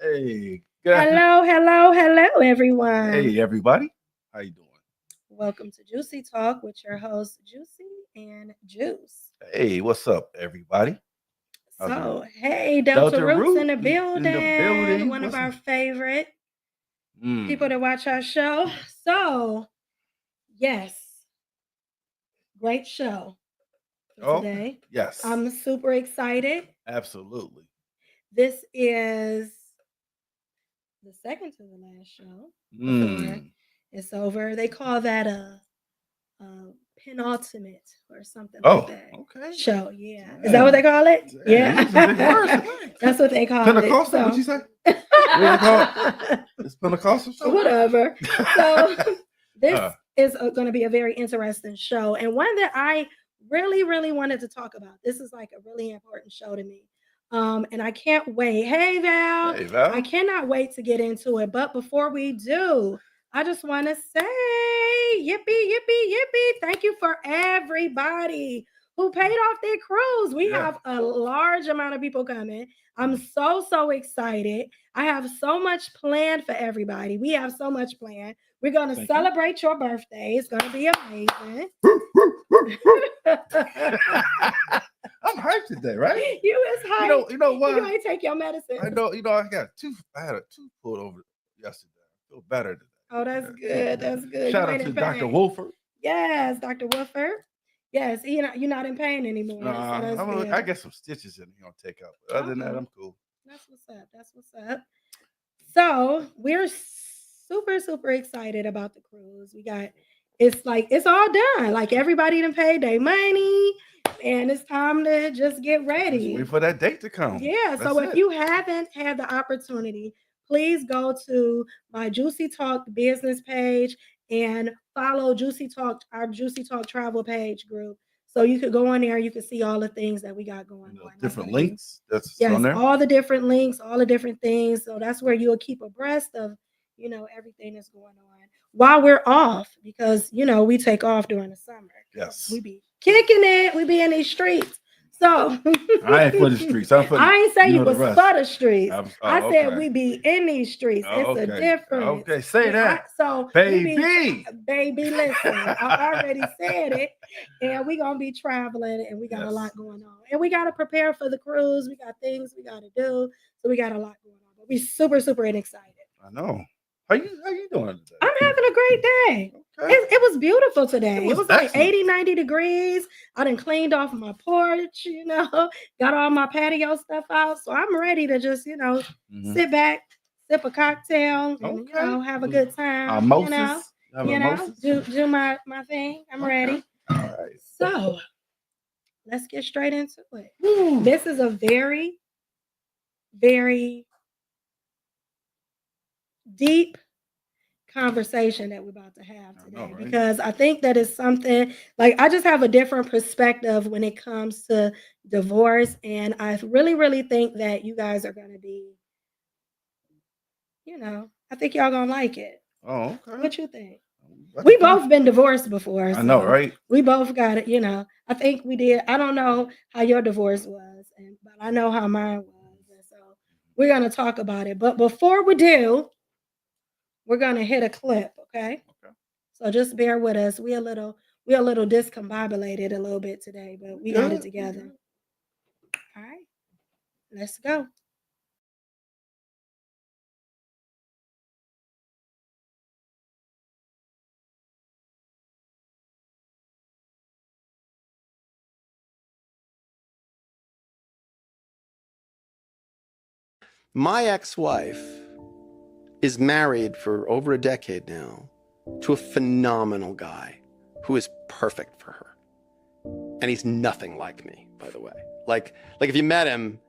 Hey, Hello, everyone. Hey, everybody. How you doing? Welcome to Juicy Talk with your hosts, Juicy and Juice. Hey, what's up, everybody? How's it So, going? hey, Delta Delta Roots in Root the in the building, building. one of What's our favorite people mm. to watch our show. So, yes, great show for Oh, today. yes, I'm super excited. absolutely. This is the second to the last show before Mm. it's over. They call that a penultimate or something like Oh, that okay. show. Yeah. Is that what Damn. they call it? Damn, Yeah. you some big words tonight. That's what they call it. Pentecostal? What'd you say? What is it called? It's Pentecostal show? Whatever. So this uh, is going to be a very interesting show and one that I really wanted to talk about. This is like a really important show to me. And I can't wait. Hey Val, hey, Val. I cannot wait to get into it. But before we do, I just want to say yippee. Thank you for everybody who paid off their cruise. We have a large amount of people coming. I'm so excited. I have so much planned for everybody. We have so much planned. We're going to celebrate your birthday. It's going to be amazing. I'm hyped today, right? You is hyped. You know what? You ain't take your medicine. I know. I had a tooth pulled over yesterday. I feel better today. Oh, that's good. That's good. Shout out to Dr. Wolford. Yes, Dr. Wolford. Yes, you're not in pain anymore. I get some stitches in here on take out. But other than that, I'm cool. That's what's up. So we're super excited about the cruise. It's all done. Like everybody done paid their money. And it's time to just get ready. Just wait for that date to come. Yeah. So if you haven't had the opportunity, please go to my Juicy Talk business page and follow Juicy Talk, our Juicy Talk travel page group. So you could go on there, you can see all the things that we got going on. Different links. That's on there. All the different links, all the different things. So that's where you'll keep abreast of, everything that's going on while we're off, because we take off during the summer. Yes. We be kicking it. We be in these streets. So I ain't for the streets. I ain't say you was for the streets. I said we be in these streets. It's a difference. Okay, say that. Baby, listen. I already said it. And we're gonna be traveling and we got a lot going on. And we gotta prepare for the cruise. We got things we gotta do. So we got a lot going on. But we super excited. I know. How you doing today? I'm having a great day. Okay. It was beautiful today. It was like 80, 90 degrees. I done cleaned off my porch, got all my patio stuff out. So I'm ready to just, sit back, sip a cocktail, and have a good time. Do my thing. I'm ready. All right. So let's get straight into it. Woo. This is a very deep conversation that we're about to have today, because I think that is something like I just have a different perspective when it comes to divorce, and I really think that you guys are going to be, I think y'all gonna like it. Oh, okay. What you think? We both been divorced before. I know, right? We both got it. I think we did. I don't know how your divorce was, but I know how mine was, and so we're gonna talk about it. But before we do, we're gonna hit a clip, okay? So just bear with us. We're a little discombobulated a little bit today, but we got it together. All right, let's go. My ex-wife is married for over a decade now to a phenomenal guy who is perfect for her. And he's nothing like me, by the way. Like if you met him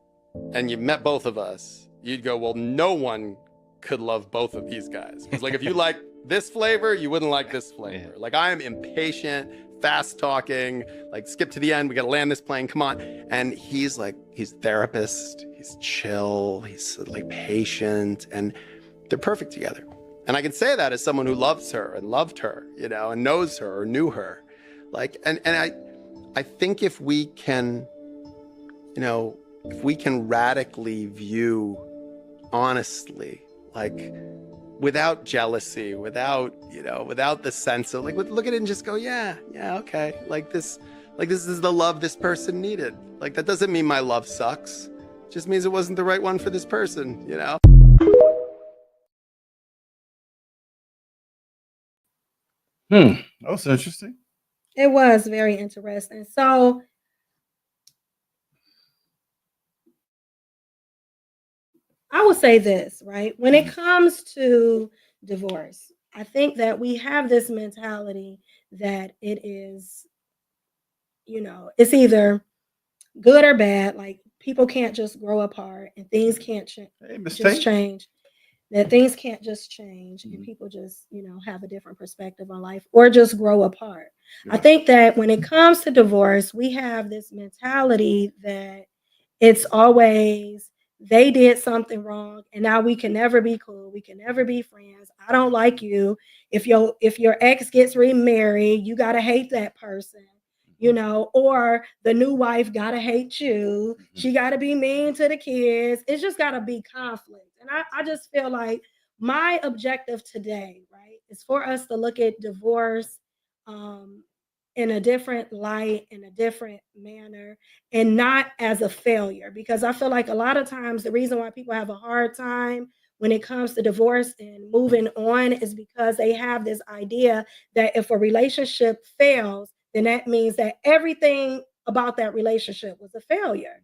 and you met both of us, you'd go, well, no one could love both of these guys. Because like if you like this flavor, you wouldn't like this flavor. Like I am impatient, fast talking, like skip to the end, we gotta land this plane, come on. And he's therapist, he's chill, he's like patient, and they're perfect together. And I can say that as someone who loves her and loved her, and knows her or knew her. Like, and I think if we can radically view honestly, like without jealousy, without the sense of like, look at it and just go, yeah, okay, like this is the love this person needed. Like that doesn't mean my love sucks. It just means it wasn't the right one for this person, That was interesting. It was very interesting. So I would say this, right? When it comes to divorce, I think that we have this mentality that it is, it's either good or bad. Like people can't just grow apart and things can't Hey, Miss just Tate. change. That things can't just change and Mhm. people just, have a different perspective on life or just grow apart. I Yeah. think that when it comes to divorce, we have this mentality that it's always they did something wrong and now we can never be cool. We can never be friends. I don't like you. If your ex gets remarried, you got to hate that person. Or the new wife got to hate you. She got to be mean to the kids. It's just got to be conflict. And I just feel like my objective today, right, is for us to look at divorce um, in a different light, in a different manner, and not as a failure. Because I feel like a lot of times the reason why people have a hard time when it comes to divorce and moving on is because they have this idea that if a relationship fails, then that means that everything about that relationship was a failure,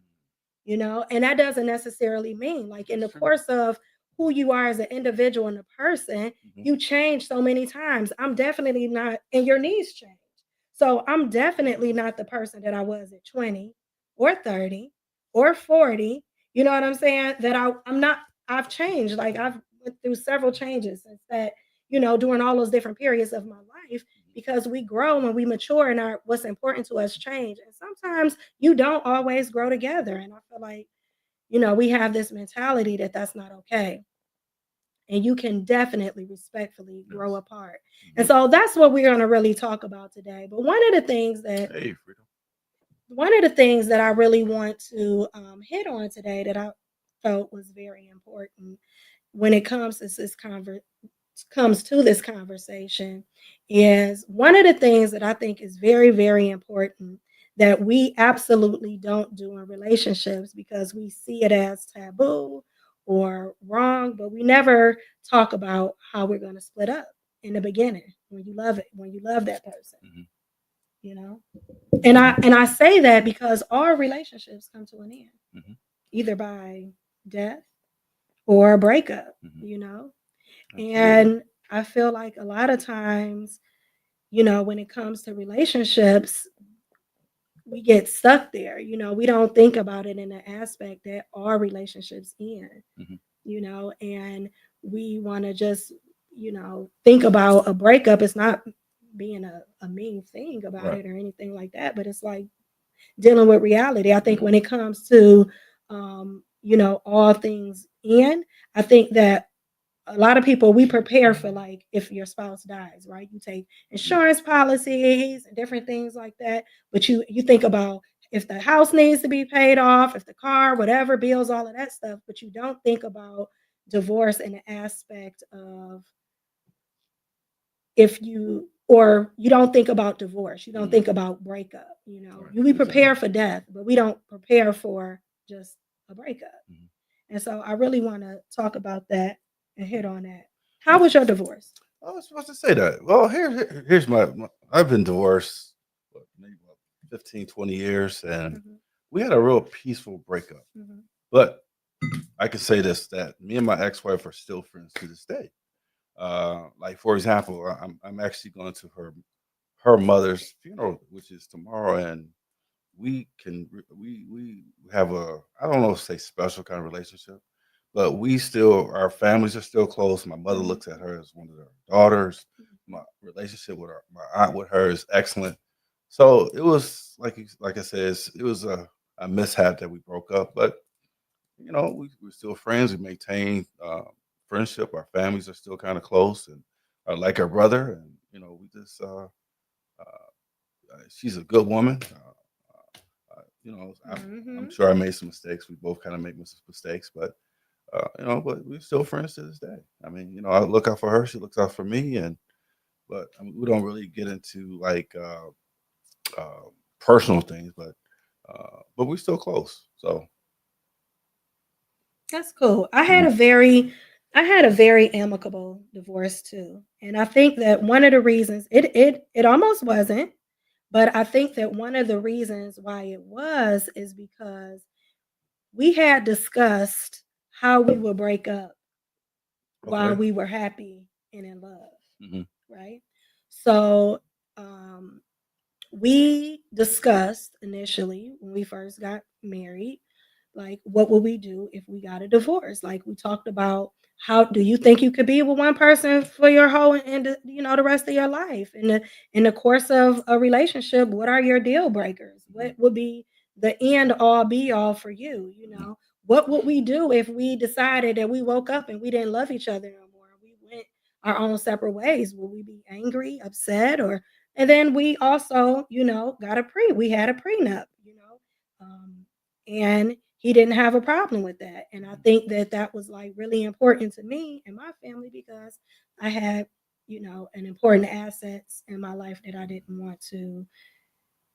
and that doesn't necessarily mean like in the course of who you are as an individual and a person, you change so many times. I'm definitely not, and your needs change. So I'm definitely not the person that I was at 20 or 30 or 40. You know what I'm saying? That I'm not, I've changed. Like I've went through several changes since that, during all those different periods of my life because we grow and we mature and our what's important to us change. And sometimes you don't always grow together. And I feel like, we have this mentality that that's not okay. And you can definitely respectfully grow Yes. apart. And so that's what we're going to really talk about today. But Hey, Freedom. one of the things that I really want to hit on today that I felt was very important when it comes to this conversation is one of the things that I think is very, very important that we absolutely don't do in relationships because we see it as taboo or wrong, but we never talk about how we're going to split up in the beginning when you love that person, you know. And I say that because all relationships come to an end, either by death or a breakup, Absolutely. And I feel like a lot of times, when it comes to relationships, we get stuck there. We don't think about it in the aspect that our relationships end, and we want to just, think about a breakup. It's not being a mean thing about Right. it or anything like that, but it's like dealing with reality. I think when it comes to, all things end, I think that a lot of people we prepare for like if your spouse dies, right? You take insurance policies and different things like that, but you think about if the house needs to be paid off, if the car, whatever, bills, all of that stuff, but you don't think about divorce in the aspect of if you or you don't think about divorce, you don't think about breakup, Right. we prepare for death, but we don't prepare for just a breakup. And so I really want to talk about that and hit on that. How was your divorce? I was supposed to say that. Well, here's I've been divorced maybe about 15, 20 years, and we had a real peaceful breakup. But I can say this that me and my ex-wife are still friends to this day. Like for example, I'm actually going to her mother's funeral, which is tomorrow, and we have a I don't know if say special kind of relationship, but we still our families are still close. My mother looks at her as one of her daughters. My relationship with my aunt with her is excellent. So it was like I said, it was a mishap that we broke up, but we're still friends. We maintain friendship. Our families are still kind of close and are like our brother. And we just she's a good woman. I'm Mm-hmm. sure I made some mistakes. We both kind of make mistakes, but But we're still friends to this day. I mean, I look out for her, she looks out for me, but I mean, we don't really get into like uh, personal things, but we're still close. So That's cool. I had mhm, a very amicable divorce too. And I think that one of the reasons it almost wasn't, but I think that one of the reasons why it was is because we had discussed how we would break up while okay, we were happy and in love, hmm right? So um we discussed initially when we first got married, like what would we do if we got a divorce? Like we talked about how do you think you could be with one person for your whole and the rest of your life in the course of a relationship? What are your deal breakers? hmm What would be the end all be all for you? What would we do if we decided that we woke up and we didn't love each other no more? We went our own separate ways. Would we be angry, upset, or and then we also, we had a prenup. And he didn't have a problem with that. And I think that that was like really important to me and my family because I had, an important assets in my life that I didn't want to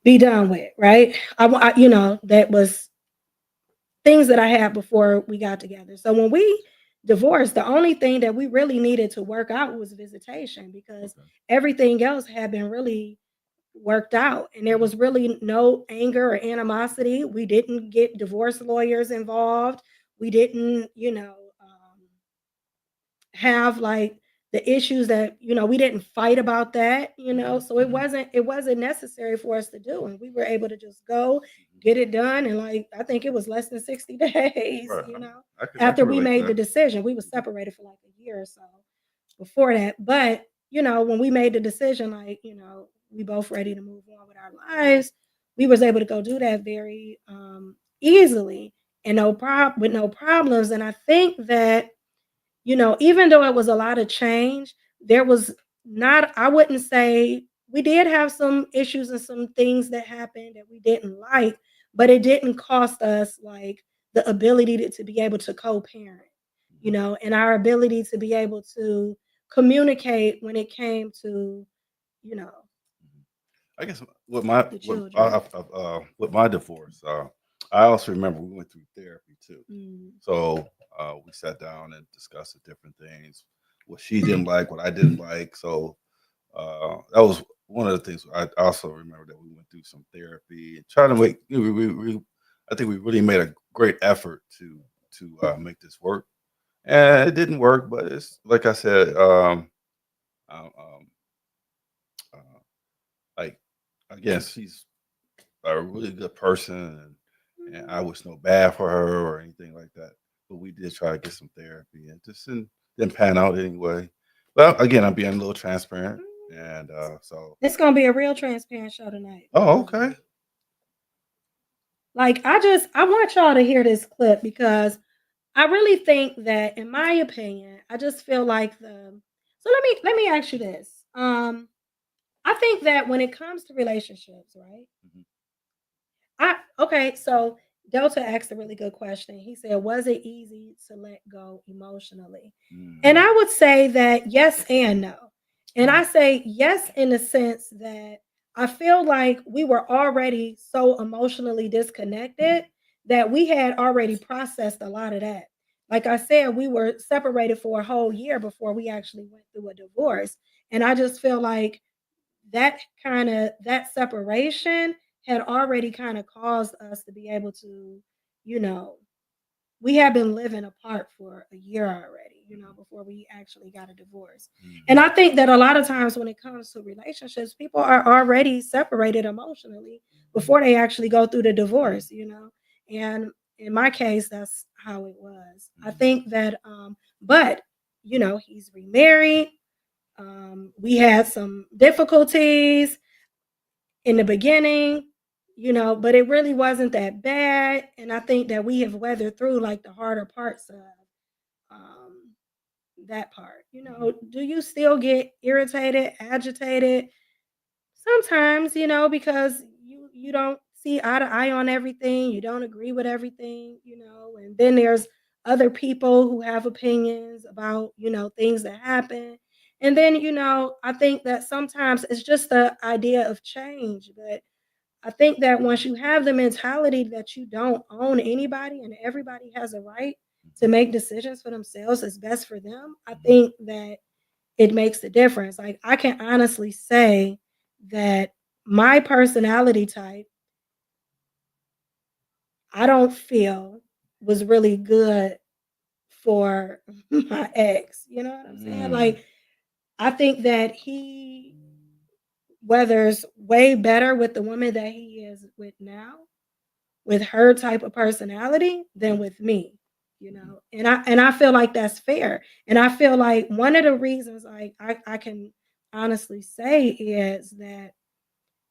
be done with, right? That was things that I had before we got together. So when we divorced, the only thing that we really needed to work out was visitation because okay, everything else had been really worked out and there was really no anger or animosity. We didn't get divorce lawyers involved. We didn't, have like the issues that we didn't fight about that. hmm So it wasn't necessary for us to do, and we were able to just go get it done. And like I think it was less than 60 days, right. I after can we relate to made the that. decision. We were separated for like a year or so before that, but when we made the decision, like we both ready to move on with our lives, we was able to go do that very easily and with no problems. And I think that even though it was a lot of change, there was not, I wouldn't say we did have some issues and some things that happened that we didn't like, but it didn't cost us like the ability to be able to co-parent, Mhm, and our ability to be able to communicate when it came to, you know, mhm. I guess with my the children. with my divorce, I also remember we went through therapy too. Mm. So we sat down and discussed the different things, what she didn't like, what I didn't like. So that was one of the things. I also remember that we went through some therapy and trying to make. I think we really made a great effort to make this work, and it didn't work. But it's like I said, um, um, uh, like again, she's a really good person, and I wish no bad for her or anything like that. But we did try to get some therapy, and just didn't pan out anyway. But again, I'm being a little transparent, and so. It's gonna be a real transparent show tonight. Oh, okay. Like I want y'all to hear this clip because I really think that, in my opinion, I just feel like the. So let me ask you this. I think that when it comes to relationships, right? Mhm. Okay, so Delta asked a really good question. He said, "Was it easy to let go emotionally?" And Mm, I would say that yes and no. And mm, I say yes in the sense that I feel like we were already so emotionally disconnected that we had already processed a lot of that. Like I said, we were separated for a whole year before we actually went through a divorce. And I just feel like that separation had already kind of caused us to be able to, you know, we had been living apart for a year already, before we actually got a divorce. And mhm, I think that a lot of times when it comes to relationships, people are already separated emotionally before they actually go through the divorce. And in my case, that's how it was. I mhm, think that, but, he's remarried. We had some difficulties in the beginning, but it really wasn't that bad. And I think that we have weathered through like the harder parts of um, that part. mhm, Do you still get irritated, agitated? Sometimes, because you don't see eye to eye on everything, you don't agree with everything, and then there's other people who have opinions about, things that happen. And then, I think that sometimes it's just the idea of change. But I think that once you have the mentality that you don't own anybody and everybody has a right to make decisions for themselves that's best for them, I think that it makes a difference. Like, I can honestly say that my personality type, I don't feel was really good for my ex. You know what I'm saying? Mm. Like, I think that he weathers way better with the woman that he is with now, with her type of personality, than with me. And I feel like that's fair. And I feel like one of the reasons I can honestly say is that,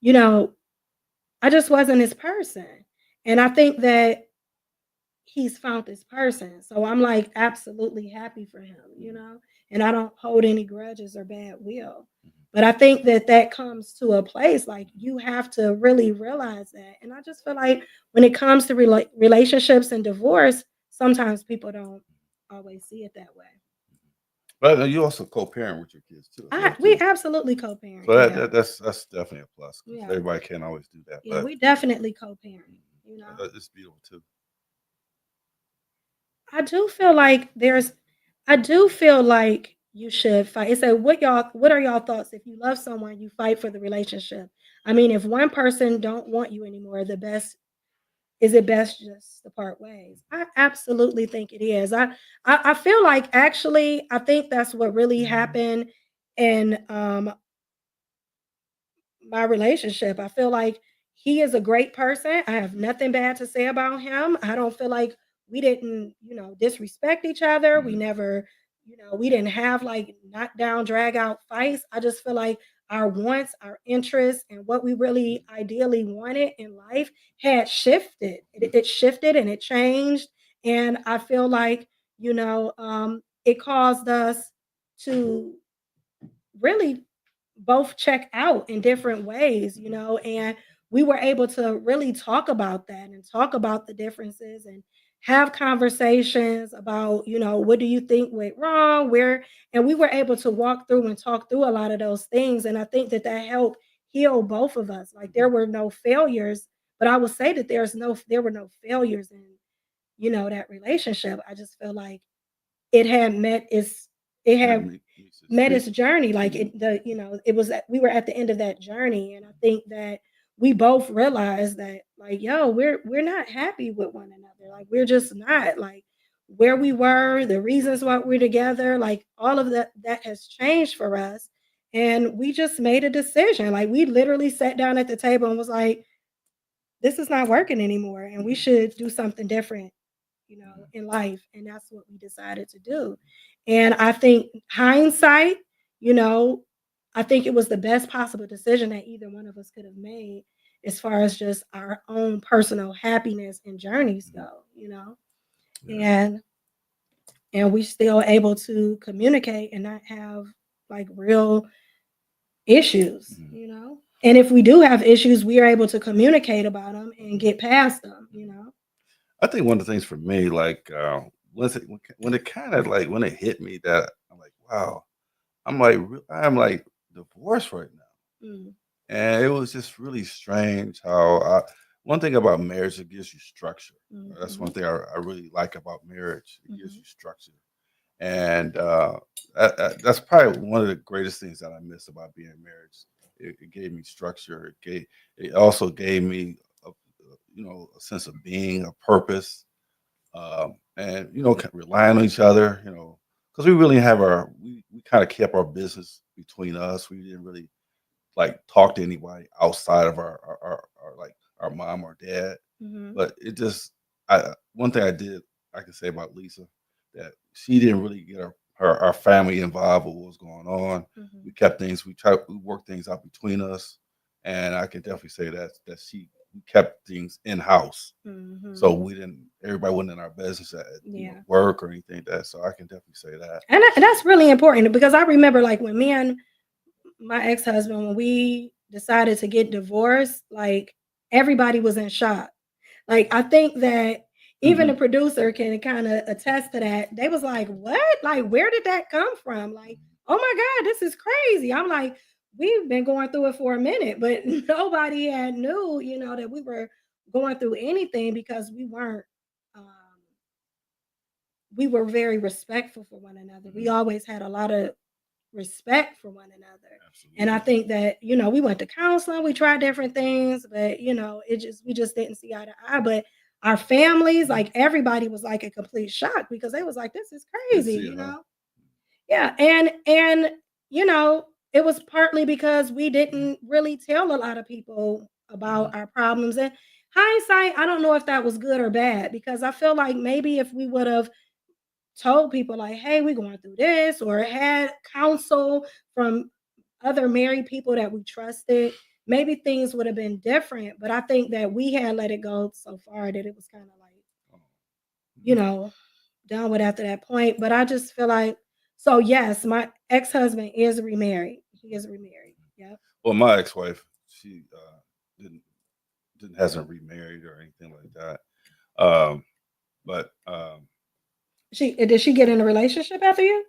you know, I just wasn't his person. And I think that he's found this person. So I'm like absolutely happy for him. And I don't hold any grudges or bad will. But I think that that comes to a place like you have to really realize that. And I just feel like when it comes to relationships and divorce, sometimes people don't always see it that way. But you also co-parent with your kids too, as well We too. absolutely co-parent. So Yeah. that's definitely a plus because Yeah. everybody can't always do that. Yeah, But we definitely co-parent. it's beautiful too. I do feel like I do feel like you should fight. It said, what are y'all thoughts? If you love someone, you fight for the relationship. I mean, if one person don't want you anymore, is it best just to part ways? I absolutely think it is. I feel like actually I think that's what really happened in my relationship. I feel like he is a great person. I have nothing bad to say about him. I don't feel like we didn't, disrespect each other. We Mhm. never, we didn't have like knockdown, drag out fights. I just feel like our wants, our interests, and what we really ideally wanted in life had shifted. It shifted and it changed. And I feel like, it caused us to really both check out in different ways, and we were able to really talk about that and talk about the differences and have conversations about, what do you think went wrong, where, and we were able to walk through and talk through a lot of those things. And I think that that helped heal both of us. Like there were no failures, but I would say that there were no failures in, that relationship. I just feel like it had met its it Yeah, had meets its met its peak. journey. Like it was we were at the end of that journey. And I think that we both realized that, like, yo, we're not happy with one another. Like we're just not, like, where we were, the reasons why we're together, like all of that has changed for us. And we just made a decision. Like we literally sat down at the table and was like, this is not working anymore and we should do something different, in life. And that's what we decided to do. And I think hindsight, you know, I think it was the best possible decision that either one of us could have made as far as just our own personal happiness and journeys go. Yeah. And we still able to communicate and not have like real issues. And if we do have issues, we are able to communicate about them and get past them. I think one of the things for me, like when it kind of like when it hit me that I'm like, wow, I'm like divorced right now. Mm, And it was just really strange how one thing about marriage, it gives you structure. That's one mhm, thing I really like about marriage. It gives mhm, you structure. And that's probably one of the greatest things that I miss about being married. It gave me structure. It also gave me a sense of being, a purpose, and relying on each other. Because we really have we kind of kept our business between us. We didn't really like talk to anybody outside of our like our mom or dad. mhm, But it just one thing I can say about Lisa that she didn't really get our family involved with what was going on. We mhm, kept we worked things out between us, and I can definitely say that we kept things in house. So mhm. we didn't everybody wasn't in our business at Yeah. work or anything like that. So I can definitely say that. And that's really important because I remember like when me and my ex-husband, when we decided to get divorced, like everybody was in shock. Like I think that Even the producer can kind of attest to that. They was like, what? Like, where did that come from? Like, oh my God, this is crazy. I'm like, we've been going through it for a minute, but nobody had knew, that we were going through anything because we were very respectful for one another. We always had a lot of respect for one another. Absolutely. And I think that, we went to counseling, we tried different things, but we just didn't see eye to eye. But our families, like everybody was like a complete shock because they was like, this is crazy, Yeah. And it was partly because we didn't really tell a lot of people about our problems. And hindsight, I don't know if that was good or bad, because I feel like maybe if we would have told people like, hey, we're going through this, or had counsel from other married people that we trusted, maybe things would have been different. But I think that we had let it go so far that it was kind of like, done with after that point. But I just feel like, so yes, my ex-husband is remarried. He is remarried. Yep. Well, my ex-wife, she hasn't remarried or anything like that. But did she get in a relationship after you?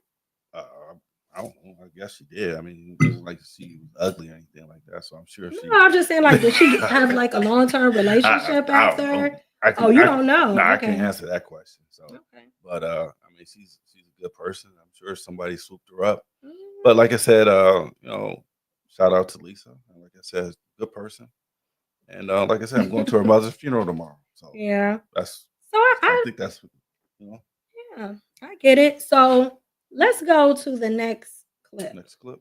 I don't know. I guess she did. I mean, it wasn't like she was ugly or anything like that. So I'm sure she. No, I'm just saying, like, did she have like a long-term relationship after? You don't know. No, okay. I can't answer that question. So, okay. But I mean, she's a good person. I'm sure somebody swooped her up. But like I said, shout out to Lisa. Like I said, good person. And like I said, I'm going to her mother's funeral tomorrow. So yeah, that's. So I think that's. Yeah, I get it. So let's go to the next clip. Next clip.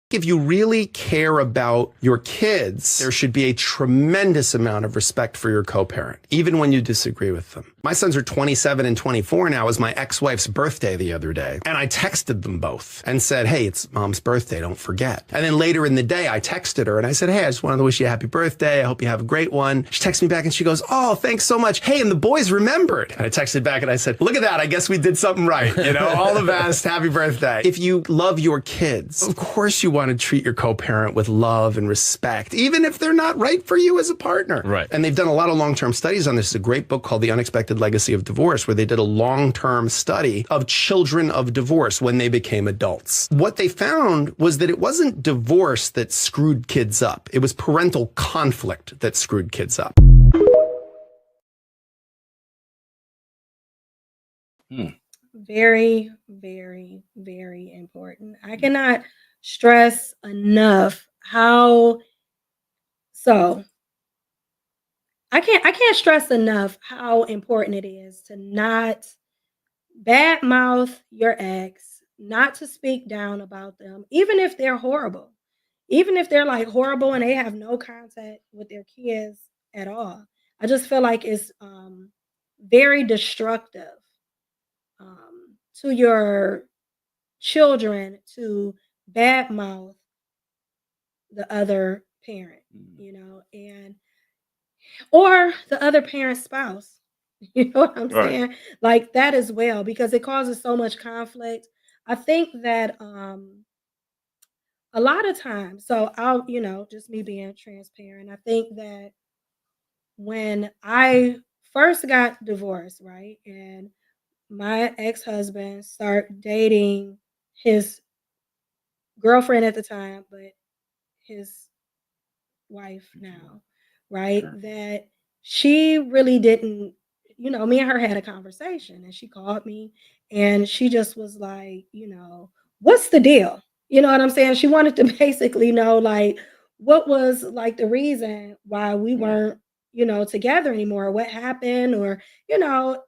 If you really care about your kids, there should be a tremendous amount of respect for your co-parent, even when you disagree with them. My sons are 27 and 24 now. It was my ex-wife's birthday the other day, and I texted them both and said, hey, it's Mom's birthday, don't forget. And then later in the day, I texted her and I said, hey, I just wanted to wish you a happy birthday. I hope you have a great one. She texted me back and she goes, oh, thanks so much. Hey, and the boys remembered. And I texted back and I said, look at that. I guess we did something right. All the best. Happy birthday. If you love your kids, of course you want to treat your co-parent with love and respect, even if they're not right for you as a partner. Right. And they've done a lot of long-term studies on this. It's a great book called The Unexpected Legacy of Divorce, where they did a long-term study of children of divorce when they became adults. What they found was that it wasn't divorce that screwed kids up. It was parental conflict that screwed kids up. Very, very, very important. I cannot stress enough I can't stress enough how important it is to not badmouth your ex, not to speak down about them, even if they're horrible, even if they're like horrible and they have no contact with their kids at all. I just feel like it's very destructive to your children to badmouth the other parent, and or the other parent's spouse. You know what I'm saying? Like that as well, because it causes so much conflict. I think that a lot of times, so I'll, just me being transparent, I think that when I first got divorced, right, and my ex-husband started dating his girlfriend at the time, but his wife now, right? Sure. That she really didn't, me and her had a conversation and she called me and she just was like, what's the deal? You know what I'm saying? She wanted to basically know like what was like the reason why we weren't, together anymore, what happened, or,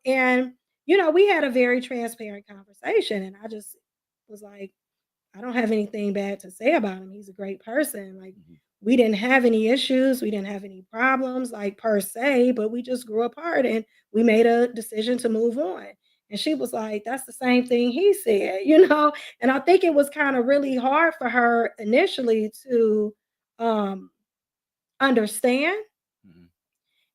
and we had a very transparent conversation and I just was like, I don't have anything bad to say about him. He's a great person. Like we didn't have any issues. We didn't have any problems like per se, but we just grew apart and we made a decision to move on. And she was like, that's the same thing he said, And I think it was kind of really hard for her initially to understand.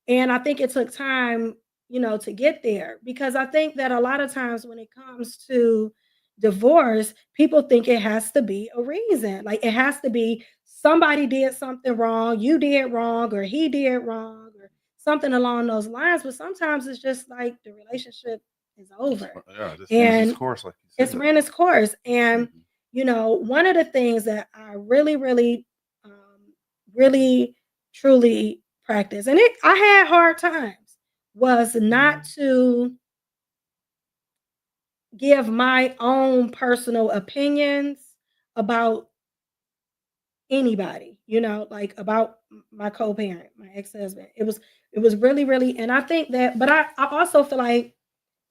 And I think it took time, to get there, because I think that a lot of times when it comes to divorce, people think it has to be a reason. Like it has to be somebody did something wrong, you did wrong, or he did wrong, or something along those lines. But sometimes it's just like the relationship is over Yeah, just runs its and course, like you it's said. ran its course. And, Mhm. one of the things that I really, really, really, truly practice, and I had hard times, was not to give my own personal opinions about anybody, like about my co-parent, my ex-husband. It was really, really, and I think that, but I also feel like,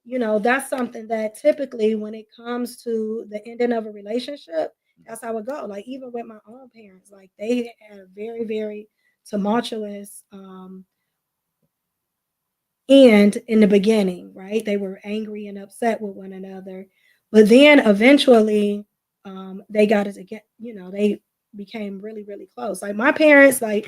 that's something that typically when it comes to the ending of a relationship, that's how it go. Like even with my own parents, like they had a very, very tumultuous end in the beginning, right? They were angry and upset with one another, but then eventually, they got it again. They became really, really close. Like my parents, like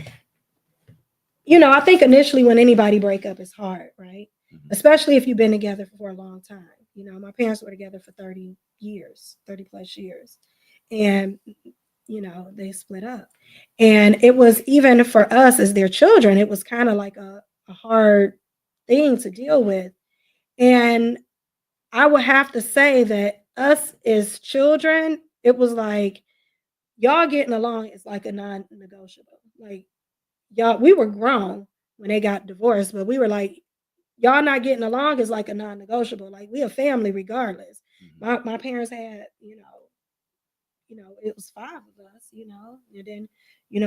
I think initially when anybody break up, it's hard, right? Mhm. Especially if you've been together for a long time. My parents were together for 30 years, 30 plus years, and they split up, and it was even for us as their children, it was kind of like a hard thing to deal with. And I would have to say that us as children, it was like y'all getting along is like a non-negotiable. Like y'all, we were grown when they got divorced, but we were like, y'all not getting along is like a non-negotiable. Like we a family regardless. Mhm. My parents had, it was five of us, and then,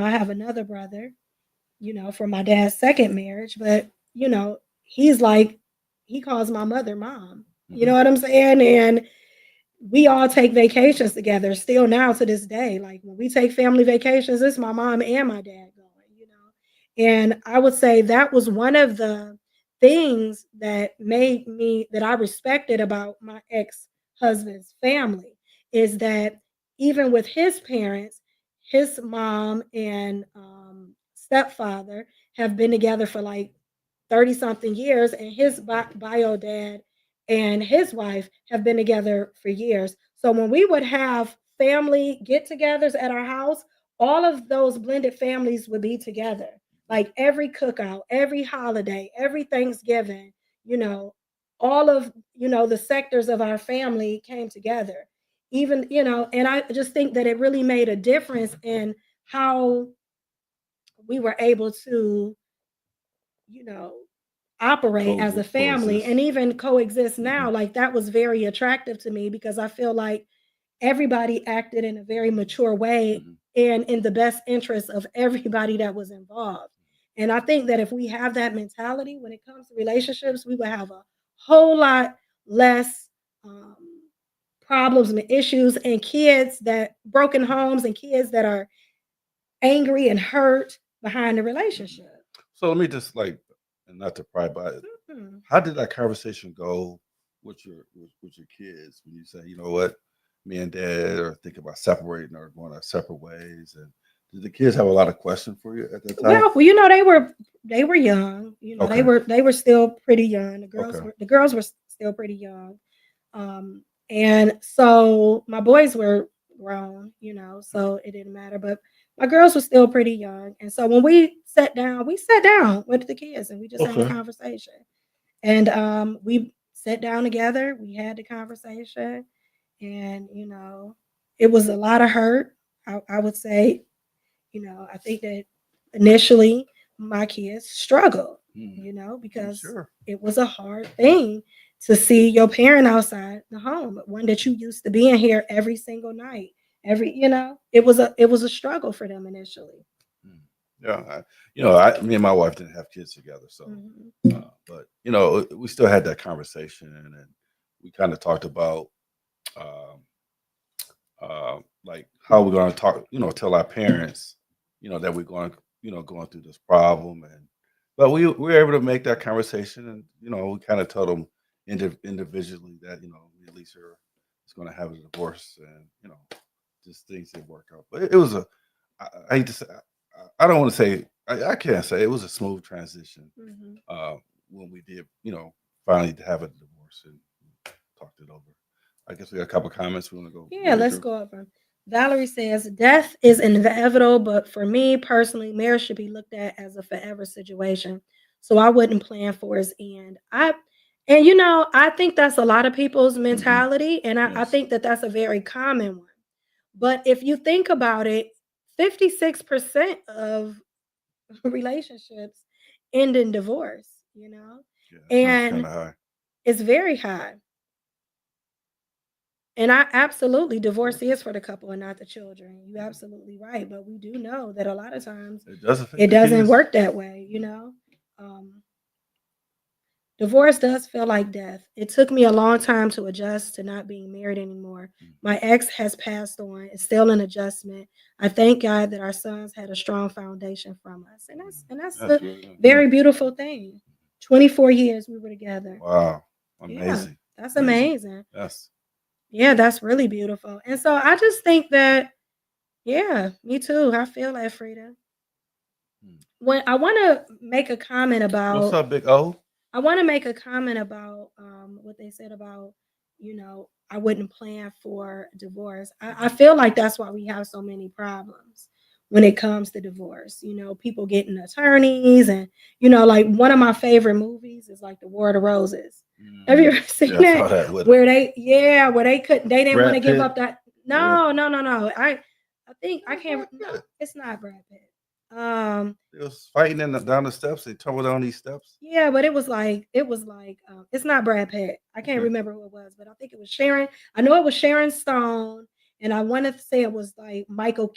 I have another brother, from my dad's second marriage, but he's like, he calls my mother mom. You know Mhm. what I'm saying? And we all take vacations together still now to this day. Like when we take family vacations, it's my mom and my dad going. And I would say that was one of the things that made me that I respected about my ex-husband's family is that even with his parents, his mom and stepfather have been together for like 30 something years, and his bio dad and his wife have been together for years. So when we would have family get togethers at our house, all of those blended families would be together. Like every cookout, every holiday, every Thanksgiving, you know, all of, the sectors of our family came together. Even, and I just think that it really made a difference in how we were able to, you know, operate as a family and Coexist. even coexist now. Mhm. Like that was very attractive to me because I feel like everybody acted in a very mature way Mhm. and in the best interest of everybody that was involved. And I think that if we have that mentality when it comes to relationships, we would have a whole lot less um, problems and issues and kids that broken homes and kids that are angry and hurt behind the Mhm. relationship. So let me just like, and not to pry, but Mhm. how did that conversation go with your kids when you say, you know what, me and dad are thinking about separating or going our separate ways? And did the kids have a lot of questions for you at that time? Well, they were young. Okay. They were still pretty young. Okay. The girls were still pretty young. And so my boys were grown, so it didn't matter. But my girls were still pretty young. And so when we sat down with the kids and we just had a Okay. conversation. And we sat down together, we had the conversation, and it was a lot of hurt. I would say, I think that initially my kids struggled, Mm, I'm because sure. it was a hard thing to see your parent outside the home, one that you used to be in here every single night. It was a struggle for them initially. Mm. Yeah. Me and my wife didn't have kids together, so Mhm. but we still had that conversation, and we kind of talked about um, like how we're going to talk, tell our parents, that we're going through this problem, and but we were able to make that conversation, and we kind of told them individually that Lisa is going to have a divorce, and just things didn't work out, but it was I hate to say, I don't want to say, I can't say it was a smooth transition Mhm. uh, when we did, finally have a divorce and talked it over. I guess we got a couple comments. We want to go. Yeah, let's go over. Valerie says, death is inevitable, but for me personally, marriage should be looked at as a forever situation. So I wouldn't plan for its end. I think that's a lot of people's mentality, and I Yes. think that that's a very common one. But if you think about it, 56% of relationships end in divorce, Yeah, that sounds kind and of high. it's very high. And I absolutely divorce is for the couple and not the children. You're absolutely right. But we do know that a lot of times It does affect it the doesn't kids. work that way. Divorce does feel like death. It took me a long time to adjust to not being married anymore. My ex has passed on. It's still an adjustment. I thank God that our sons had a strong foundation from us. And that's That's a really good. very beautiful thing. 24 years we were together. Wow. Yeah, Amazing. that's amazing. Yes. Yeah, that's really beautiful. And so I just think that, yeah, me too. I feel that, Frida. Hmm. When I want to make a comment What's about, up, Big O? I want to make a comment about what they said about, I wouldn't plan for divorce. I feel like that's why we have so many problems when it comes to divorce. People getting attorneys, and like one of my favorite movies is like The War of the Roses. Have you ever seen Yeah, I saw that? that with Where they didn't want to Brad give Pitt. up that. Yeah. No. I think I That's can't. Brad No, Pitt. it's not Brad Pitt. They was fighting down the steps. They tumbled down these steps. Yeah, but it was like it's not Brad Pitt. I can't Okay. remember who it was, but I think it was Sharon. I know it was Sharon Stone, and I want to say it was like Michael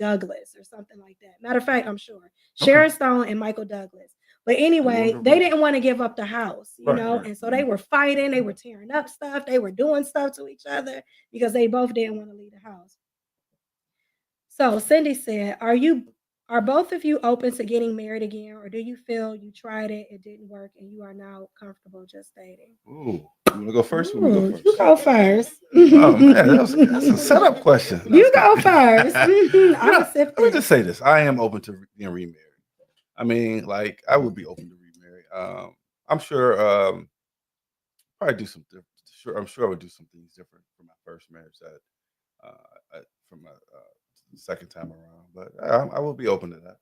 Douglas or something like that. Matter of fact, I'm sure Okay. Sharon Stone and Michael Douglas. But War anyway, of the they Roses. didn't want to give up the house, Right, right. and so they were fighting. They were tearing up stuff. They were doing stuff to each other because they both didn't want to leave the house. So Cindy said, are both of you open to getting married again, or do you feel you tried it, it didn't work, and you are now comfortable just dating? Ooh. You want to go first? Or we go Ooh, first? you go first. Oh man, that's a setup question. No, You it's go kidding. first. I'm a sip Let me just this. say this: I am open to being remarried. I mean, like I would be open to remarry. I'm sure. Probably do some different. Sure, I'm sure I would do some things different from my first marriage from my second time around. But I will be open to that.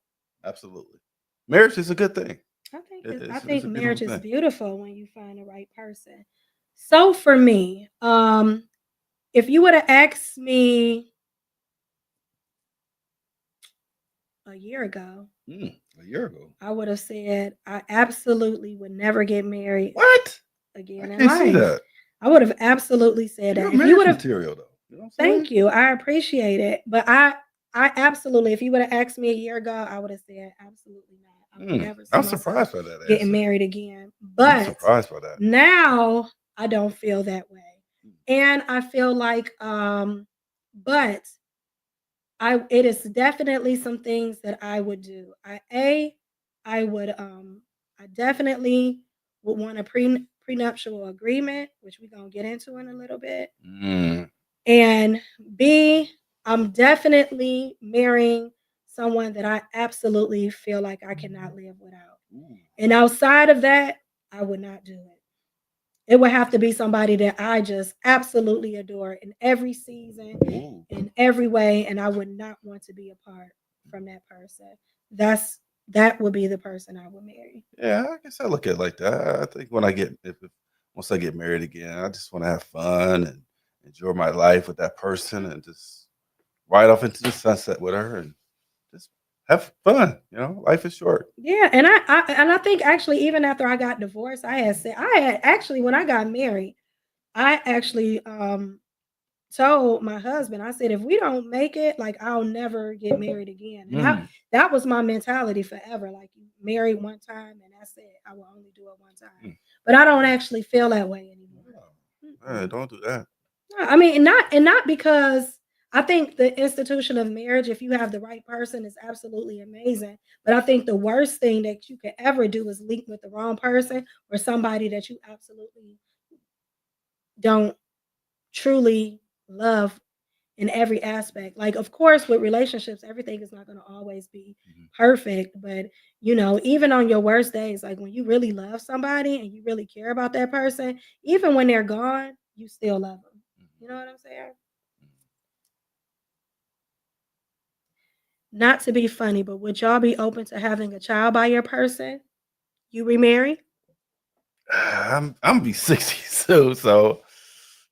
Absolutely, marriage is a good thing. I It's think a beautiful marriage is thing. beautiful when you find the right person. So for me, if you would have asked me a year ago, A year ago. I would have said I absolutely would never get married What? again I in can't see life. that. I would have absolutely said You're that. If you marriage would have, material, though. You know what I'm saying? thank you. I appreciate it. But I absolutely, if you would have asked me a year ago, I would have said absolutely not. I would never see I'm myself surprised by that getting answer. married again. I'm But surprised by that. now I don't feel that way. Mm. And I feel like but it is definitely some things that I would do. I would I definitely would want a prenuptial agreement, which we're gonna get into in a little bit. Mm. And B, I'm definitely marrying someone that I absolutely feel like I cannot live without. Ooh. And outside of that, I would not do it. It would have to be somebody that I just absolutely adore in every season, Ooh. in every way, and I would not want to be apart from that person. That would be the person I would marry. Yeah, I guess I look at it like that. I think when I get if once I get married again, I just want to have fun and enjoy my life with that person and just ride off into the sunset with her and just have fun. Life is short. Yeah, and I think actually even after I got divorced, I had actually when I got married, I actually told my husband, I said, if we don't make it, like I'll never get married again. And that was my mentality forever. Like you marry one time and that's it. I will only do it one time. But I don't actually feel that way anymore. Don't do that. No, I mean, not because I think the institution of marriage, if you have the right person, is absolutely amazing. But I think the worst thing that you could ever do is link with the wrong person or somebody that you absolutely don't truly love in every aspect. Like, of course, with relationships, everything is not going to always be perfect. But, even on your worst days, like when you really love somebody and you really care about that person, even when they're gone, you still love them. You know what I'm saying? Not to be funny, but would y'all be open to having a child by your person you remarry? I'm be 60 soon, so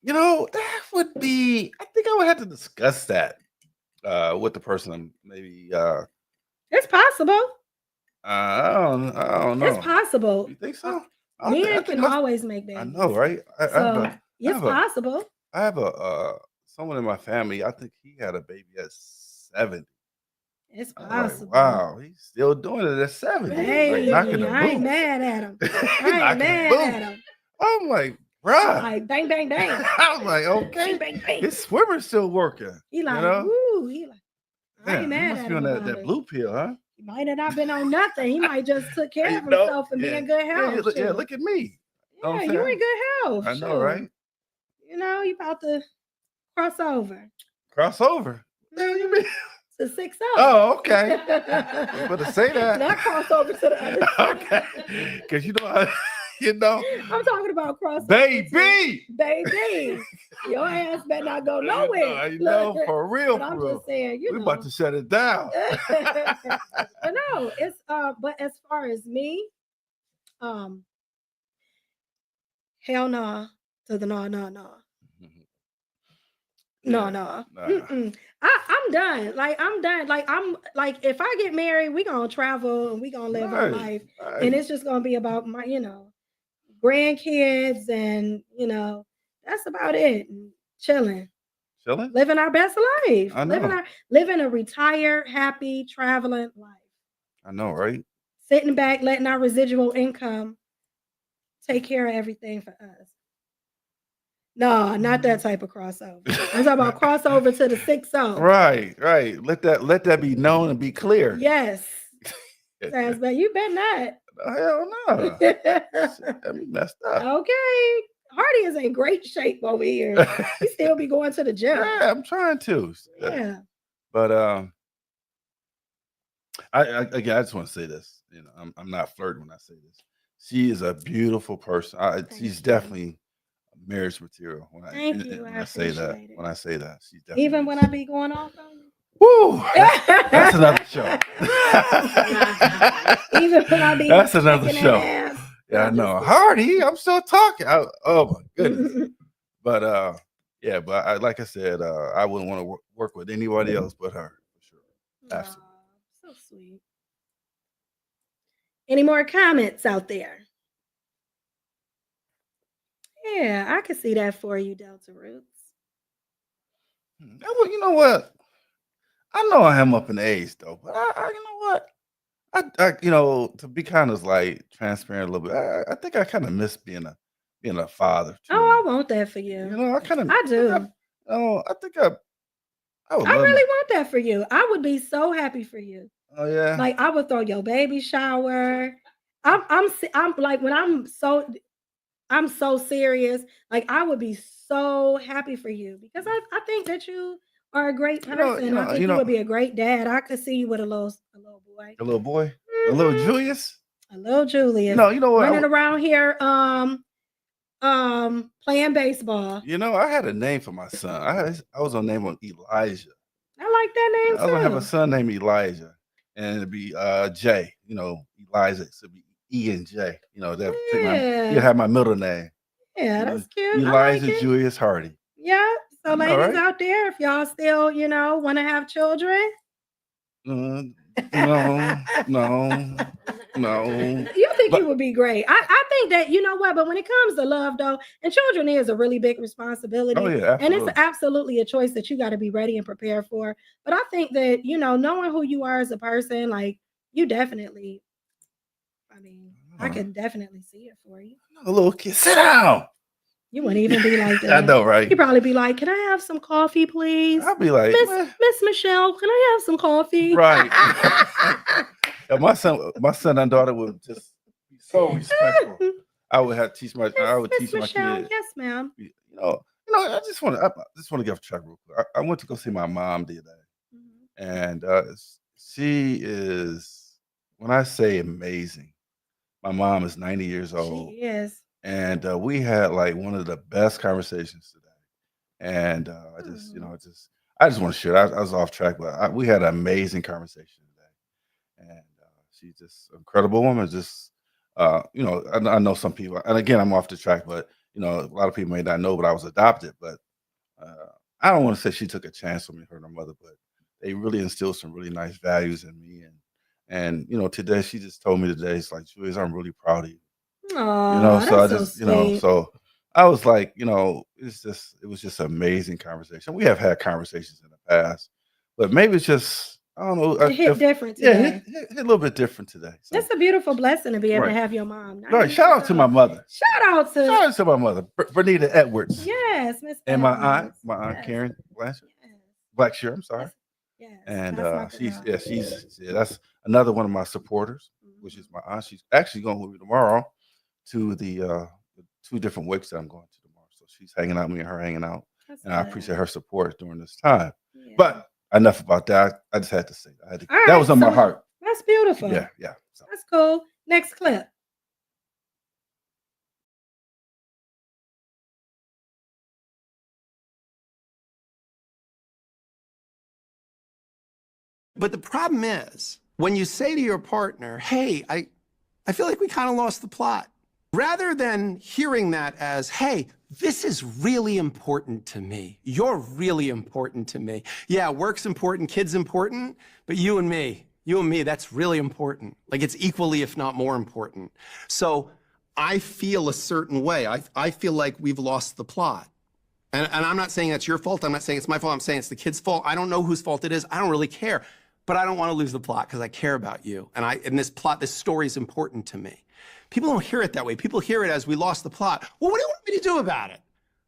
that would be. I think I would have to discuss that with the person. Maybe It's possible. I don't It's know. possible. You think so? Men can always make I babies. know, right? So it's possible. I have a someone in my family. I think he had a baby at 70. It's I was like, possible. wow, he's still doing it at 70. Baby, Like knocking the I ain't boots. mad at him. Knocking I ain't the mad boots. at him. I'm like, bruh. Like bang, bang, bang. I was like, okay, Bang, bang, bang. his swimmer's still working. He like, you know? woo. He like, I Damn, ain't he mad must at be him on about that it. blue pill, huh? He might have not been on nothing. He might just took care You of know, himself and be in good health. Yeah, look at me. Know what Yeah, I'm you in saying? good health. I know, Shoot. right? You about to cross over. Crossover. What you mean? To 6 Oh, okay. You better say that. Not cross over to the other side. Okay. Because I'm talking about crossover. baby. Baby. Your ass better not go nowhere. I know, for real. But I'm for real. just saying, We're about to shut it down. But no, it's but as far as me, hell no to the no. No. Nah. I'm done. Like I'm done. Like I'm like if I get married, we gonna travel and we gonna live our life, and it's just gonna be about my grandkids, and that's about it. Chilling, living our best life, I know. living a retired, happy, traveling life. I know, right? Sitting back, letting our residual income take care of everything for us. No, not that type of crossover. I'm talking about crossover to the 6-0. Right. Let that be known and be clear. Yes. Says, but you better not. Hell no. That be messed up. Okay. Hardy is in great shape over here. He still be going to the gym. Yeah, I'm trying to. Yeah. But I just want to say this. I'm not flirting when I say this. She is a beautiful person. She's definitely marriage material. When I say that, she's definitely. Even when I be going off on you. Woo! That's another show. Even when I be. That's another show. Yeah, I know. Hardy, I'm still talking. Oh my goodness. But yeah, but like I said, I wouldn't want to work with anybody else but her for sure. Absolutely. So sweet. Any more comments out there? Yeah, I can see that for you, Delta Roots. Well, you know what? I know I am up in age though, but you know what? To be kind of like transparent a little bit. I think I kind of miss being a father too. Oh, I want that for you. I do. I think I would. I really want that for you. I would be so happy for you. Oh yeah. Like I would throw your baby shower. I'm like when I'm so serious. Like I would be so happy for you because I think that you are a great person. I think you would be a great dad. I could see you with a little boy. A little boy? Mm-hmm. A little Julius? A little Julius. You know what? Running around here playing baseball. I had a name for my son. I was gonna name him Elijah. I like that name too. I was gonna have a son named Elijah. And it'd be J, Elijah. So it'd be E and J. You have my middle name. Yeah, that's cute. Elijah like Julius Hardy. Yeah. So ladies out there, if y'all still, want to have children. No. You think you would be great. I think that, you know what, but when it comes to love though, and children is a really big responsibility. Oh, yeah, and it's absolutely a choice that you got to be ready and prepared for. But I think that, knowing who you are as a person, like you definitely, I can definitely see it for you. A little kid, sit down. You wouldn't even be like that. I know, right? You'd probably be like, "Can I have some coffee, please?" I'd be like, Miss Michelle, can I have some coffee? Right. My son and daughter would just be so respectful. I would have teach my kids. Yes, ma'am. I just want to give a check real quick. I went to go see my mom the other day, and she is, when I say amazing, my mom is 90 years old. She is. And we had like one of the best conversations today. And I just, I just want to share. I was off track, but we had an amazing conversation today, and she's just an incredible woman. Just, I know some people, and again, I'm off the track, but a lot of people may not know, but I was adopted. But I don't want to say she took a chance on me, her and her mother, but they really instilled some really nice values in me. And today she just told me today, it's like, Julius, I'm really proud of you. Oh, So I that's so just, sweet. so I was like, it was just an amazing conversation. We have had conversations in the past, but maybe it's just, I don't know, It hit different yeah, today. hit a little bit different today. So It's a beautiful blessing to be able to right, have your mom. right. Shout out to my mother. Shout out to My mother, Bernita Edwards, yes, Miss and Edwards. my aunt Yes, Karen Blanchard, yes, Blackshear. I'm sorry. yes, yes. And That's my girl. that's another one of my supporters, which is Mhm. my aunt. She's actually going with me tomorrow to the 2 different wakes that I'm going to tomorrow. So she's hanging out, me and her hanging out, That's and I good. appreciate her support during this time. Yeah. But enough about that. I just had to say that. All That right, was on my heart. That's beautiful. Yeah. So. That's cool. Next clip. But the problem is, when you say to your partner, hey, I feel like we kind of lost the plot, rather than hearing that as, hey, this is really important to me. You're really important to me. Yeah, work's important, kids important, but you and me, that's really important. Like it's equally, if not more important. So I feel a certain way. I feel like we've lost the plot. And I'm not saying that's your fault. I'm not saying it's my fault. I'm saying it's the kid's fault. I don't know whose fault it is. I don't really care. But I don't want to lose the plot because I care about you. And this story is important to me. People don't hear it that way. People hear it as we lost the plot. Well, what do you want me to do about it?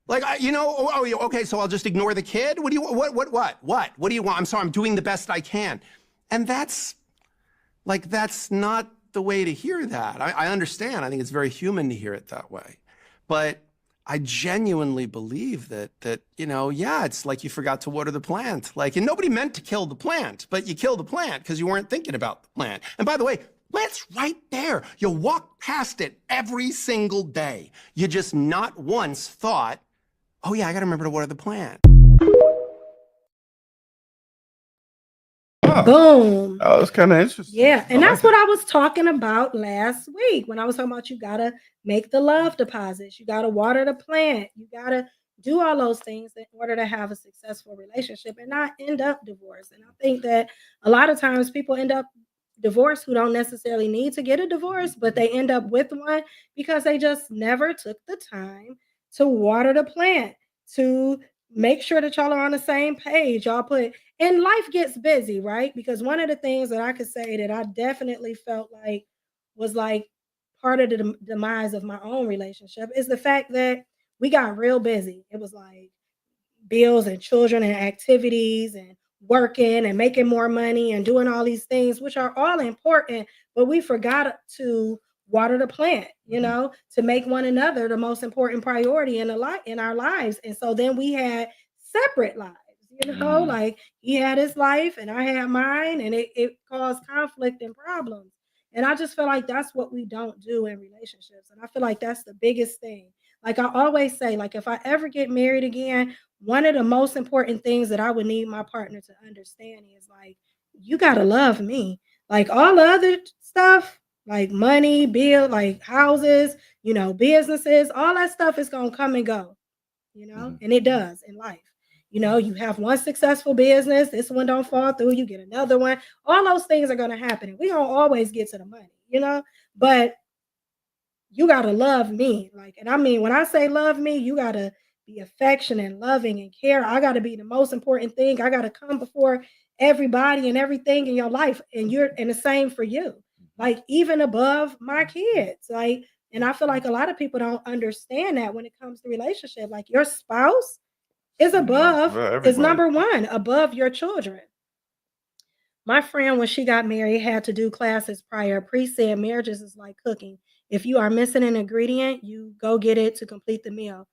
Like, okay, so I'll just ignore the kid? What do you want? I'm sorry, I'm doing the best I can. And that's not the way to hear that. I understand. I think it's very human to hear it that way. But I genuinely believe that it's like you forgot to water the plant. And nobody meant to kill the plant, but you killed the plant because you weren't thinking about the plant. And by the way, plant's right there. You walk past it every single day. You just not once thought, oh yeah, I got to remember to water the plant. Boom. That was kind of interesting. Yeah, and that's what I was talking about last week when I was talking about you gotta make the love deposits, you gotta water the plant, you gotta do all those things in order to have a successful relationship and not end up divorced. And I think that a lot of times people end up divorced who don't necessarily need to get a divorce, but they end up with one because they just never took the time to water the plant, to make sure that y'all are on the same page. Y'all put and life gets busy, right? Because one of the things that I could say that I definitely felt like was like part of the demise of my own relationship is the fact that we got real busy. It was like bills and children and activities and working and making more money and doing all these things, which are all important, but we forgot to water the plant, to make one another the most important priority in our lives. And so then we had separate lives, like he had his life and I had mine, and it caused conflict and problems. And I just feel like that's what we don't do in relationships. And I feel like that's the biggest thing. Like I always say, like if I ever get married again, one of the most important things that I would need my partner to understand is like, you gotta love me. Like all the other stuff, like money, bill, like houses, businesses, all that stuff is gonna come and go, and it does in life. You have one successful business, this one don't fall through, you get another one. All those things are gonna happen. And we don't always get to the money, but you gotta love me. And I mean, when I say love me, you gotta be affectionate, loving, and care. I gotta be the most important thing. I gotta come before everybody and everything in your life. And the same for you. Like even above my kids. And I feel like a lot of people don't understand that when it comes to relationship. Like your spouse is number one, above your children. My friend, when she got married, had to do classes prior. Pre said marriages is like cooking. If you are missing an ingredient, you go get it to complete the meal.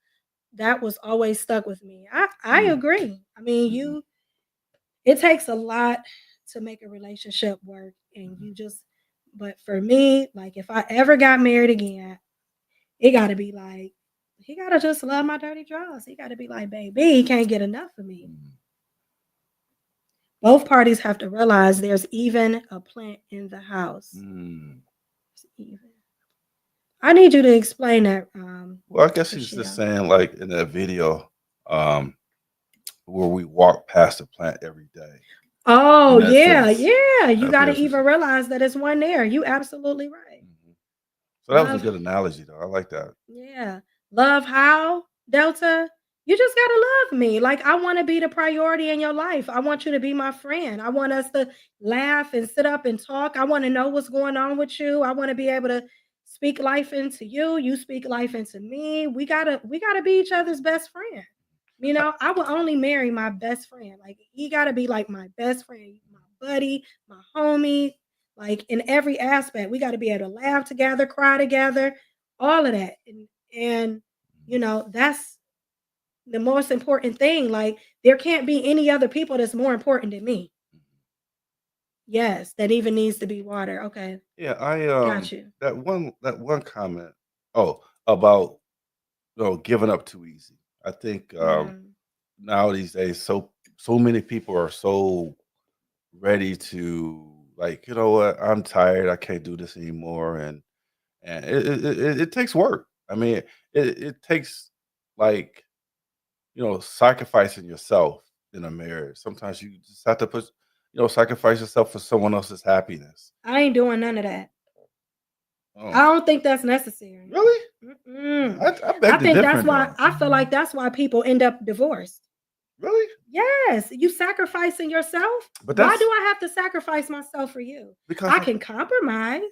That was always stuck with me. I agree. I mean, it takes a lot to make a relationship work. And but for me, like if I ever got married again, it got to be like He gotta just love my dirty draws. He gotta be like, baby, he can't get enough of me. Both parties have to realize there's even a plant in the house. Even. I need you to explain that. Well, I guess he's just saying, like in that video, where we walk past the plant every day. Oh, yeah, yeah. You got to even realize that it's one there. You absolutely right. So that was a good analogy, though. I like that. Yeah. Love how, Delta? You just got to love me. Like, I want to be the priority in your life. I want you to be my friend. I want us to laugh and sit up and talk. I want to know what's going on with you. I want to be able to speak life into you. You speak life into me. We gotta be each other's best friend. You know, I will only marry my best friend. Like, he gotta be like my best friend, my buddy, my homie. Like, in every aspect, we gotta be able to laugh together, cry together, all of that. And you know, that's the most important thing. Like, there can't be any other people that's more important than me. Yes, that even needs to be water. Okay. Yeah, I got you. That one comment. Oh, about giving up too easy. I think now these days, so many people are so ready to, like, you know what, I'm tired. I can't do this anymore, and it takes work. I mean, it takes, like, sacrificing yourself in a marriage. Sometimes you just have to put, sacrifice yourself for someone else's happiness. I ain't doing none of that. I don't think that's necessary. Really? I think that's why I feel like that's why people end up divorced. Really? Yes, you sacrificing yourself. But why do I have to sacrifice myself for you? Because I can compromise.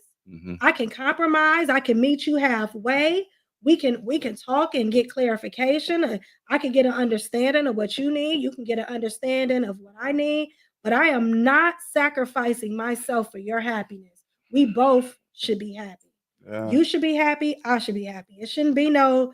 I can compromise. I can meet you halfway. We can talk and get clarification. I can get an understanding of what you need. You can get an understanding of what I need. But I am not sacrificing myself for your happiness. We both should be happy. Yeah. You should be happy. I should be happy. It shouldn't be no,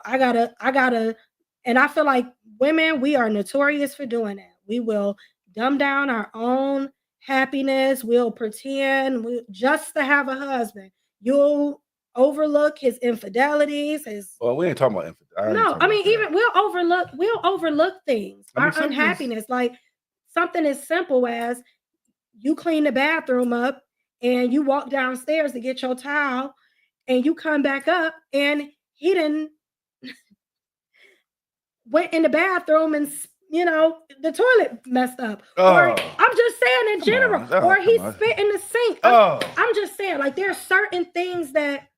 I gotta, and I feel like women, we are notorious for doing that. We will dumb down our own happiness. We'll pretend just to have a husband. You'll overlook his infidelities. Well, we ain't talking about infidelity. No, I mean, even we'll overlook things. Our unhappiness, like something as simple as you clean the bathroom up and you walk downstairs to get your towel and you come back up and he didn't went in the bathroom and the toilet messed up. Or I'm just saying in general, or he spit in the sink. I'm just saying, like, there are certain things that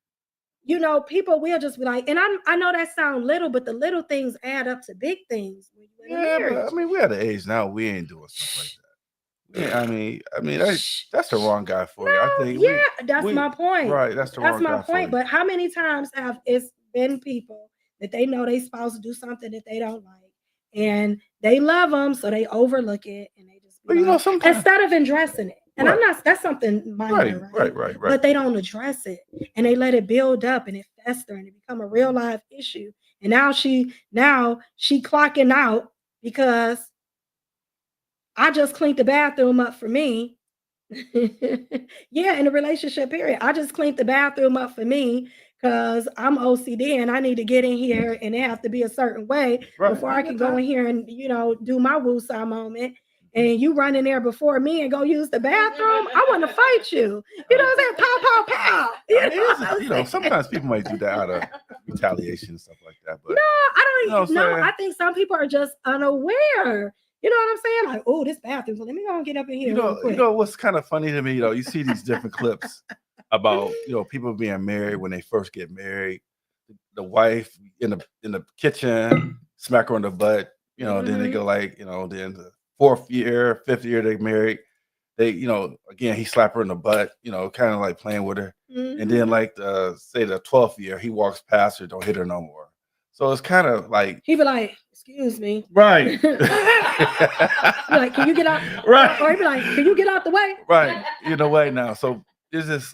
people will just be like, and I know that sounds little, but the little things add up to big things. Yeah, but, I mean, we're at the age now we ain't doing stuff like that. Yeah, I mean, that's the wrong guy for you. I think. Yeah, that's my point. Right, that's my point. But how many times have it's been people that they know they supposed to do something that they don't like, and they love them, so they overlook it, and they just. But sometimes instead of addressing it, and I'm not. That's something minor, right. But they don't address it, and they let it build up, and it fester, and it become a real life issue. And now she clocking out because I just cleaned the bathroom up for me. Yeah, in a relationship period. I just cleaned the bathroom up for me because I'm OCD and I need to get in here and it have to be a certain way before I can go in here and, do my woosah moment. And you run in there before me and go use the bathroom, I want to fight you. You know what I'm saying? Pow, pow, pow. Sometimes people might do that out of retaliation and stuff like that. But no, I don't. No, I think some people are just unaware. You know what I'm saying? Like, oh, this bathroom. So let me go and get up in here. You know what's kind of funny to me? You see these different clips about people being married when they first get married. The wife in the kitchen, smack her on the butt. Then they go like, then the 4th year, 5th year they married. They, again he slapped her in the butt. Kind of like playing with her. And then like say the 12th year, he walks past her, don't hit her no more. So it's kind of like he be like, excuse me. Right. Like, can you get out? Right. Or he be like, can you get out the way? Right. In a way now. So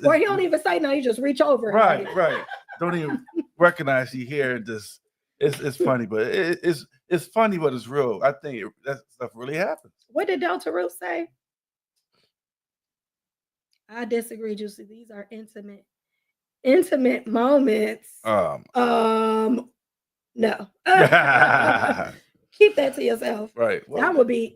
or he don't even say no, you just reach over. Right, right. Don't even recognize you here. Just it's funny, but it's funny, but it's real. I think that stuff really happens. What did Delta Root say? I disagree, Juicy. These are intimate intimate moments. No. Keep that to yourself. Right. Well, That would be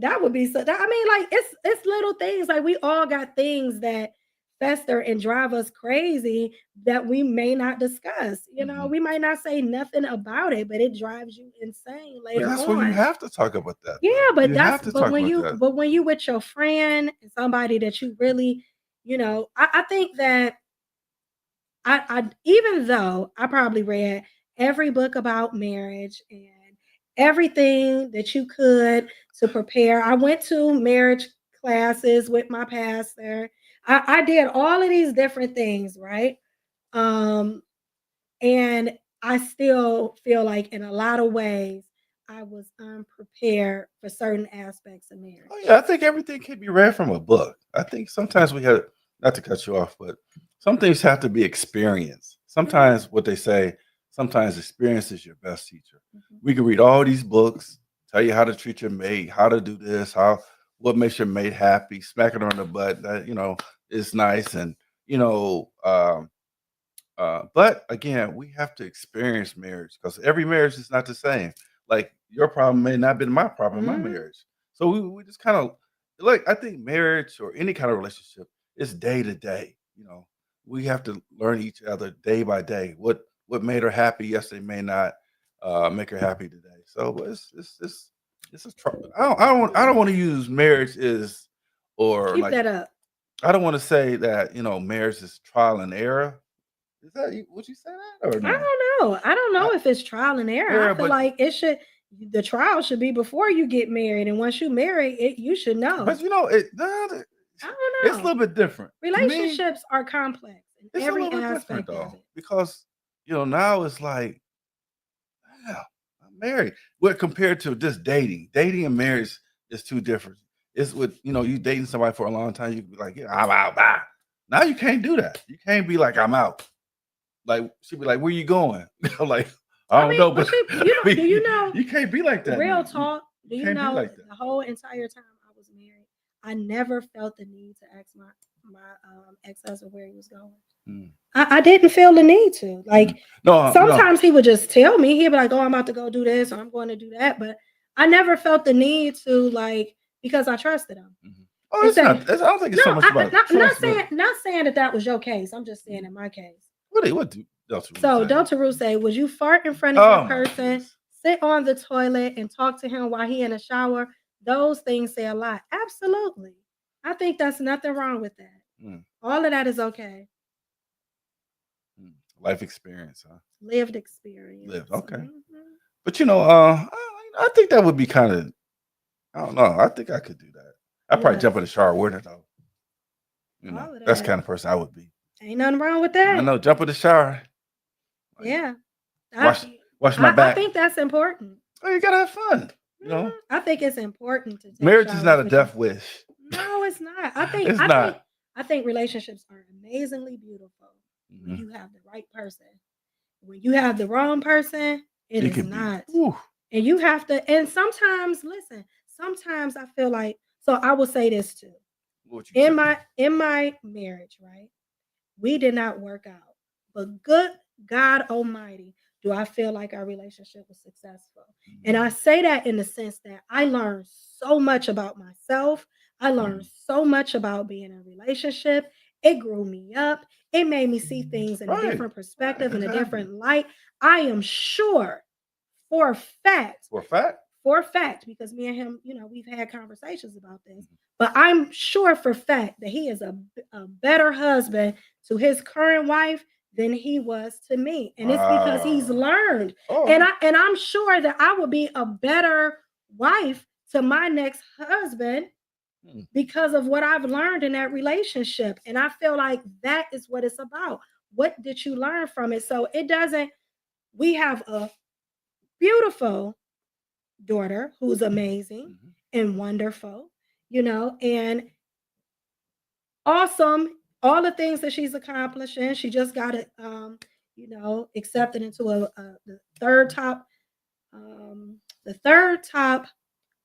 so. I mean, like it's little things. Like we all got things that fester and drive us crazy that we may not discuss. You know, we might not say nothing about it, but it drives you insane but later that's on. when you have to talk about that. Yeah, though. but You that's have to talk when about you that. but when you with your friend and somebody that you really, you know, I think that I even though I probably read every book about marriage and everything that you could to prepare. I went to marriage classes with my pastor. I did all of these different things, right? Um, and I still feel like in a lot of ways I was unprepared for certain aspects of marriage. Oh, yeah, I think everything can be read from a book. I think sometimes we have, not to cut you off, but some things have to be experienced. Sometimes what they say, sometimes experience is your best teacher. We can read all these books, tell you how to treat your mate, how to do this, what makes your mate happy, smack it on the butt, that is nice, and you know, but again, we have to experience marriage because every marriage is not the same. Like your problem may not be my problem in my marriage. So we just kind of like I think marriage or any kind of relationship is day to day. We have to learn each other day by day. What made her happy yesterday may not make her happy today. So but it's a trouble. I don't want to use marriage is or Keep like that up. I don't want to say that marriage is trial and error. Is that would you say that or I no? don't know. I don't know if it's trial and error. I Yeah, feel but like the trial should be before you get married, and once you marry, you should know. but I don't it's a know. little bit different. To me, Relationships are complex in it's a every little bit different aspect of though, it. because now it's like, yeah, I'm married. What compared to just dating? Dating and marriage is two different. It's with you dating somebody for a long time, you can be like, yeah, I'm out. Bye. Now you can't do that. You can't be like, I'm out. Like she'd be like, where you going? I'm like, I I don't mean, know, but do you know? you can't be like that. Real Now. talk. Do You you can't be know like that. the whole entire time I was married, I never felt the need to ask my ex husband where he was going. Mm. I didn't feel the need to. Like No, sometimes he would just tell me, he'd be like, "Oh, I'm about to go do this, or I'm going to do that," but I never felt the need to because I trusted him. Oh, it's not. I don't think it's so much about trust, but Not saying that was your case. I'm just saying in my case. what do Delta So say? Delta Ruth say, would you fart in front of your person, sit on the toilet, and talk to him while he in the shower? Those things say a lot. Absolutely. I think that's nothing wrong with that. All of that is okay. Life experience, huh? Lived experience. Lived. Okay. But I think that would be kind of. I don't know. I think I could do that. I'd probably jump in the shower with it though. That's the kind of person I would be. Ain't nothing wrong with that. I know. Jump in the shower. Yeah. Wash my back. I think that's important. Oh, you gotta have fun. I think it's important to take marriage is not a death wish. No, it's not. I think it's not. I think relationships are amazingly beautiful when you have the right person. When you have the wrong person, it is not. And you have to. And sometimes, listen. Sometimes I feel like. So I will say this too. In my marriage, right? We did not work out, but good God Almighty, do I feel like our relationship was successful? And I say that in the sense that I learned so much about myself. I learned so much about being in a relationship. It grew me up. It made me see things in a different perspective, in a different light. I am sure for a fact, because me and him, we've had conversations about this, but I'm sure for a fact that he is a better husband to his current wife than he was to me. And it's because he's learned. And I'm sure that I will be a better wife to my next husband because of what I've learned in that relationship. And I feel like that is what it's about. What did you learn from it? So we have a beautiful daughter who's amazing and wonderful, and awesome. All the things that she's accomplishing. She just got it, accepted into the third top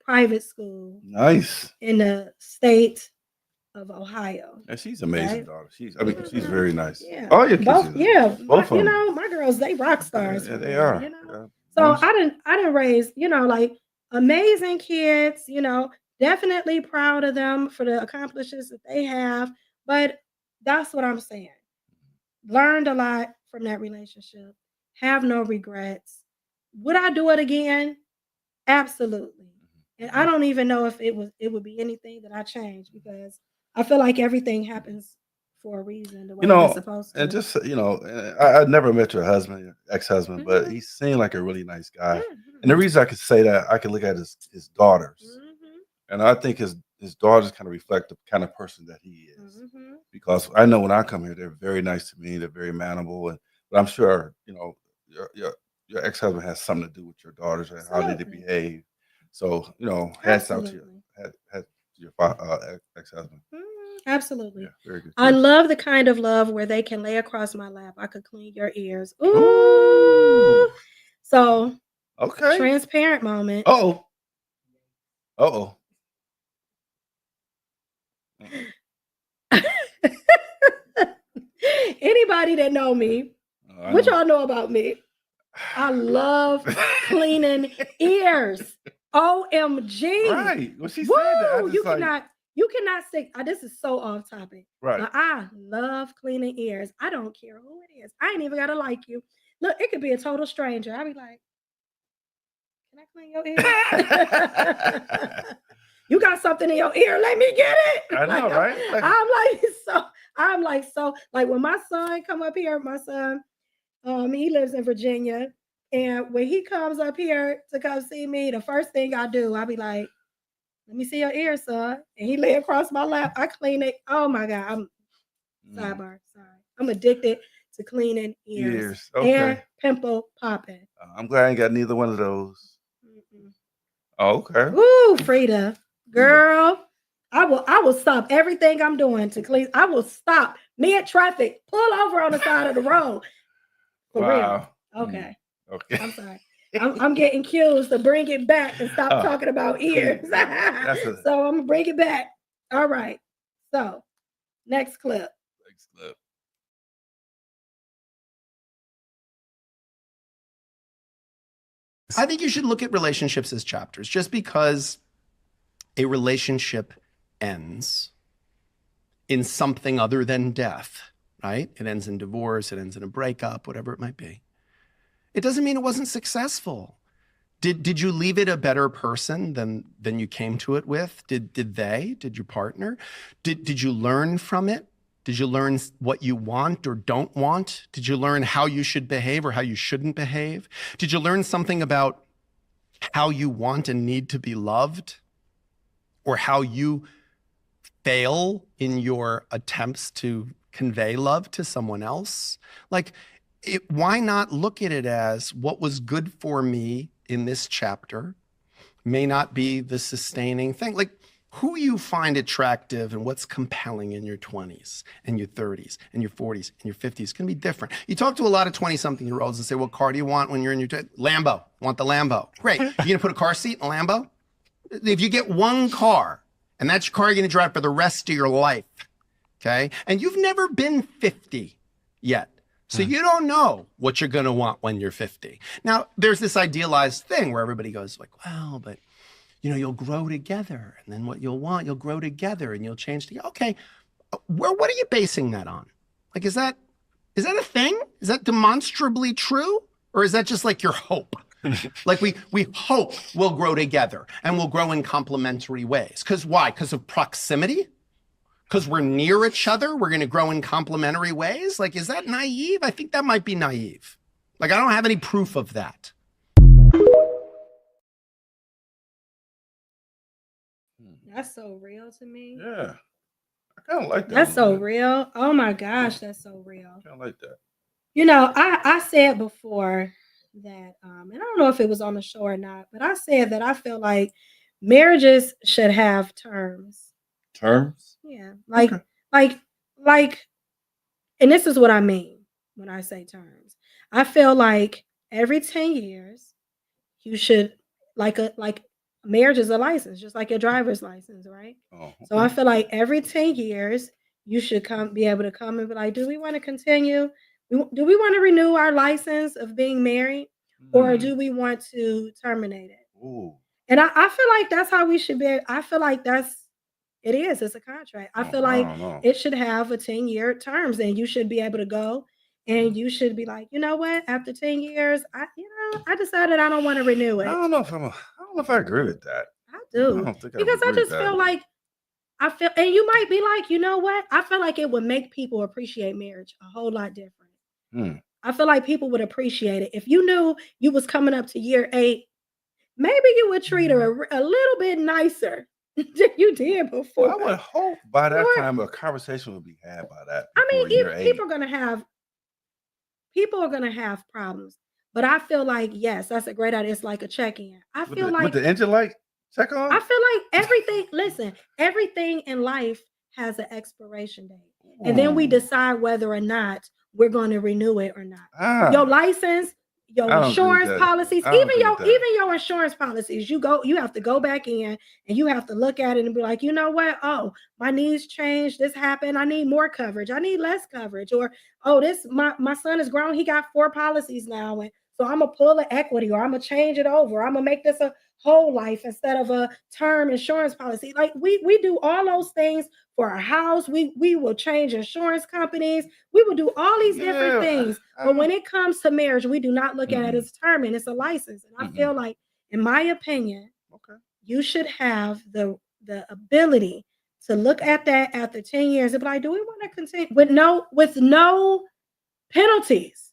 private school. Nice. In the state of Ohio. And she's an amazing Right? daughter. She's very nice. Yeah. Oh, your kids Both, are nice. yeah. Both of You them. know, my girls, they rock stars. Yeah, for they real, are. You know. Yeah. So One's- I didn't raise, you know, like amazing kids, you know, definitely proud of them for the accomplishments that they have. But that's what I'm saying. Learned a lot from that relationship. Have no regrets. Would I do it again? Absolutely. And I don't even know if it would be anything that I change because I feel like everything happens for a reason, the way it's supposed to. and just I never met your husband, your ex-husband, but Mhm. he seemed like a really nice guy. Mhm. And the reason I could say that, I could look at his daughters, Mhm. and I think his daughters kind of reflect the kind of person that he is. Mhm. Because I know when I come here, they're very nice to me. They're very manable, but I'm sure your ex-husband has something to do with your daughters and how they Absolutely. behave. So hats out to Absolutely. your ex-husband. Absolutely. Yeah, very good. I choice. love the kind of love where they can lay across my lap. I could clean your ears. Ooh. Ooh. So Okay. transparent moment. Uh-oh. Uh-oh. Anybody that know me, I what know. y'all know about me? I love cleaning ears. OMG. Right. When she Woo! said that, I just You cannot say this is so off topic. right. But I love cleaning ears. I don't care who it is. I ain't even gotta like you. Look, it could be a total stranger. I'll be like, can I clean your ears? You got something in your ear, let me get it. I know, right? I'm like so like when my son come up here, my son, he lives in Virginia. And when he comes up here to come see me, the first thing I do, I'll be like, let me see your ears, son. And he lay across my lap. I clean it. Oh my God. Sidebar. Sorry. I'm addicted to cleaning ears. Years. Okay. And pimple popping. I'm glad I ain't got neither one of those. Mm-mm. Oh, okay. Ooh, Frida. Girl. I will stop everything I'm doing to clean. I will stop mid traffic, pull over on the side of the road. For real. Okay. Okay. I'm sorry. I'm getting cues to bring it back and stop talking about ears. So I'm gonna bring it back. All right. So next clip. Next clip. I think you should look at relationships as chapters. Just because a relationship ends in something other than death, right? It ends in divorce, it ends in a breakup, whatever it might be. It doesn't mean it wasn't successful. Did you leave it a better person than you came to it with? Did your partner? Did you learn from it? Did you learn what you want or don't want? Did you learn how you should behave or how you shouldn't behave? Did you learn something about how you want and need to be loved? Or how you fail in your attempts to convey love to someone else? Like, why not look at it as what was good for me in this chapter may not be the sustaining thing. Like, who you find attractive and what's compelling in your 20s and your 30s and your 40s and your 50s can be different. You talk to a lot of 20-something-year-olds and say, what car do you want when you're in your Lambo? Want the Lambo. Great. You gonna put a car seat in a Lambo? If you get one car and that's your car you're gonna drive for the rest of your life, okay? And you've never been 50 yet. So you don't know what you're going to want when you're 50. Now, there's this idealized thing where everybody goes like, well, but you'll grow together, and then what you'll want, you'll grow together and you'll change together. Okay, what are you basing that on? Like, is that a thing? Is that demonstrably true? Or is that just like your hope? Like we hope we'll grow together and we'll grow in complementary ways. Because why? Because of proximity? Because we're near each other, we're going to grow in complementary ways? Like, is that naive? I think that might be naive. Like, I don't have any proof of that. That's so real to me. Yeah. I kind of like that. That's so real. Oh my gosh, that's so real. I kind of like that. I said before that, and I don't know if it was on the show or not, but I said that I feel like marriages should have terms. Terms? Yeah. Like, and this is what I mean when I say terms. I feel like every 10 years, you should like marriage is a license, just like your driver's license, right? Oh, So I okay. feel like every 10 years, you should be able to come and be like, do we want to continue? Do we want to renew our license of being married, or Hmm. do we want to terminate it? Ooh. And I feel like that's how we should be. I feel like it is. It's a contract. I Oh, feel I like don't know. it should have a 10-year terms, and you should be able to go and you should be like, you know what? After 10 years, I decided I don't want to renew I it. don't know if I don't know if I agree with that. I I do. don't think I Because I agree with just that. feel like and you might be like, you know what? I feel like it would make people appreciate marriage a whole lot different. Hmm. I feel like people would appreciate it. If you knew you was coming up to year 8, maybe you would treat her a little bit nicer than you did Well, before. I would hope by that Or, time a conversation would be had by that. I People mean, in year even 8. people are gonna have problems. But I feel like, yes, that's a great idea. It's like a check-in. I With feel the, like with the engine light check on? I feel like everything in life has an expiration date. And then we Ooh. decide whether or not we're going to renew it or not. Your Ah, license, your I don't agree with insurance that. policies, I don't agree with that. even your insurance policies, you have to go back in and you have to look at it and be like, you know what? Oh, my needs changed. This happened. I need more coverage. I need less coverage. Or, oh, my son is grown. He got 4 policies now. And so I'm gonna pull the equity, or I'm gonna change it over. I'm gonna make this a whole life instead of a term insurance policy. Like we do all those things for our house. We will change insurance companies. We will do all these different Yeah, things. I But don't. when it comes to marriage, we do not look at it Mm-mm, as a term, and it's a license. And I mm-mm. feel like, in my opinion, Okay. you should have the ability to look at that after 10 years and be like, do we want to continue with no penalties?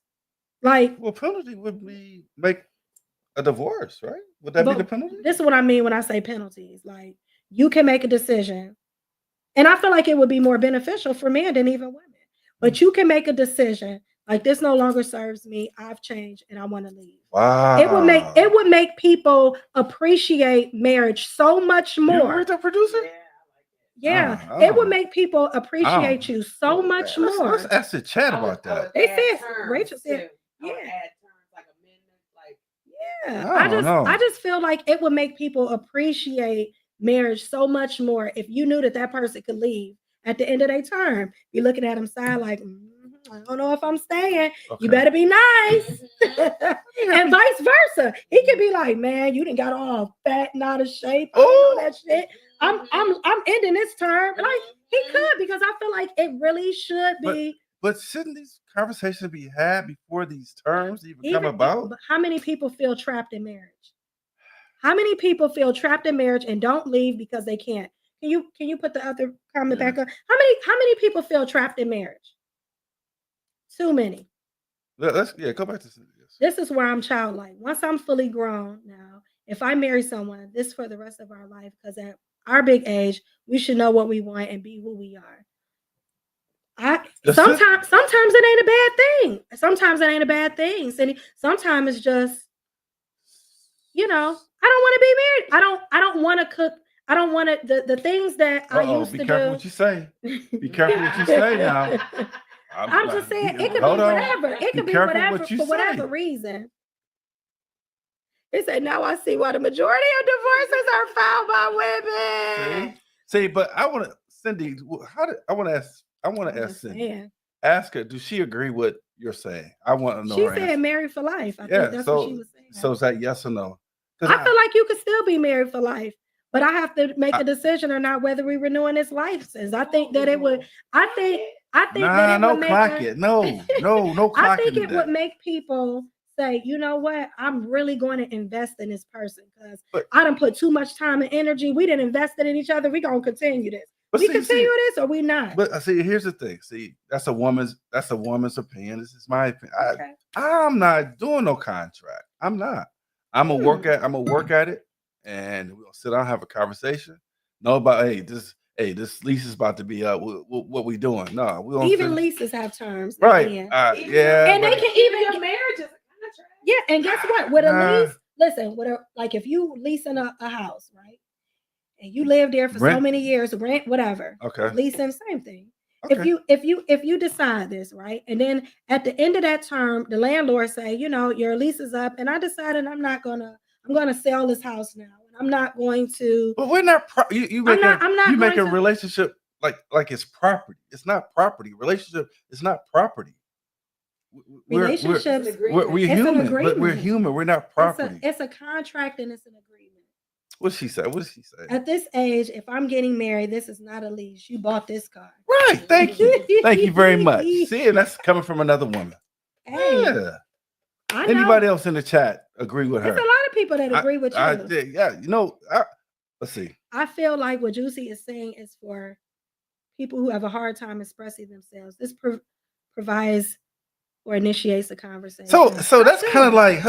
Like, Well, penalty would be make a divorce, right? Would that be the but penalty? this is what I mean when I say penalties. Like, you can make a decision. And I feel like it would be more beneficial for men than even women. But you can make a decision like, this no longer serves me. I've changed and I want to leave. Wow. It would make people appreciate marriage so much You more. heard that, producer? Yeah, I it would don't. make people I appreciate don't. you so much Let's more. ask the chat about that. They said Rachel said, yeah. Yeah, I don't know. I just feel like it would make people appreciate marriage so much more if you knew that that person could leave at the end of their term. You're looking at them side like, I don't know if I'm staying. Okay. You better be nice. And vice versa. He could be like, man, you done got all fat and out of shape. I know that shit. I'm ending this term. Like, he could, because I feel like it really should be. But shouldn't these conversations be had before these terms even come about? But how many people feel trapped in marriage? How many people feel trapped in marriage and don't leave because they can't? Can you put the other comment back up? How many people feel trapped in marriage? Too many. Let's go back to this. This is where I'm childlike. Once I'm fully grown now, if I marry someone, this for the rest of our life, because at our big age, we should know what we want and be who we are. Sometimes it ain't a bad thing. Sometimes it ain't a bad thing. Sometimes it's just, I don't want to be married. I don't want to cook. I don't want to the things that I used to do. Be careful what you say. Be careful what you say now. I'm just saying, it could be whatever. It could be whatever for whatever reason. They said, now I see why the majority of divorces are filed by women. See, but I want to, Cindy, I want to ask Cindy. Ask her, does she agree with you're saying? I want to know. She said married for life. I think that's what she was saying. So is that yes or no? I feel like you could still be married for life, but I have to make a decision or not whether we're renewing this license. I think that it would. I think that it would make clock it. No clock. I think it would make people say, you know what? I'm really going to invest in this person because I done put too much time and energy. We didn't invest in each other. We're gonna continue this. We continue this or we not. But see, here's the thing. See, that's a woman's opinion. This is my opinion. Okay. I'm not doing no contract. I'm not. I'm gonna work at it, and we'll sit down and have a conversation. No about this lease is about to be up. What we doing? No, we don't. Even leases have terms, right? Yeah, and they can even your marriage is a contract. Yeah, and guess what? With a lease, listen, like if you leasing a house, right? And you live there for so many years, rent, whatever. Okay. Leasing, same thing. Okay. If you decide this, right? And then at the end of that term, the landlord say, your lease is up, and I decided I'm gonna sell this house now, and I'm not going to. But we're not. You make I'm not you make a going to- relationship like it's property. It's not property. Relationship is not property. Relationships. We're It's an human, but we're agreement. human. We're not property. It's a contract and it's an agreement. What she say? What did she say? At this age, if I'm getting married, this is not a lease. You bought this car. Right. Thank you. Thank you very much. See, and that's coming from another woman. Hey, Yeah. I know. Anybody else in the chat agree with her? There's a lot of people that agree with you. Yeah. Let's see. I feel like what Juicy is saying is for people who have a hard time expressing themselves. This provides or initiates a conversation. So that's kind of like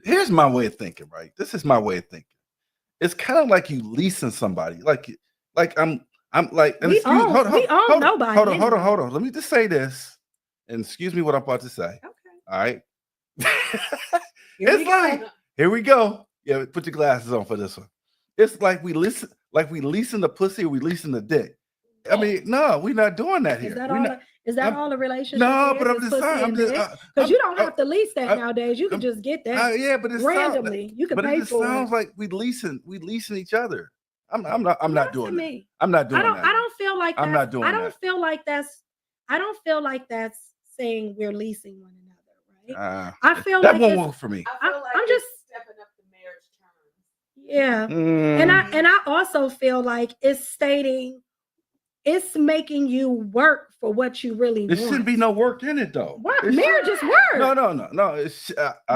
here's my way of thinking, right? This is my way of thinking. It's kind of like you leasing somebody, like I'm like. We own nobody. Hold on. Let me just say this, and excuse me what I'm about to say. Okay. All right. Here we go. Yeah, put your glasses on for this one. It's like we leasing the pussy, or we leasing the dick. I mean, no, we're not doing that here. Is that all the relationship? No, but I'm just saying. Because you don't have to lease that nowadays. You can just get that. Yeah, but it's randomly. You can pay for it. It sounds like we leasing each other. I'm not doing that. I'm not doing that. I don't feel like I'm not doing that. I don't feel like that's saying we're leasing one another, right? I feel that like won't work for me. I'm just stepping up the marriage terms. Yeah. And I also feel like it's making you work for what you really want. There shouldn't be no work in it, though. What? Marriage is work. No.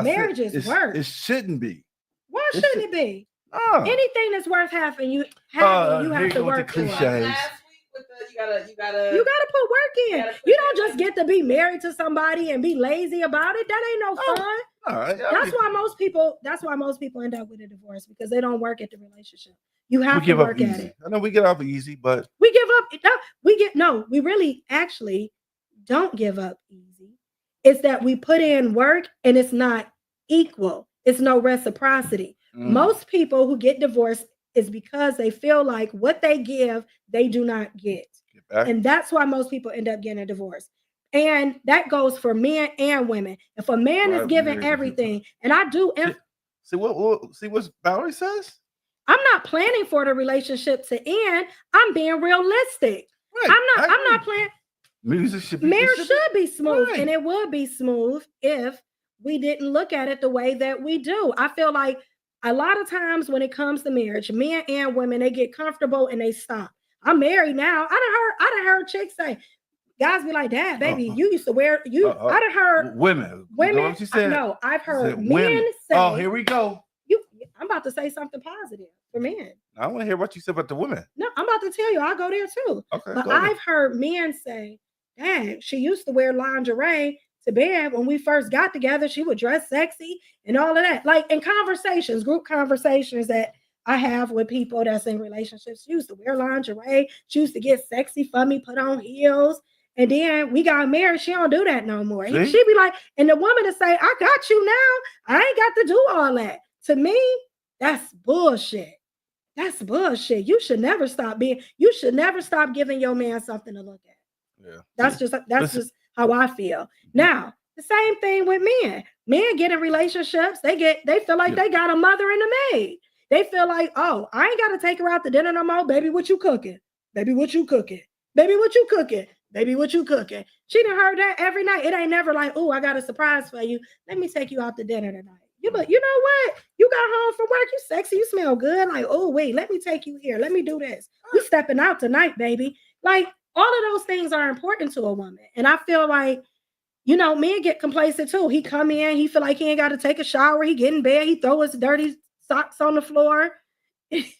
Marriage is work. It shouldn't be. Why shouldn't it be? Oh. Anything that's worth having, you have to work for. Cliches. You gotta put work in. You don't just get to be married to somebody and be lazy about it. That ain't no fun. All right. That's why most people end up with a divorce, because they don't work at the relationship. You have to work at it. I know we get off easy, but we give up. We really actually don't give up easy. It's that we put in work and it's not equal. It's no reciprocity. Most people who get divorced is because they feel like what they give, they do not get. And that's why most people end up getting a divorce. And that goes for men and women. If a man is giving everything, and I do see what Valerie says? I'm not planning for the relationship to end. I'm being realistic. Right. I'm not planning. Marriage should be smooth. Right. And it would be smooth if we didn't look at it the way that we do. I feel like a lot of times when it comes to marriage, men and women, they get comfortable and they stop. I'm married now. I done heard chicks say, guys be like, Dad, baby, you used to wear you. I done heard women. You know what you said? No, I've heard men women say. Oh, here we go. I'm about to say something positive for men. I want to hear what you said about the women. No, I'm about to tell you. I'll go there too. Okay. But I've heard men say, Dad, she used to wear lingerie to bed when we first got together. She would dress sexy and all of that. Like in conversations, group conversations that I have with people that's in relationships. She used to wear lingerie. She used to get sexy for me, put on heels. And then we got married. She don't do that no more. She'd be like, and the woman to say, I got you now. I ain't got to do all that. To me, that's bullshit. That's bullshit. You should never stop giving your man something to look at. Yeah. That's just how I feel. Now, the same thing with men. Men get in relationships. They feel like they got a mother and a maid. They feel like, oh, I ain't got to take her out to dinner no more. Baby, what you cooking? Baby, what you cooking? Baby, what you cooking? Baby, what you cooking? She done heard that every night. It ain't never like, oh, I got a surprise for you. Let me take you out to dinner tonight. But you know what? You got home from work. You sexy. You smell good. Like, oh, wait, let me take you here. Let me do this. We stepping out tonight, baby. Like, all of those things are important to a woman. And I feel like, men get complacent too. He come in, he feel like he ain't got to take a shower. He get in bed, he throw his dirty socks on the floor. He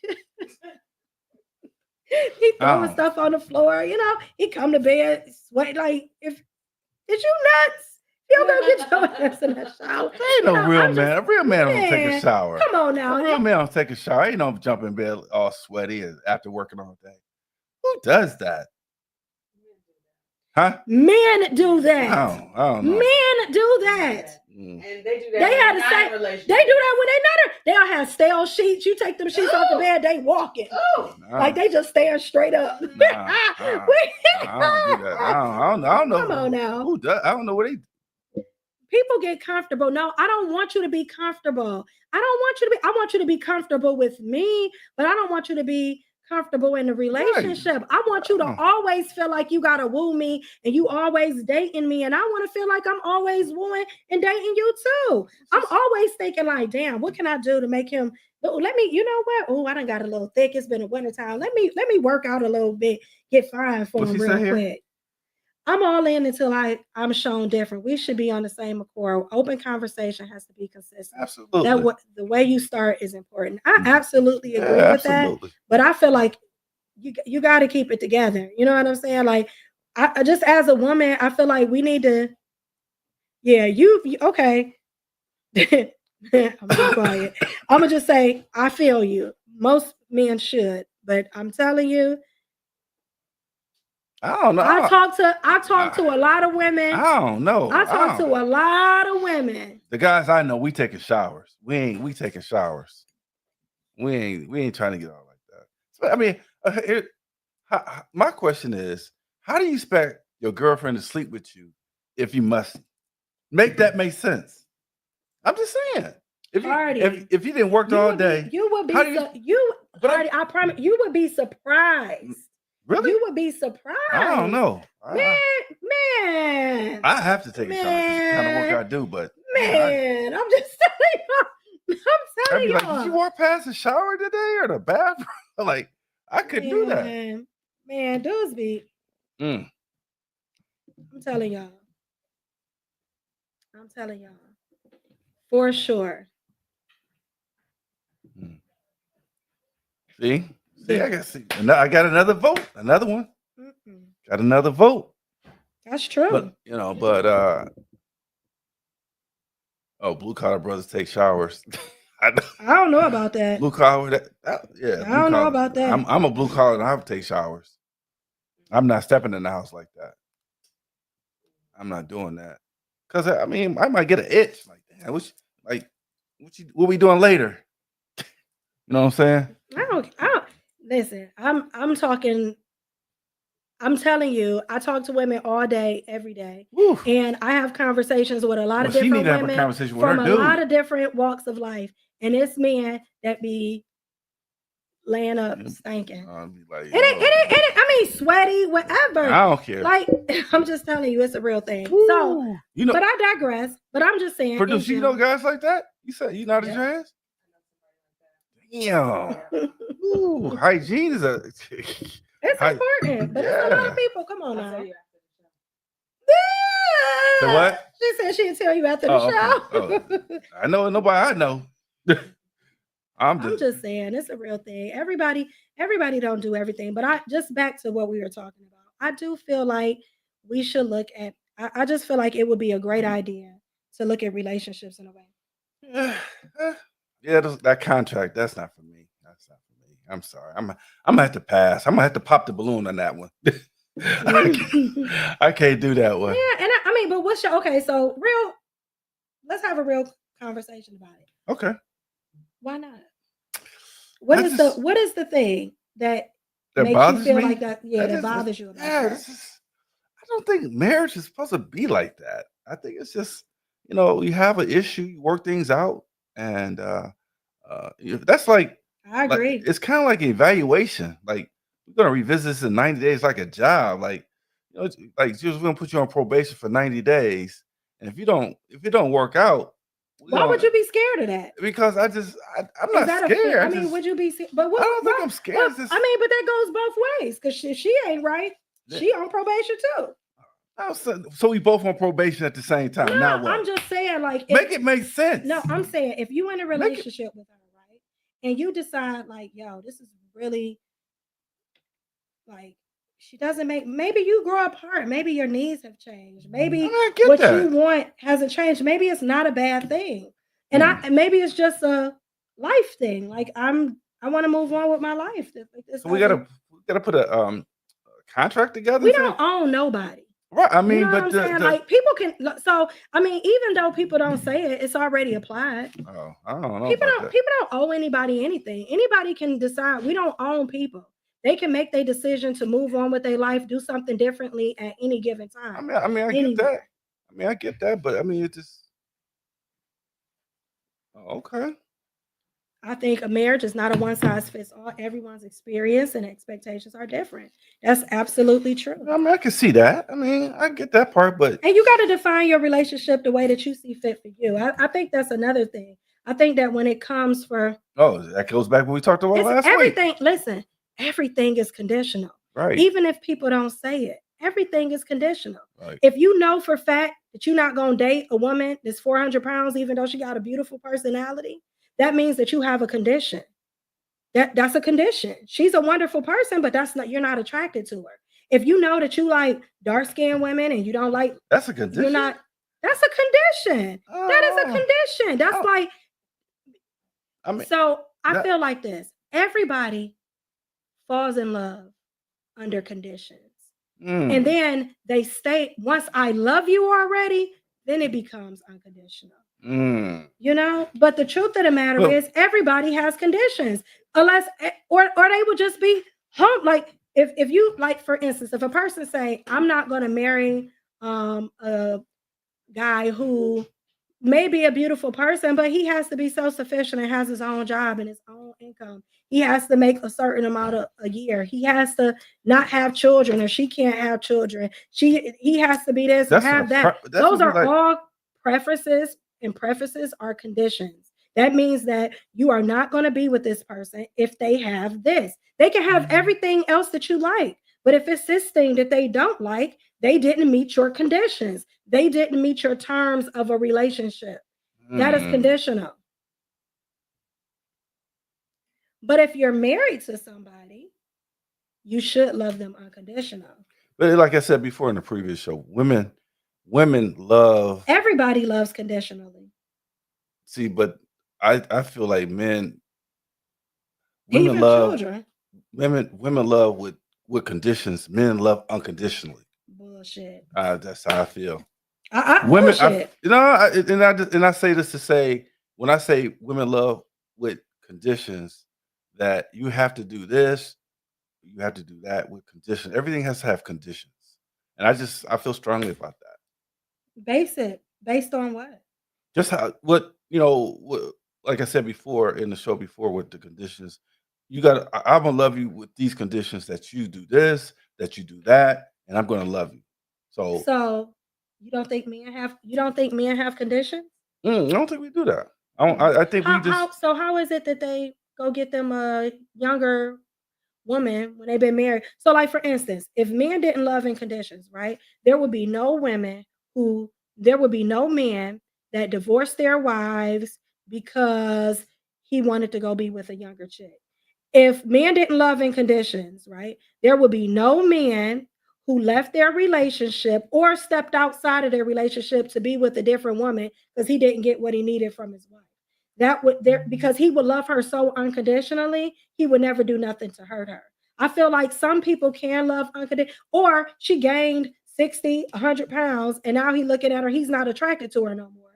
throw his stuff on the floor. He come to bed, sweat like, is you nuts? You go get your ass in the shower. Ain't no real man. A real man don't take a shower. Come on now. A real man don't take a shower. Ain't no jump in bed all sweaty after working all day. Who does that? Huh? Men do that. I don't know. Men do that. And they do that. They had to say they do that when they not. They'll have stale sheets. You take them sheets off the bed, they walking. Like they just stand straight up. I don't do that. I don't know. Come on now. Who does? I don't know what they. people get comfortable. No, I don't want you to be comfortable. I want you to be comfortable with me, but I don't want you to be comfortable in the relationship. I want you to always feel like you gotta woo me and you always dating me. And I want to feel like I'm always wooing and dating you too. I'm always thinking like, damn, what can I do to make him? Let me, you know what? Oh, I done got a little thick. It's been a winter time. Let me work out a little bit, get fine for him real quick. I'm all in until I'm shown different. We should be on the same accord. Open conversation has to be consistent. Absolutely. The way you start is important. I absolutely agree with that. But I feel like you got to keep it together. You know what I'm saying? Like, I just as a woman, I feel like we need to. Yeah, you okay? I'm gonna be quiet. I'm gonna just say I feel you. Most men should, but I'm telling you. I don't know. I talk to a lot of women. I don't know. I talk to a lot of women. The guys I know, we taking showers. We taking showers. We ain't trying to get all like that. So, I mean, my question is, how do you expect your girlfriend to sleep with you if you mustn't? Make that make sense. I'm just saying. If you didn't work all day, you would be I promise you would be surprised. Really? You would be surprised. I don't know. Man. I have to take a shower. It's the kind of work I do, but I'm just telling you. I'd be like, did you walk past the shower today or the bathroom? Like, I couldn't do that. Man, dudes be. I'm telling y'all. For sure. See, I got I got another vote. Another one. Got another vote. That's true. But blue collar brothers take showers. I don't know about that. Blue collar, yeah. I don't know about that. I'm a blue collar and I have to take showers. I'm not stepping in the house like that. I'm not doing that. Cause I mean, I might get an itch. Like, damn, what we doing later? You know what I'm saying? I don't listen. I'm talking. I'm telling you, I talk to women all day, every day, and I have conversations with a lot of different women from a lot of different walks of life, and it's men that be laying up stinking. I mean, sweaty, whatever. I don't care. Like, I'm just telling you, it's a real thing. So, but I digress. But I'm just saying. Produce, you know guys like that? You said you know the trans? Damn. Ooh, hygiene is it's important, but it's a lot of people. Come on now. The what? She said she'd tell you after the show. Okay. I know nobody I know. I'm just saying it's a real thing. Everybody don't do everything, but I just back to what we were talking about. I do feel like we should look at. I just feel like it would be a great idea to look at relationships in a way. Yeah, that contract. That's not for me. That's not for me. I'm sorry. I'm gonna have to pass. I'm gonna have to pop the balloon on that one. I can't do that one. Yeah, and I mean, but what's your so real? Let's have a real conversation about it. Okay. Why not? What is the thing that makes bothers you feel me? like that? Yeah, that bothers you about that. I don't think marriage is supposed to be like that. I think it's just you have an issue, you work things out, and that's like I agree. Like, it's kind of like an evaluation. Like we're gonna revisit this in 90 days, like a job. Like like we're gonna put you on probation for 90 days, and if it don't work out. Why would you be scared of that? Because I'm not scared. I mean, would you be? But I don't think I'm scared. I mean, but that goes both ways. Because she ain't right. She on probation too. So we both on probation at the same time. No, now what? I'm just saying, like, make it make sense. No, I'm saying if you in a relationship with her, right, and you decide, like, yo, this is really like. She doesn't maybe you grow apart. Maybe your needs have changed. Maybe what you want hasn't changed. Maybe it's not a bad thing. And maybe it's just a life thing. Like I want to move on with my life. So we gotta put a contract together. We don't own nobody. Right. I mean, but like people can I mean, even though people don't say it, it's already applied. Oh, I don't know. People don't owe anybody anything. Anybody can decide. We don't own people. They can make their decision to move on with their life, do something differently at any given time. I mean, I get that. I mean, I get that, but I mean, it just okay. I think a marriage is not a one size fits all. Everyone's experience and expectations are different. That's absolutely true. I mean, I can see that. I mean, I get that part, but And you got to define your relationship the way that you see fit for you. I think that's another thing. I think that when it comes for that goes back what we talked about last week. everything, listen, everything is conditional. Right. Even if people don't say it, everything is conditional. Right. If you know for fact that you're not going to date a woman that's 400 pounds, even though she got a beautiful personality, that means that you have a condition. That's a condition. She's a wonderful person, but you're not attracted to her. If you know that you like dark-skinned women and you don't like, that's a condition. You're not. That's a condition. That is a condition. That's like. I mean, so I feel like this. Everybody falls in love under conditions, and then they stay. Once I love you already, then it becomes unconditional. You know, but the truth of the matter is everybody has conditions, unless or they would just be home. Like if you, like, for instance, if a person say, I'm not going to marry a guy who may be a beautiful person, but he has to be self-sufficient and has his own job and his own income. He has to make a certain amount a year. He has to not have children, or she can't have children. He has to be this and have that. Those are all preferences. And preferences are conditions. That means that you are not going to be with this person if they have this. They can have everything else that you like, but if it's this thing that they don't like, they didn't meet your conditions. They didn't meet your terms of a relationship. That is conditional. But if you're married to somebody, you should love them unconditional. But like I said before in the previous show, women love. Everybody loves conditionally. See, but I feel like women even love children. Women love with conditions. Men love unconditionally. Bullshit. That's how I feel. Women, I say this to say, when I say women love with conditions, that you have to do this, you have to do that with conditions. Everything has to have conditions, and I feel strongly about that. Based on what? Just like I said before in the show before, with the conditions, I'm gonna love you with these conditions, that you do this, that you do that, and I'm gonna love you. So you don't think men have conditions? I don't think we do that. I think how is it that they go get them a younger woman when they've been married? So, like, for instance, if men didn't love in conditions, right, there would be no men that divorced their wives because he wanted to go be with a younger chick. If men didn't love in conditions, right, there would be no men who left their relationship or stepped outside of their relationship to be with a different woman because he didn't get what he needed from his wife. Because he would love her so unconditionally, he would never do nothing to hurt her. I feel like some people can love unconditionally, or she gained 60, 100 pounds, and now he's looking at her, he's not attracted to her no more,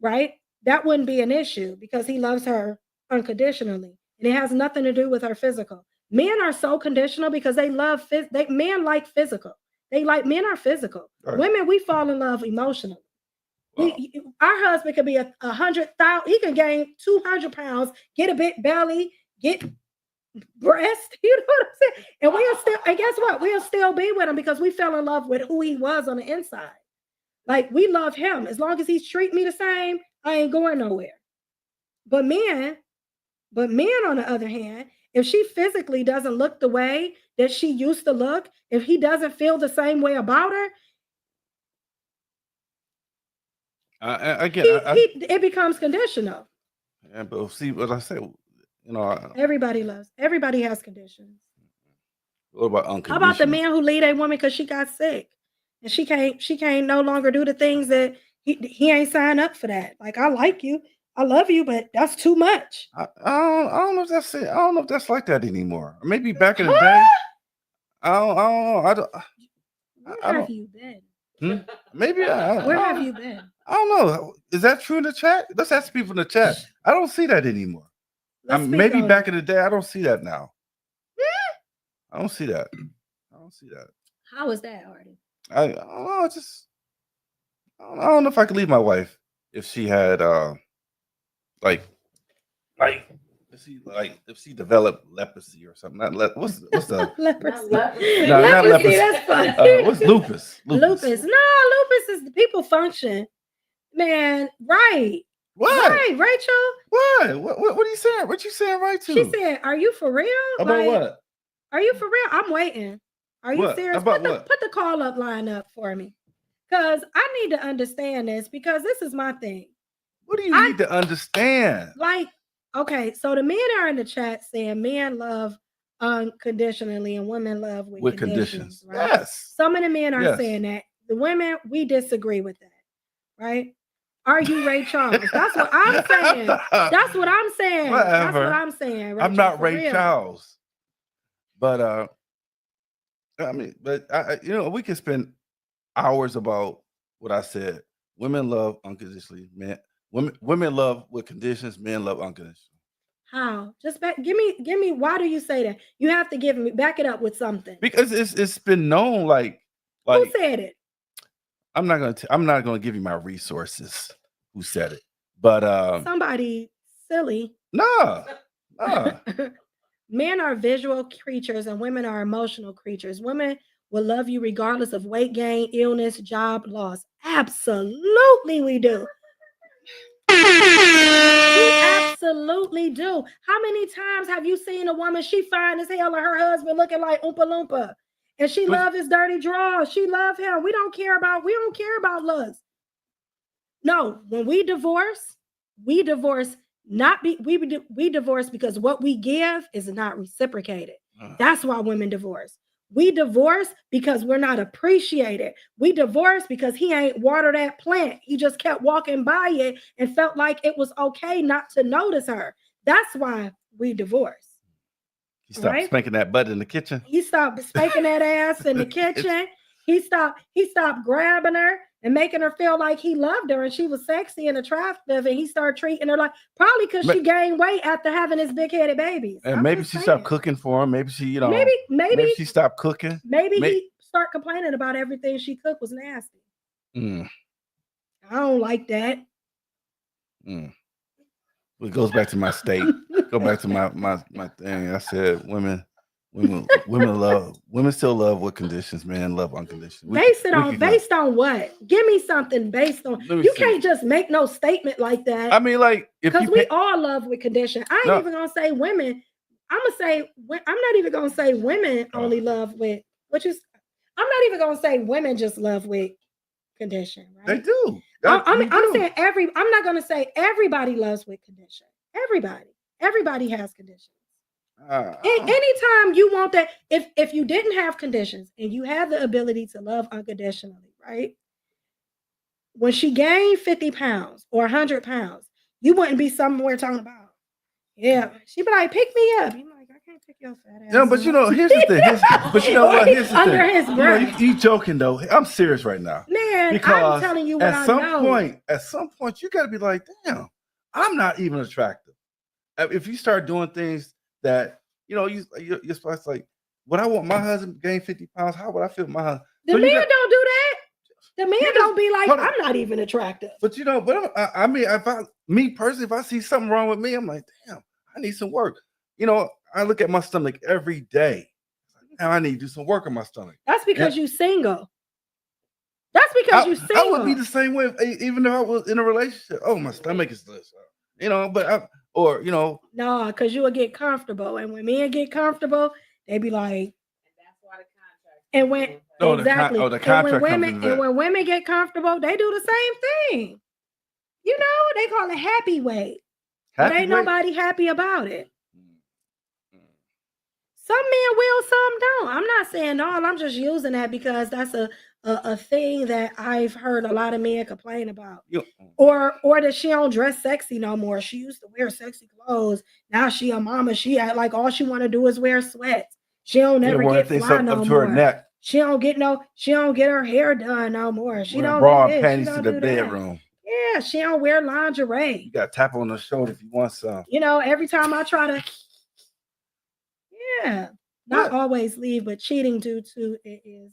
right? That wouldn't be an issue because he loves her unconditionally, and it has nothing to do with her physical. Men are so conditional because they love men like physical. Men are physical. Right. Women, we fall in love emotionally. Wow. Our husband could be 100,000. He can gain 200 pounds, get a big belly, get breast. You know what I'm saying? And guess what? We'll still be with him because we fell in love with who he was on the inside. Like, we love him. As long as he's treating me the same, I ain't going nowhere. But men, on the other hand, if she physically doesn't look the way that she used to look, if he doesn't feel the same way about her, it becomes conditional. Yeah, but see what I say. Everybody has conditions. What about unconditional? How about the man who leave a woman because she got sick and she can't no longer do the things that he ain't signed up for that? Like, I like you, I love you, but that's too much. I don't know if that's it. I don't know if that's like that anymore. Maybe back in the day. I don't know. Where have you been? Maybe where have you been? I don't know. Is that true in the chat? Let's ask people in the chat. I don't see that anymore. Maybe back in the day. I don't see that now. I don't see that. How is that, Artie? I don't know. I don't know if I could leave my wife if she had like if she developed leprosy or something. What's the Leprosy. leprosy. No, not Leprosy, leprosy. that's funny. What's lupus? Lupus. No, lupus is the people function. Man, right. What? Right, Rachel. What are you saying? What you saying right to? She said, "Are you for real? About Like, what? Are you for real? I'm waiting. Are you What? serious? About Put what? the call up line up for me. Because I need to understand this because this is my thing. What do you need to understand? Like, okay, so the men are in the chat saying men love unconditionally and women love with conditions. Right? Yes. Some of the men are saying that. The women, we disagree with that. Right? Are you Ray Charles? That's what I'm saying. That's what I'm saying. Whatever. That's what I'm saying. Rachel, I'm not for Ray real. Charles. But I mean, but I we can spend hours about what I said. Women love unconditionally. Women love with conditions. Men love unconditionally. How? Just give me. Why do you say that? You have to give me back it up with something. Because it's been known. Like who said it? I'm not gonna give you my resources. Who said it? But somebody silly. Nah. Men are visual creatures and women are emotional creatures. Women will love you regardless of weight gain, illness, job loss. Absolutely, we do. We absolutely do. How many times have you seen a woman, she fine as hell, and her husband looking like Oompa Loompa? And she love his dirty drawers. She love him. We don't care about looks. No, when we divorce we divorce because what we give is not reciprocated. That's why women divorce. We divorce because we're not appreciated. We divorce because he ain't watered that plant. He just kept walking by it and felt like it was okay not to notice her. That's why we divorce. He stopped spanking that butt in the kitchen. He stopped spanking that ass in the kitchen. He stopped grabbing her and making her feel like he loved her and she was sexy and attractive, and he started treating her like, probably because she gained weight after having his big-headed babies. And maybe she stopped cooking for him. Maybe she, maybe she stopped cooking. Maybe he started complaining about everything she cooked was nasty. I don't like that. It goes back to my state. Go back to my thing. I said women still love with conditions. Men love unconditional. Based on what? Give me something based on. You can't just make no statement like that. I mean, like, because we all love with condition. I ain't even gonna say women. I'm not even gonna say women only love with, I'm not even gonna say women just love with condition. Right? They do. I'm saying I'm not gonna say everybody loves with condition. Everybody has conditions. Anytime you want that, if you didn't have conditions and you had the ability to love unconditionally, right? When she gained 50 pounds or 100 pounds, you wouldn't be somewhere talking about, yeah, she'd be like, pick me up. You're like, I can't pick your fat ass. No, but here's the thing. But you know what? Here's the under thing. His breath. You joking though. I'm serious right now. Man, because I'm telling you what I know. At some point, you got to be like, damn, I'm not even attractive. If you start doing things that, you're supposed to like, would I want my husband to gain 50 pounds? How would I feel my husband? The man don't do that. The man don't be like, I'm not even attractive. But I mean, me personally, if I see something wrong with me, I'm like, damn, I need some work. I look at my stomach every day. Now I need to do some work on my stomach. That's because you single. That's because you single. I would be the same way even if I was in a relationship. Oh, my stomach is this. No, because you would get comfortable. And when men get comfortable, they be like, and that's why the contract. And when exactly. The contract and when women get comfortable, they do the same thing. They call it happy weight. But ain't nobody happy about it. Some men will, some don't. I'm not saying all. I'm just using that because that's a thing that I've heard a lot of men complain about. Or that she don't dress sexy no more. She used to wear sexy clothes. Now she a mama. She act like all she want to do is wear sweats. She don't ever get fly no more. Her neck. She don't get her hair done no more. She don't bra and panties to the bedroom. Yeah, she don't wear lingerie. You got to tap on the shoulder if you want some. Every time I try to not always leave, but cheating due to it is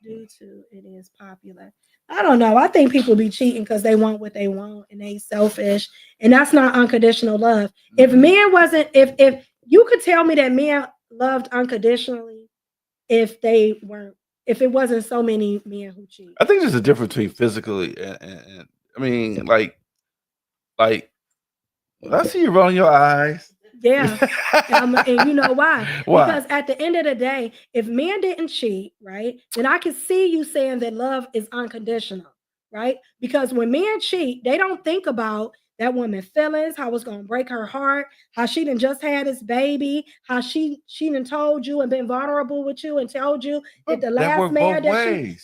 due to it is popular. I don't know. I think people be cheating because they want what they want and they selfish, and that's not unconditional love. If men wasn't, if you could tell me that men loved unconditionally, if they weren't, if it wasn't so many men who cheat. I think there's a difference between physically and I mean, like when I see you rolling your eyes. Yeah. And you know why? Why? Because at the end of the day, if men didn't cheat, right, then I can see you saying that love is unconditional, right? Because when men cheat, they don't think about that woman's feelings, how it's gonna break her heart, how she done just had this baby, how she done told you and been vulnerable with you and told you that the last man that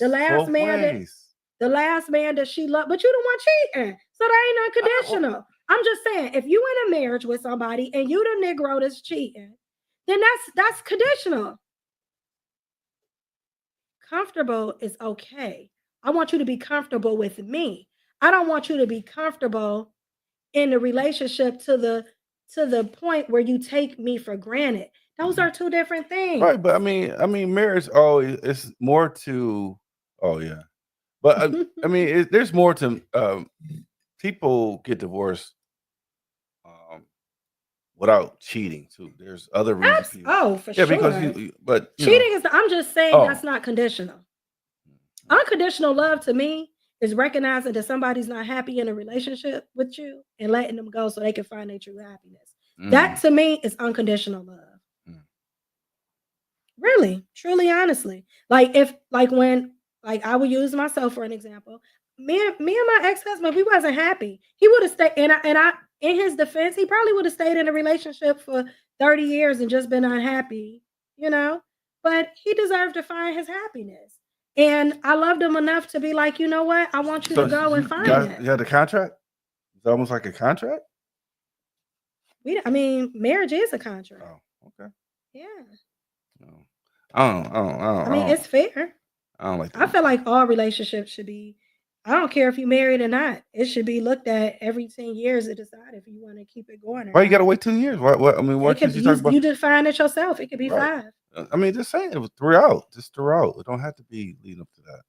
the last man that she loved, but you the one cheating, so that ain't unconditional. I'm just saying, if you in a marriage with somebody and you the Negro that's cheating, then that's conditional. Comfortable is okay. I want you to be comfortable with me. I don't want you to be comfortable in the relationship to the point where you take me for granted. Those are two different things. Right, but I mean, marriage always it's more to. Oh yeah, but I mean, there's more to. People get divorced without cheating too. There's other reasons. For sure. Because but cheating is. I'm just saying that's not conditional. Unconditional love to me is recognizing that somebody's not happy in a relationship with you and letting them go so they can find their true happiness. That to me is unconditional love. Really, truly, honestly. Like when I would use myself for an example. Me and my ex-husband, we wasn't happy. He would have stayed, and I in his defense, he probably would have stayed in a relationship for 30 years and just been unhappy, but he deserved to find his happiness. And I loved him enough to be like, you know what? I want you to go and find it. You had a contract? It's almost like a contract? Marriage is a contract. Oh, okay. Yeah. No. I don't. It's fair. I don't like that. I feel like all relationships should be, I don't care if you're married or not. It should be looked at every 10 years to decide if you want to keep it going. Why you got to wait 2 years? What? I mean, what you talk about? You define it yourself. It could be 5. I mean, just saying it was throughout. Just throughout. It don't have to be leading up to that.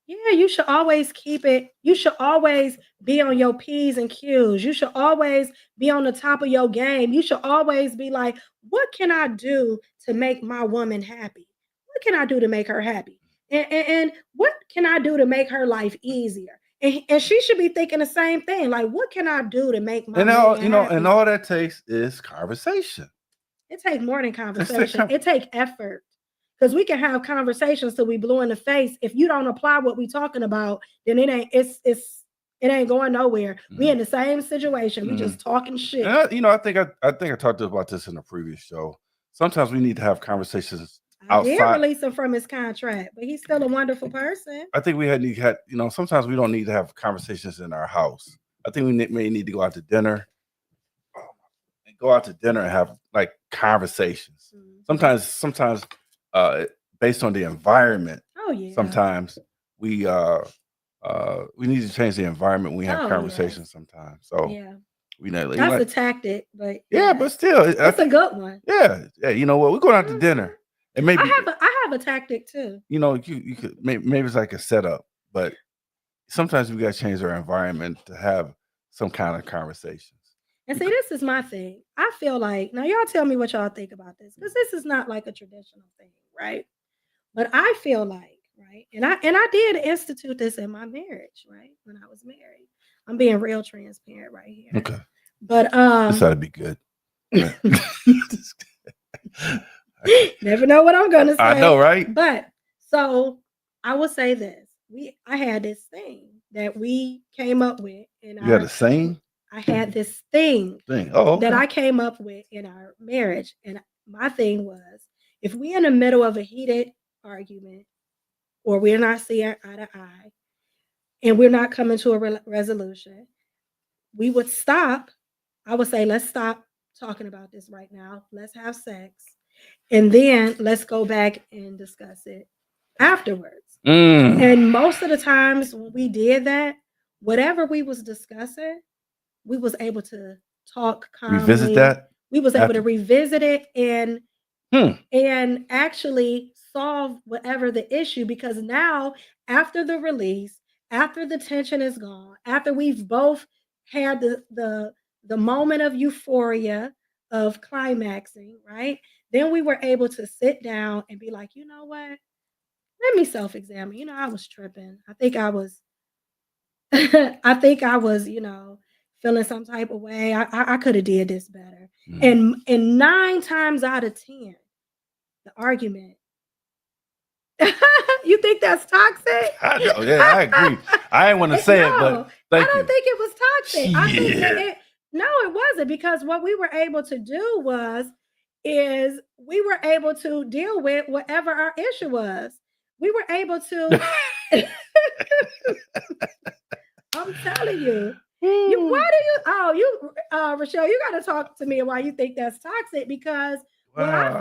Yeah, you should always keep it. You should always be on your P's and Q's. You should always be on the top of your game. You should always be like, what can I do to make my woman happy? What can I do to make her happy? And what can I do to make her life easier? And she should be thinking the same thing. Like, what can I do to make my woman happy? And all that takes is conversation. It takes more than conversation. It takes effort. Because we can have conversations till we blue in the face. If you don't apply what we're talking about, then it ain't going nowhere. We in the same situation. We just talking shit. And I think I talked about this in a previous show. Sometimes we need to have conversations outside. I did release him from his contract, but he's still a wonderful person. I think we had sometimes we don't need to have conversations in our house. I think we may need to go out to dinner. And have like conversations. Sometimes based on the environment. Oh yeah. Sometimes we need to change the environment when we have conversations sometimes. So yeah. That's a tactic, but but still it's a good one. Yeah. You know what? We're going out to dinner. And maybe I have a tactic too. You could maybe it's like a setup, but sometimes we gotta change our environment to have some kind of conversations. And see, this is my thing. I feel like, now y'all tell me what y'all think about this, because this is not like a traditional thing, right? But I feel like, right, and I did institute this in my marriage, right? When I was married. I'm being real transparent right here. Okay. But this ought to be good. Never know what I'm gonna say. I know, right? But so I will say this. I had this thing that we came up with in You had a saying? I had this thing that I came up with in our marriage. And my thing was, if we're in the middle of a heated argument or we're not seeing eye to eye and we're not coming to a resolution, we would stop. I would say, let's stop talking about this right now. Let's have sex. And then let's go back and discuss it afterwards. And most of the times when we did that, whatever we was discussing, we was able to talk calmly. Revisit that? We was able to revisit it and actually solve whatever the issue, because now after the release, after the tension is gone, after we've both had the moment of euphoria of climaxing, right? Then we were able to sit down and be like, you know what? Let me self-examine. I was tripping. I think I was feeling some type of way. I could have did this better. And 9 times out of 10, the argument. You think that's toxic? I agree. I ain't want to say it, but I don't think it was toxic. I think that it wasn't, because what we were able to do is we were able to deal with whatever our issue was. We were able to. I'm telling you. Rochelle, you got to talk to me why you think that's toxic, because what I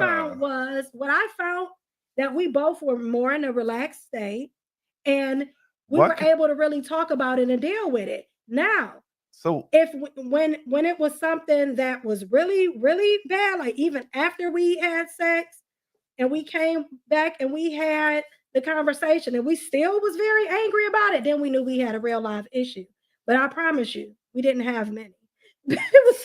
found that we both were more in a relaxed state, and we were able to really talk about it and deal with it. Now, so when it was something that was really, really bad, like even after we had sex and we came back and we had the conversation and we still was very angry about it, then we knew we had a real live issue. But I promise you, we didn't have many. It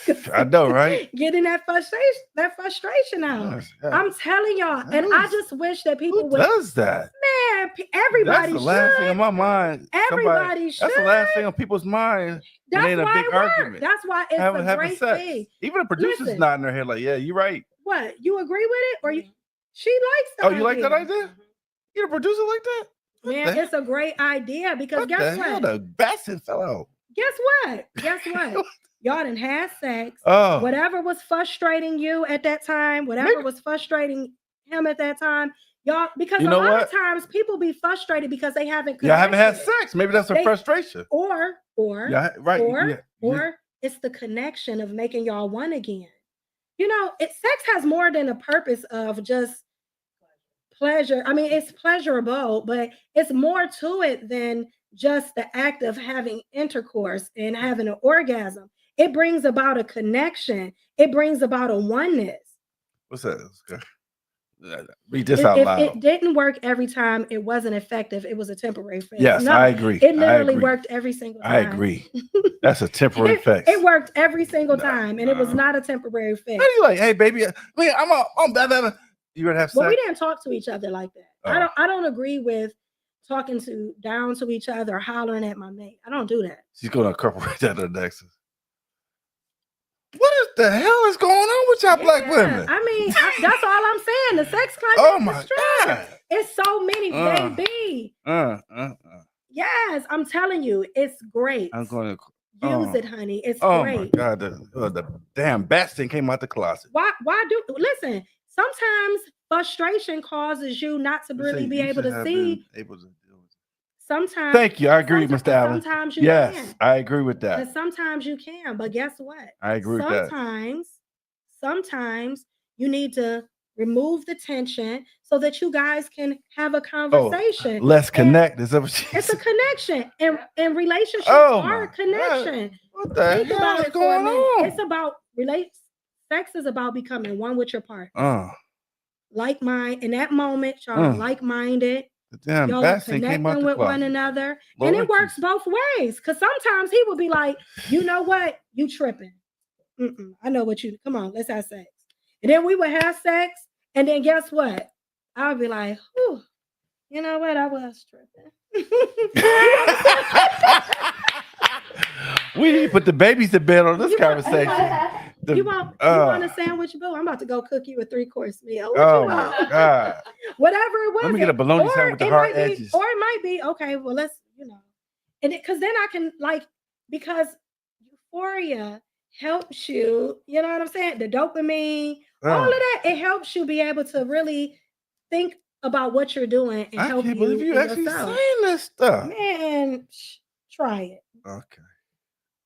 was I know, right? Getting that frustration out. Yes. I'm telling y'all, and I just wish that people would. Does that? Man, everybody That's the last thing on my mind. Everybody should. That's the last thing on people's mind. That's why a big argument. That's why it's a great thing. Even the producer's nodding their head like, yeah, you're right. What? You agree with it, or she likes that? Oh, you like that idea? You're a producer like that? Man, it's a great idea, because guess what? The bassin fell out. Guess what? Y'all done had sex. Oh. Whatever was frustrating you at that time, whatever was frustrating him at that time, y'all, because a lot of times people be frustrated because they haven't. Y'all haven't had sex. Maybe that's a frustration. Or it's the connection of making y'all one again. Sex has more than a purpose of just pleasure. I mean, it's pleasurable, but it's more to it than just the act of having intercourse and having an orgasm. It brings about a connection. It brings about a oneness. What's that? Read this out loud. If it didn't work every time, it wasn't effective. It was a temporary fix. Yes, I agree. It literally worked every single time. I agree. That's a temporary fix. It worked every single time, and it was not a temporary fix. How are you like, hey, baby, I'm blah. You gonna have sex? Well, we didn't talk to each other like that. Oh. I don't agree with talking down to each other or hollering at my mate. I don't do that. She's gonna incorporate that in the next. What the hell is going on with y'all black women? I mean, that's all I'm saying. The sex climax. Oh my God! It's so many, baby. Yes, I'm telling you, it's great. I'm going to use it, honey. It's great. Oh my God! The damn bat thing came out the closet. Why listen? Sometimes frustration causes you not to really be able to see. Sometimes. Thank you. I agree, Mr. Allen. Sometimes you can. Yes, I agree with that. And sometimes you can, but guess what? I agree with that. Sometimes you need to remove the tension so that you guys can have a conversation. Let's connect. Is that what it's a connection, and relationships are a connection. God. What the hell is going on? It's about sex is about becoming one with your partner. Like mind in that moment, y'all like-minded. Y'all are connecting with one another, and it works both ways. Because sometimes he will be like, you know what, you tripping. I know what you. Come on, let's have sex. And then we would have sex, and then guess what? I would be like, whew, you know what, I was tripping. We need to put the babies to bed on this conversation. You want a sandwich, boo? I'm about to go cook you a 3-course meal. My God. Whatever it was. Let me get a bologna sandwich with the hard edges. Or it might be, okay, well, let's, and because then I can, because euphoria helps you, you know what I'm saying? The dopamine, all of that, it helps you be able to really think about what you're doing and help you. I can't believe you actually saying this stuff. Man, try it. Okay.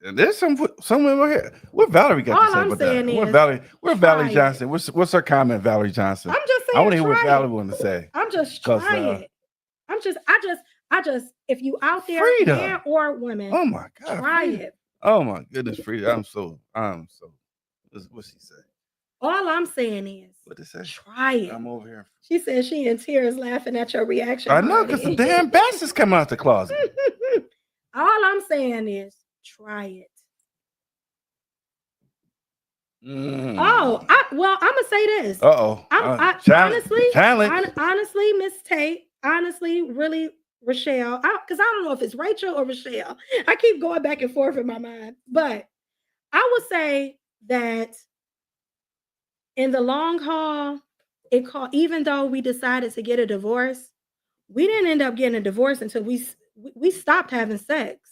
And there's some over here. What Valerie got to say about that? Where's Valerie Johnson? What's her comment, Valerie Johnson? I'm just saying. I want to hear what Valerie want to say. I'm just trying it. I just if you out there, man or women, oh my God, try it. Oh my goodness, Frida. I'm so what's she say? All I'm saying is, What they say? try it. I'm over here. She said she in tears laughing at your reaction. I know, because the damn bastards coming out the closet. All I'm saying is, try it. Oh, I'm gonna say this. Honestly, Miss Tate, honestly, really, Rochelle, because I don't know if it's Rachel or Rochelle. I keep going back and forth in my mind, but I would say that in the long haul, even though we decided to get a divorce, we didn't end up getting a divorce until we stopped having sex.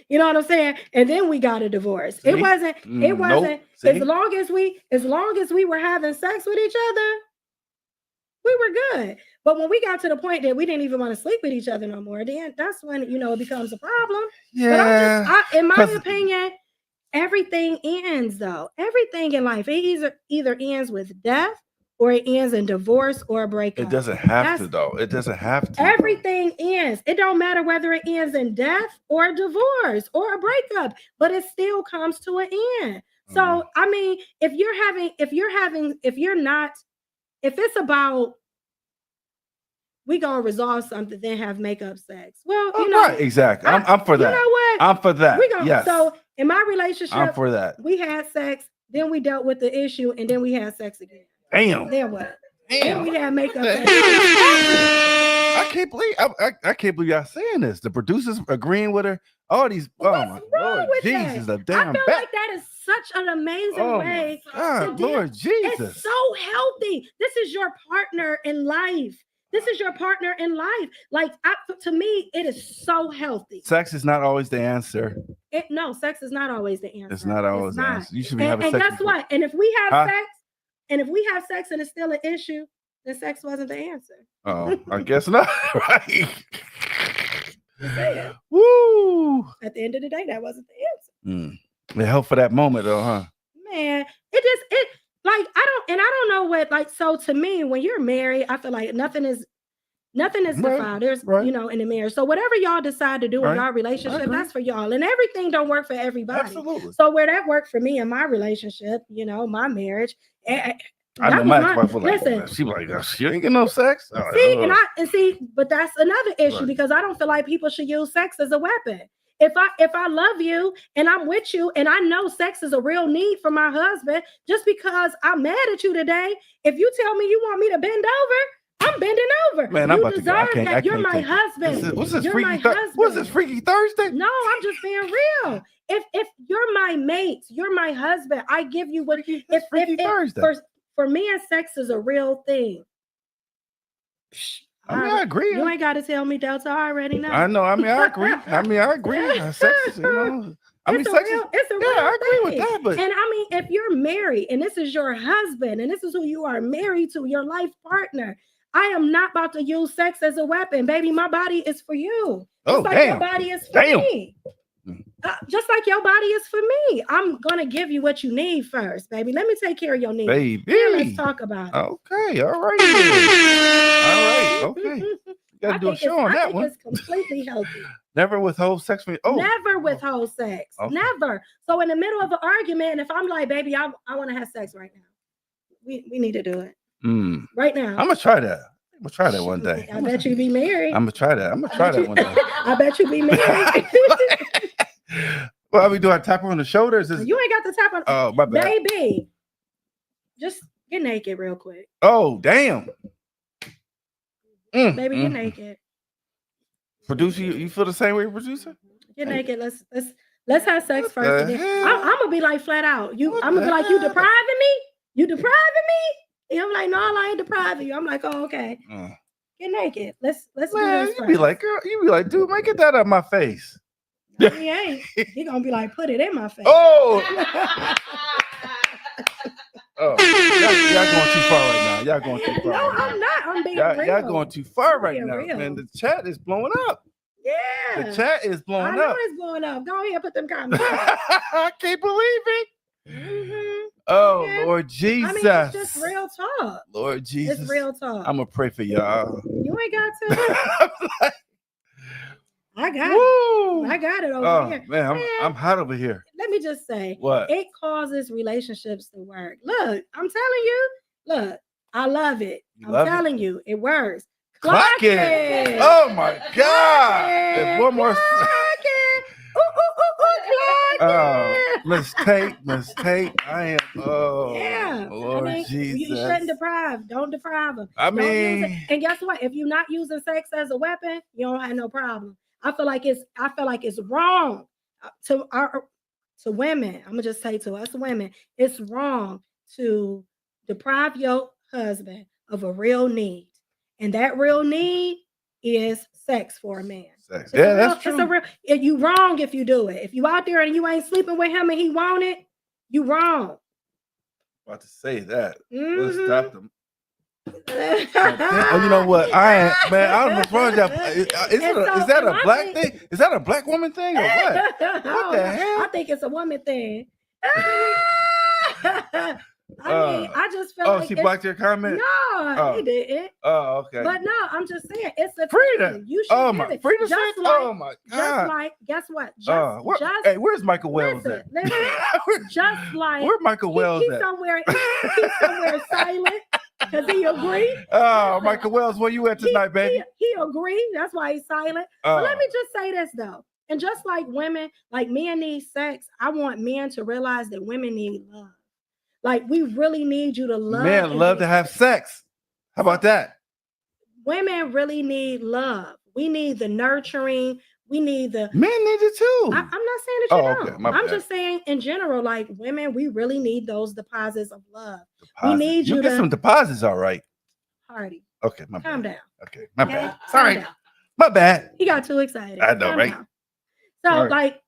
You know what I'm saying? And then we got a divorce. See? It wasn't Nope. as long as we were having sex with each other, we were good. But when we got to the point that we didn't even want to sleep with each other no more, then that's when it becomes a problem. Yeah. But in my opinion, everything ends though. Everything in life, it either ends with death or it ends in divorce or a breakup. It doesn't have to though. It doesn't have to. Everything ends. It don't matter whether it ends in death or a divorce or a breakup, but it still comes to an end. So I mean, if it's about we gonna resolve something, then have makeup sex. Well, right, exactly. I'm for that. You know what? I'm for that. Yes. So in my relationship, I'm for that. We had sex, then we dealt with the issue, and then we had sex again. Damn. Then what? Damn. Then we had makeup sex. I can't believe I can't believe y'all saying this. The producers agreeing with her. All these. What's my wrong Lord with Jesus, that? a damn I feel bat. like that is such an amazing way. God, Lord Jesus. It's so healthy. This is your partner in life. This is your partner in life. Like, to me, it is so healthy. Sex is not always the answer. No, sex is not always the answer. It's not always the answer. You should be having sex. And guess what? And if we have sex, and it's still an issue, then sex wasn't the answer. Oh, I guess not. Right. Woo! At the end of the day, that wasn't the answer. It helped for that moment, though, huh? Man, I don't know what, like, so to me, when you're married, I feel like nothing is defiled. There's, in the marriage. So whatever y'all decide to do in y'all relationship, that's for y'all. And everything don't work for everybody. Absolutely. So where that worked for me in my relationship, my marriage, I know my wife was like, she was like, she ain't getting no sex. But that's another issue because I don't feel like people should use sex as a weapon. If I love you and I'm with you and I know sex is a real need for my husband, just because I'm mad at you today, if you tell me you want me to bend over, I'm bending over. Man, I'm about to go. You're my husband. What's this Freaky Thursday? No, I'm just being real. If you're my mate, you're my husband. I give you what you. Freaky Thursday. For me, and sex is a real thing. I agree. You ain't got to tell me, Delta. I already know. I know. I agree. Sex is, it's a real I agree thing. with that. But and I mean, if you're married and this is your husband and this is who you are married to, your life partner, I am not about to use sex as a weapon, baby. My body is for you. Just like your body is for me. Just like your body is for me. I'm gonna give you what you need first, baby. Let me take care of your needs. Baby. Then let's talk about it. Okay, all right. All right, okay. You gotta do a show on that one. It's completely healthy. Never withhold sex from you. Never withhold sex. Okay. Never. So in the middle of an argument, and if I'm like, baby, I want to have sex right now. We need to do it. Right now. I'm gonna try that. I'm gonna try that one day. I bet you be married. I'm gonna try that. I'm gonna try that one day. I bet you be married. Well, do I tap her on the shoulders? You ain't got to tap on. Oh, my bad. Baby, just get naked real quick. Oh, damn. Baby, get naked. Producer, you feel the same way, producer? Get naked. Let's have sex first. I'm gonna be like flat out. I'm gonna be like, you depriving me? You depriving me? And I'm like, no, I ain't depriving you. I'm like, oh, okay. Get naked. Let's do this. You be like, girl, dude, man, get that out of my face. No, he ain't. He gonna be like, put it in my face. Oh. Y'all going too far right now. Y'all going too far. No, I'm not. I'm being real. Y'all going too far right now. Man, the chat is blowing up. Yeah. The chat is blowing up. I know it's blowing up. Go ahead, put them comments. I can't believe it. Oh, yeah. Lord Jesus. I mean, it's just real talk. Lord Jesus. It's real talk. I'm going to pray for y'all. You ain't got to. I got it. I got it over here. Man, I'm hot over here. Let me me just say, What? it causes relationships to work. Look, I'm telling you, look, I love it. I'm telling you, it works. Clock it. Oh my God. There's one more. Mistake. I am. Oh, yeah. Lord Jesus. You shouldn't deprive. Don't deprive them. I Don't use it. mean, And guess what? If you're not using sex as a weapon, you don't have no problem. I feel like it's wrong to women. I'm gonna just say to us women, it's wrong to deprive your husband of a real need, and that real need is sex for a man. sex. Yeah, that's true. It's a real. You wrong if you do it. If you out there and you ain't sleeping with him and he want it, you wrong. About to say that. Mhm. Let's stop them. Oh, you know what? I don't know what's wrong with that. Is that a black thing? Is that a black woman thing or what? What the hell? I think it's a woman thing. I just feel like she blocked your comment? No, he didn't. Oh, okay. But no, I'm just saying it's a Frida. thing. You should my give it. Frida Just said? like, Oh my God. just like, guess what? Hey, where's Michael Wells listen, at? listen, just like Where's Michael Wells he's at? he's somewhere silent because he agreed. Oh, Michael Wells, where you at tonight, baby? He agreed. That's why he's silent. But let me just say this though. And just like women, like men need sex, I want men to realize that women need love. Like we really need you to love. Men love to have sex. How about that? Women really need love. We need the nurturing. We need the men need it too. I'm not saying that you don't. I'm just saying in general, like women, we really need those deposits of love. We need you to get some deposits, all right. Hardy. Okay, calm down. Okay, my bad. Sorry, my bad. He got too excited. I know, right? Down. So like,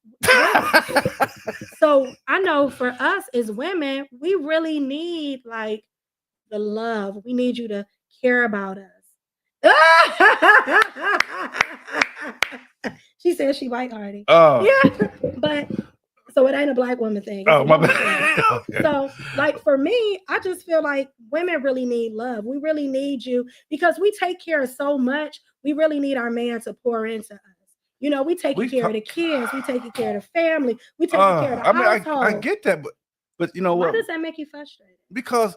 so I know for us as women, we really need like the love. We need you to care about us. She said she white Hardy. Oh, yeah, but so it ain't a black woman thing. Oh, my bad. Okay. So, like for me, I just feel like women really need love. We really need you because we take care of so much. We really need our man to pour into us. You know, we taking care of the kids, we taking care of the family, we taking care of the household. I get that, but you know what? Why does that make you frustrated? Because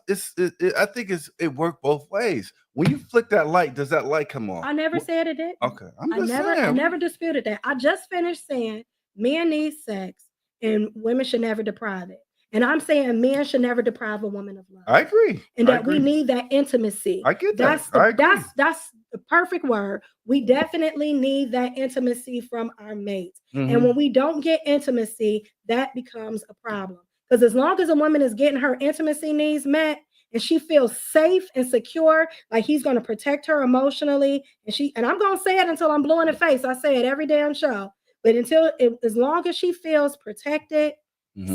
I think it worked both ways. When you flick that light, does that light come on? I never said it did. Okay, I never disputed that. I just finished saying men need sex and women should never deprive it. And I'm saying men should never deprive a woman of love. I agree. And that we need that intimacy. I get that. That's the perfect word. We definitely need that intimacy from our mates. Mm-hmm. And when we don't get intimacy, that becomes a problem. Because as long as a woman is getting her intimacy needs met and she feels safe and secure, like he's going to protect her emotionally, and I'm going to say it until I'm blue in the face. I say it every damn show. But as long as she feels protected,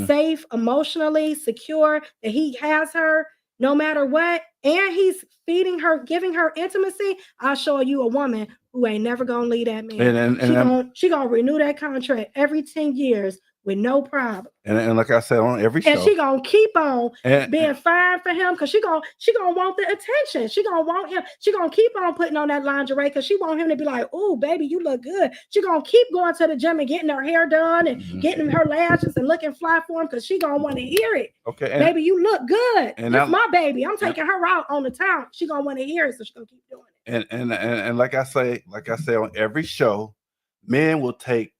safe, emotionally secure, that he has her no matter what, and he's feeding her, giving her intimacy, I'll show you a woman who ain't never gonna leave that man. She gonna renew that contract every 10 years with no problem. And like I said on every show, and she gonna keep on being fine for him because she gonna want the attention. She gonna want him. She gonna keep on putting on that lingerie because she want him to be like, "Oh, baby, you look good." She gonna keep going to the gym and getting her hair done and getting her lashes and looking fly for him because she gonna want to hear it. Okay, baby, you look good. And that's my baby. I'm taking her out on the town. She gonna want to hear it, so she gonna keep doing it. And like I say on every show, men will take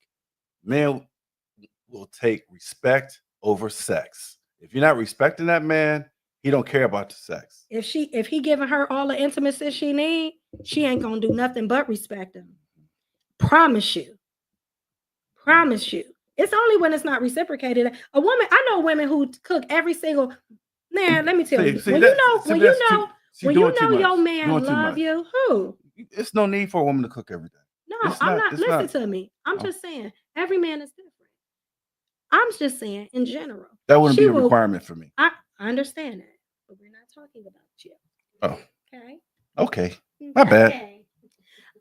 respect over sex. If you're not respecting that man, he don't care about the sex. If he giving her all the intimacy she need, she ain't gonna do nothing but respect him. Promise you. It's only when it's not reciprocated. A woman, I know women who cook every single man. Let me tell you, when you know your man love you, who? It's no need for a woman to cook every day. No, I'm not. Listen to me. I'm just saying every man is different. I'm just saying in general. That wouldn't be a requirement for me. I understand that, but we're not talking about you. Oh. Okay. My bad.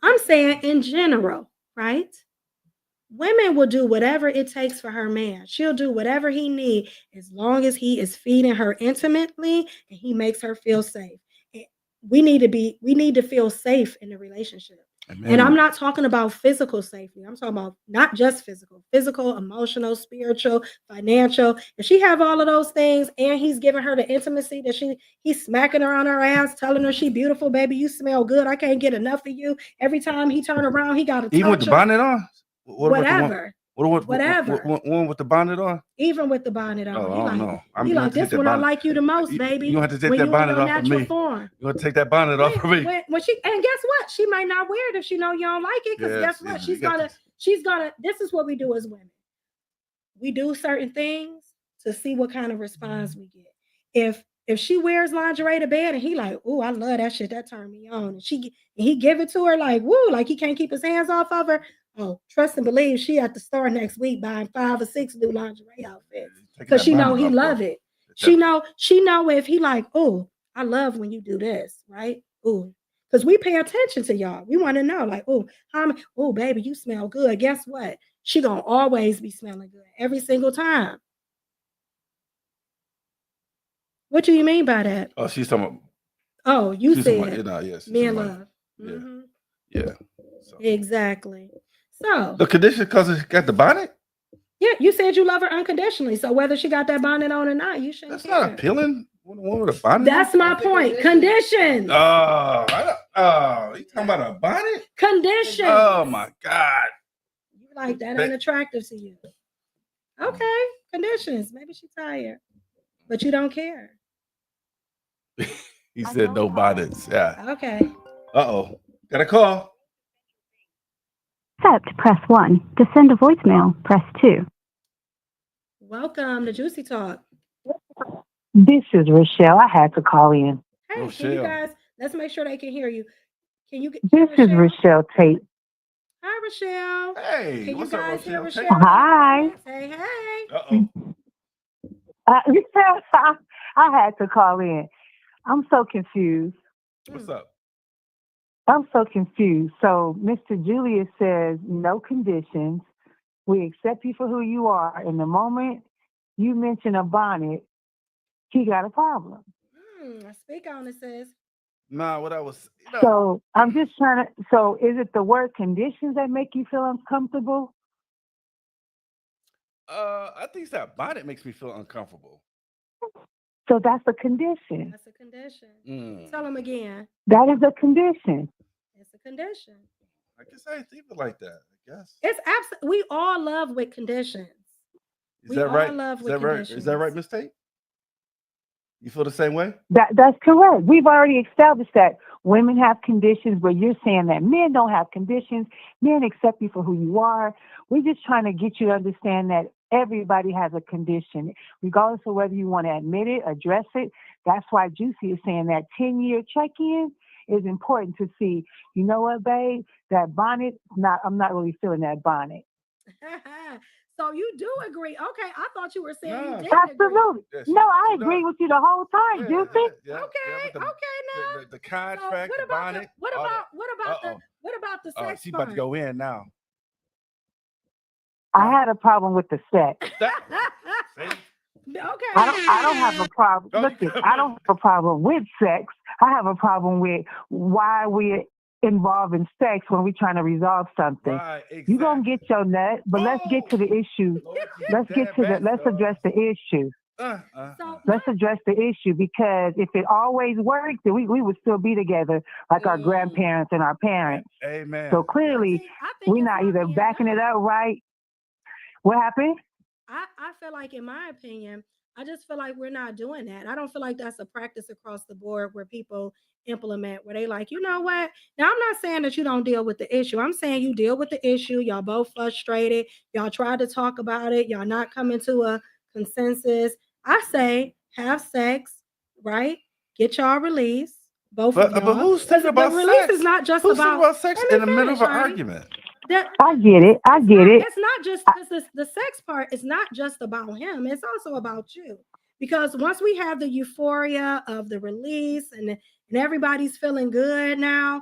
I'm saying in general, right? Women will do whatever it takes for her man. She'll do whatever he needs as long as he is feeding her intimately and he makes her feel safe. We need to feel safe in the relationship. And I'm not talking about physical safety. I'm talking about not just physical, emotional, spiritual, financial. If she have all of those things and he's giving her the intimacy that he's smacking her on her ass, telling her she beautiful, baby, you smell good. I can't get enough of you. Every time he turn around, he got to even with the bonnet on. Whatever. Whatever. One with the bonnet on? Even with the bonnet on. Oh, I don't know. He like, this one I like you the most, baby. You have to take that bonnet off of me. You have to take that bonnet off of me. And guess what? She might not wear it if she know you don't like it. Because guess what? She's gonna, this is what we do as women. We do certain things to see what kind of response we get. If she wears lingerie to bed and he like, oh, I love that shit, that turned me on. And he give it to her like, woo, like he can't keep his hands off of her. Oh, trust and believe she at the store next week buying 5 or 6 new lingerie outfits because she know he love it. She know if he like, oh, I love when you do this, right? Oh, because we pay attention to y'all. We want to know, like, oh, baby, you smell good. Guess what? She gonna always be smelling good every single time. What do you mean by that? Oh, she's talking about. Oh, you said men love. Yeah, mm-hmm. Yeah. So. Exactly. So the condition because she got the bonnet. Yeah, you said you love her unconditionally. So whether she got that bonnet on or not, you shouldn't. That's not appealing. One with a bonnet. That's my point. Conditions. Oh, you talking about a bonnet? Conditions. Oh my God. You like that ain't attractive to you? Okay, conditions. Maybe she's tired, but you don't care. He said no bonnets. Yeah. Okay. Uh-oh. Got a call. Accept, press 1. To send a voicemail, press 2. Welcome to Juicy Talk. This is Rochelle. I had to call in. Hey, can you guys, let's make sure they can hear you. Can you get This is Rochelle Tate. Hi, Rochelle. Hey, can what's you guys up, hear Rochelle? Rochelle? Hi. Say hey. Uh-oh. I had to call in. I'm so confused. What's up? I'm so confused. So Mr. Julius says no conditions. We accept you for who you are. And the moment you mention a bonnet, he got a problem. Speak on it, sis. Nah, what I was. So I'm just trying to. So is it the word conditions that make you feel uncomfortable? I think that bonnet makes me feel uncomfortable. So that's a condition. That's a condition. Tell them again. That is a condition. It's a condition. I guess I didn't think of it like that. I guess it's absolutely. We all love with conditions. Is that right? Is that right, Miss Tate? You feel the same way? That's correct. We've already established that women have conditions, but you're saying that men don't have conditions. Men accept you for who you are. We're just trying to get you to understand that everybody has a condition, regardless of whether you want to admit it, address it. That's why Juicy is saying that 10-year check-in is important to see. You know what, babe? That bonnet, I'm not really feeling that bonnet. So you do agree? Okay, I thought you were saying you didn't absolutely. Agree. No, I agree with you the whole time, Juicy. Okay, now the contract, so the bonnet. What about the sex she's part? about to go in now. I had a problem with the sex. Okay. I don't have a problem. Listen, I don't have a problem with sex. I have a problem with why we're involved in sex when we're trying to resolve something. Right, exactly. You're gonna get your nut, but let's get to the issue. Let's address the issue. Let's address the issue, because if it always worked, then we would still be together like our grandparents and our parents. Amen. So clearly, we're not either backing it up right. What happened? I feel like, in my opinion, I just feel like we're not doing that. I don't feel like that's a practice across the board where people implement, where they like, you know what? Now, I'm not saying that you don't deal with the issue. I'm saying you deal with the issue. Y'all both frustrated. Y'all tried to talk about it. Y'all not coming to a consensus. I say have sex, right? Get y'all release. Both of y'all. But who's thinking about sex? The release is not just about sex in the middle of an argument. I get it. It's not just because the sex part is not just about him. It's also about you. Because once we have the euphoria of the release and everybody's feeling good now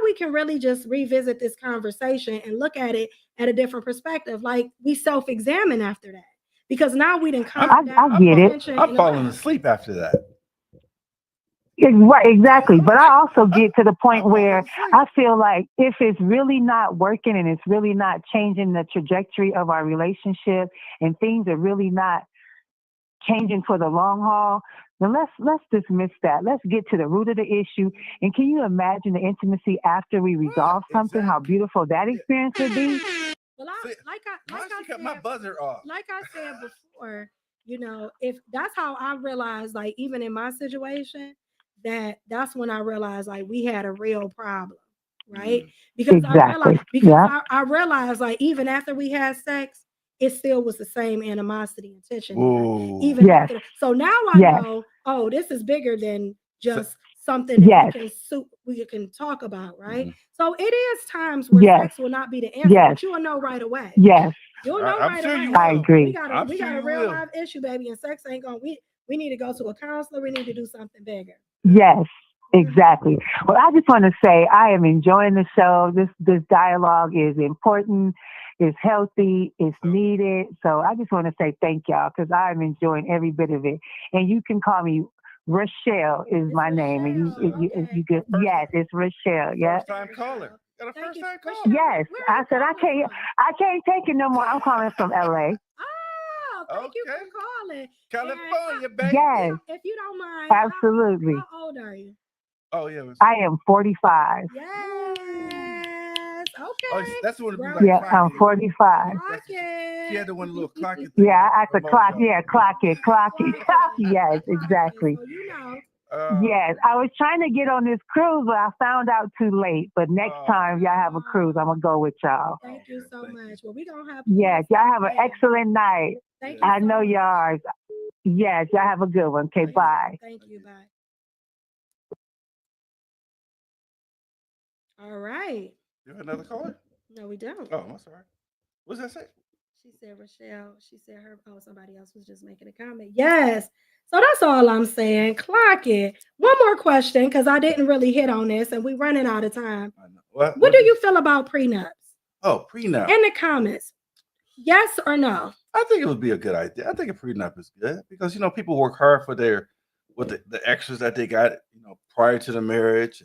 we can really just revisit this conversation and look at it at a different perspective. Like, we self-examine after that. Because now we didn't come down. I get it. I'm falling asleep after that. Right, exactly. But I also get to the point I'm where falling asleep. I feel like if it's really not working and it's really not changing the trajectory of our relationship and things are really not changing for the long haul, then let's dismiss that. Let's get to the root of the issue. And can you imagine the intimacy after we resolve something? How exactly. beautiful that Yeah. experience would be. Well, See, why like she I cut my said, buzzer off? like I said before, if that's how I realized, like even in my situation, that's when I realized like we had a real problem, right? Mm. Because Exactly. because Yeah. I realized like even after we had sex, it still was the same animosity and tension there, Whoa. even Yes. after. So now I Yes. know, oh, this is bigger than So, just something that Yes. we can talk about, right? mhm. So it is times where Yes. sex will not be the answer, Yes. but you will know right away. Yes. You'll know I'm right sure you away. I will. agree. I'm We sure got a you real will. live issue, baby, and sex ain't gonna. We need to go to a counselor. We need to do something bigger. Yes, Mhm. exactly. Well, I just want to say I am enjoying the show. This dialogue is important, it's healthy, it's So, needed. So I just want to say thank y'all because I'm enjoying every bit of it. And you can call me Rochelle is It's my name, and Rochelle. you Okay. get yes, it's Rochelle. Yeah. first time caller. Rochelle. Got a Thank first you, time caller. Rochelle. Yes, Where are I you said calling from? I can't take it no more. I'm calling from LA. Oh, thank you Okay. for calling. California, And baby. Yes, if you don't mind, absolutely. how old are you? Oh yeah. It was, I am 45. Yes. oh, Okay. that's the one to be Grown. like Yeah, I'm clocking. 45. Clock She had the one little it. clocking thing. Yeah, I have to clock. Mojo. Yeah, clock it, clock it. Yes, Clock it. exactly. So Yes, I was trying to get on this cruise, but I found out too late. But next Oh. time y'all have a cruise, I'm gonna go with y'all. Thank you so much. Well, we're gonna have Yes, y'all have an fun. excellent night. Thank you I so know much. y'all. Yes, y'all have a good one. Okay, bye. Thank you. Bye. All right. You have another caller? No, we don't. Oh, I'm sorry. What's that say? She said Rochelle. She said somebody else was just making a comment. Yes. So that's all I'm saying. Clock it. One more question, because I didn't really hit on this and we're running out of time. I know. What What do you feel about prenups? Oh, prenup. In the comments. Yes or no? I think it would be a good idea. I think a prenup is good because people work hard for with the extras that they got prior to the marriage,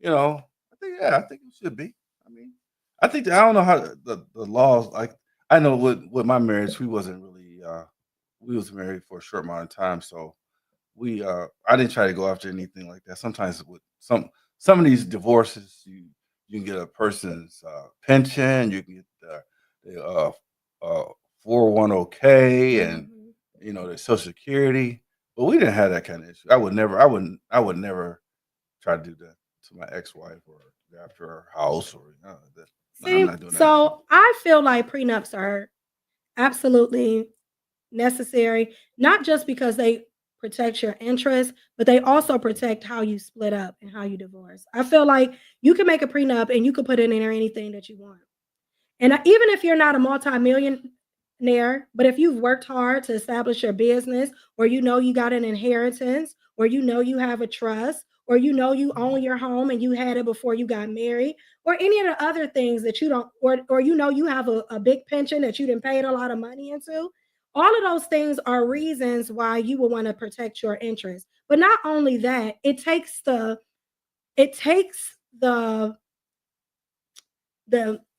and I think it should be. I mean, I don't know how the laws like. I know with my marriage, we wasn't really we was married for a short amount of time, so I didn't try to go after anything like that. Sometimes with some of these divorces, you can get a person's pension, you can get the 401k and their social security, but we didn't have that kind of issue. I would never try to do that to my ex-wife or go after her house or that. No, I'm See, not doing that. so I feel like prenups are absolutely necessary, not just because they protect your interests, but they also protect how you split up and how you divorce. I feel like you can make a prenup and you can put in there anything that you want. And even if you're not a multi-millionaire, but if you've worked hard to establish your business, or you got an inheritance, or you have a trust, or you own your home and you had it before you got married, or any of the other things that you don't, or you have a big pension that you didn't pay a lot of money into, all of those things are reasons why you will want to protect your interests. But not only that, it takes the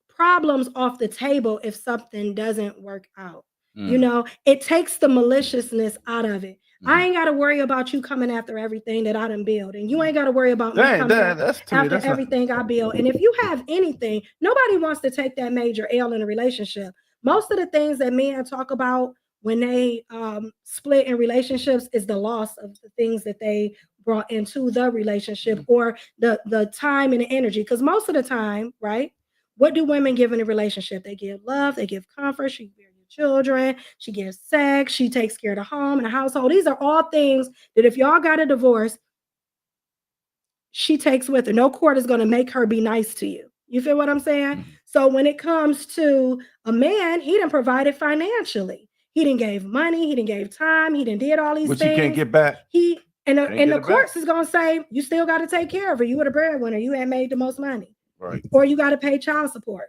problems off the table if something doesn't work out. It takes the maliciousness out of it. I ain't got to worry about you coming after everything that I done build, and you ain't got to worry about me coming after everything I build. And if you have anything, nobody wants to take that major L in a relationship. Most of the things that men talk about when they split in relationships is the loss of the things that they brought into the relationship, or the time and the energy. Because most of the time, right? What do women give in a relationship? They give love, they give comfort, she bears your children, she gives sex, she takes care of the home and the household. These are all things that if y'all got a divorce, she takes with her. No court is going to make her be nice to you. You feel what I'm saying? So when it comes to a man, he done provided financially. He done gave money, he done gave time, he done did all these Which things. you can't get back. And the courts is going to say, you still got to take care of her. You were the breadwinner. You had made the most money. Right. Or you got to pay child support.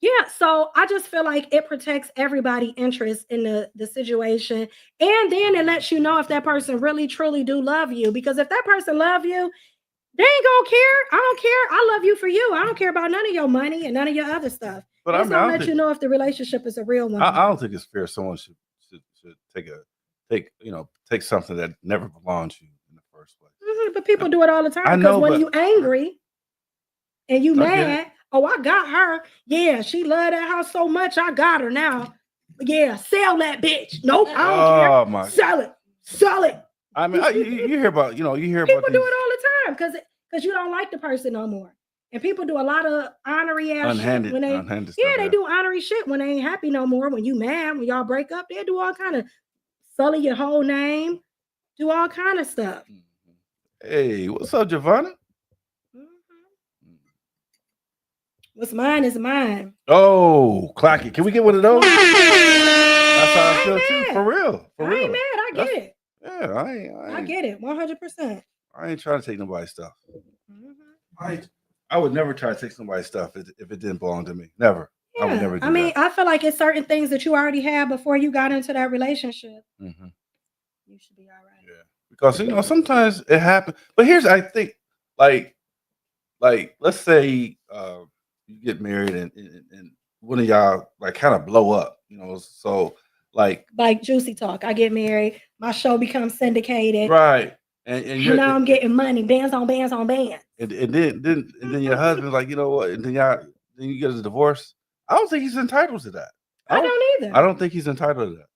Yeah, so I just feel like it protects everybody's interest in the situation. And then it lets you know if that person really truly do love you. Because if that person love you, they ain't gonna care. I don't care. I love you for you. I don't care about none of your money and none of your other stuff. But It's I gonna don't let you know if the relationship is a real one. I don't think it's fair. Someone should take something that never belonged to you in the first place. But people do it all the time. I Because know, when but you angry and you I get mad, oh, I got her. Yeah, she loved that house so much. I got her now. Yeah, sell that bitch. Nope, I don't care. Sell it. Sell it. I mean, you hear about people about do it all the time because you don't like the person no more. And people do a lot of honorary ass shit when unhanded they stuff, do honorary shit when they ain't happy no more. When you mad, when y'all break up, they do all kind of sully your whole name, do all kind of stuff. Hey, what's up, Giovanna? What's mine is mine. Oh, clock it. Can we get one of those? That's how I feel too. For real. I ain't mad. I get it. Yeah, I get it. 100%. I ain't trying to take nobody's stuff. I would never try to take somebody's stuff if it didn't belong to me. Never. Yeah. I would never do I mean, that. I feel like it's certain things that you already had before you got into that relationship. Mm-hmm. You should be all right. Yeah. Because sometimes it happens. But here's I think like let's say you get married and one of y'all like kind of blow up, so like Juicy Talk. I get married, my show becomes syndicated. Right. And now I'm getting money, bands on bands on bands. And then your husband's like, you know what? And then you get a divorce. I don't think he's entitled to that. I don't either. I don't think he's entitled to that.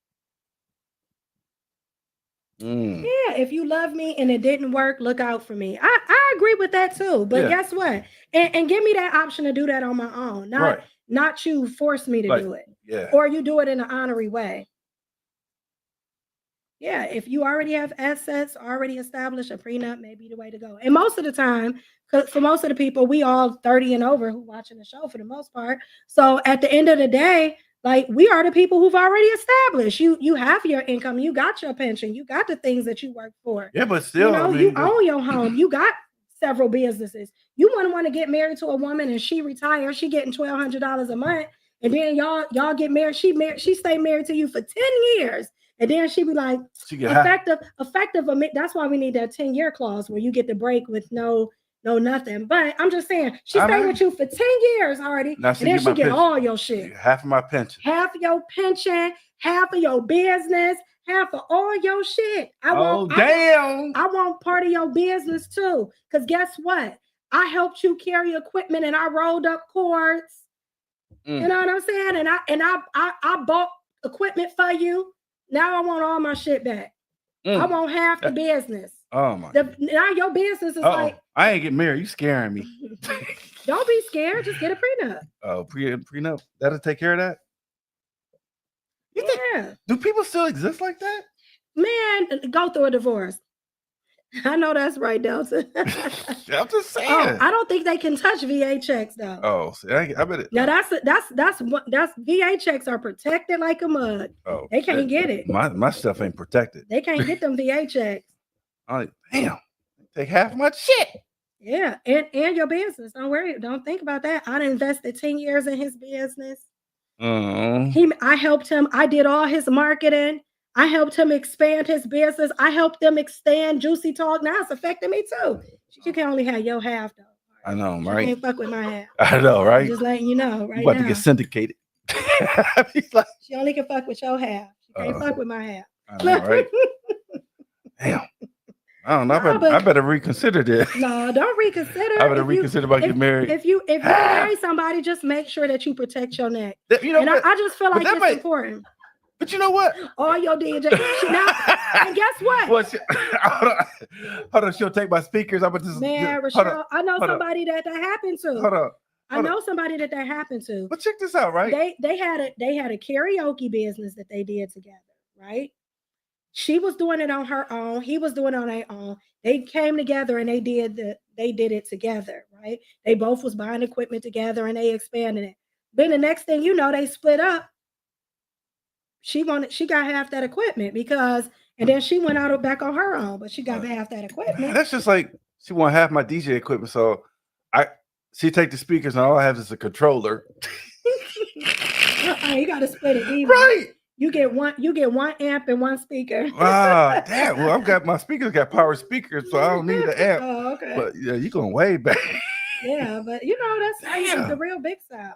Yeah, if you love me and it didn't work, look out for me. I agree with that too. But guess what? And give me that option to do that on my own. Not you force me to do it. Yeah. Or you do it in an honorary way. Yeah, if you already have assets, already established, a prenup may be the way to go. And most of the time, for most of the people, we all 30 and over who watching the show for the most part. So at the end of the day, like we are the people who've already established. You have your income, you got your pension, you got the things that you work for. Yeah, but still, you own your home, you got several businesses. You wouldn't want to get married to a woman and she retires, she getting $1,200 a month, and then y'all get married. She stay married to you for 10 years. And then she be like, effective. That's why we need that 10-year clause where you get the break with no nothing. But I'm just saying, she stayed with you for 10 years already. And then she get all your shit. Half of my pension. Half of your pension, half of your business, half of all your shit. I want part of your business too. Because guess what? I helped you carry equipment and I rolled up cords. You know what I'm saying? And I bought equipment for you. Now I want all my shit back. I want half the business. Oh my! Now your business is like. I ain't getting married. You scaring me. Don't be scared. Just get a prenup. Oh, prenup. That'll take care of that. Yeah. Do people still exist like that? Man, go through a divorce. I know that's right, Delta. I'm just saying. Oh, I don't think they can touch VA checks though. Oh, see, I bet it. Now that's VA checks are protected like a mug. Oh, they can't get it. My stuff ain't protected. They can't get them VA checks. Damn, take half my shit. Yeah, and your business. Don't worry. Don't think about that. I invested 10 years in his business. I helped him. I did all his marketing. I helped him expand his business. I helped them extend Juicy Talk. Now it's affecting me too. You can only have your half though. I know, right? You can't fuck with my half. I know, right? I'm just letting you know, right? You about to get syndicated. She only can fuck with your half. She can't fuck with my half. I know, right? Damn. I don't know. I better reconsider this. No, don't reconsider. I better reconsider about getting married. If you marry somebody, just make sure that you protect your neck. I just feel like it's important. But you know what? All your DJ. And guess what? Hold on, she'll take my speakers. I'm just man, Rochelle. I know somebody that happened to. Hold on. I know somebody that happened to. But check this out, right? They had a karaoke business that they did together, right? She was doing it on her own. He was doing it on their own. They came together and they did it together, right? They both was buying equipment together and they expanded it. Then the next thing you know, they split up. She got half that equipment and then she went out back on her own, but she got half that equipment. That's just like she want half my DJ equipment. So she take the speakers and all I have is a controller. You got to split it even. Right. You get one amp and one speaker. Ah, damn. Well, I've got my speakers got power speakers, so I don't need an amp. Oh, okay. But yeah, you're going way back. Yeah, but you know that's how you get the Damn. real big sound.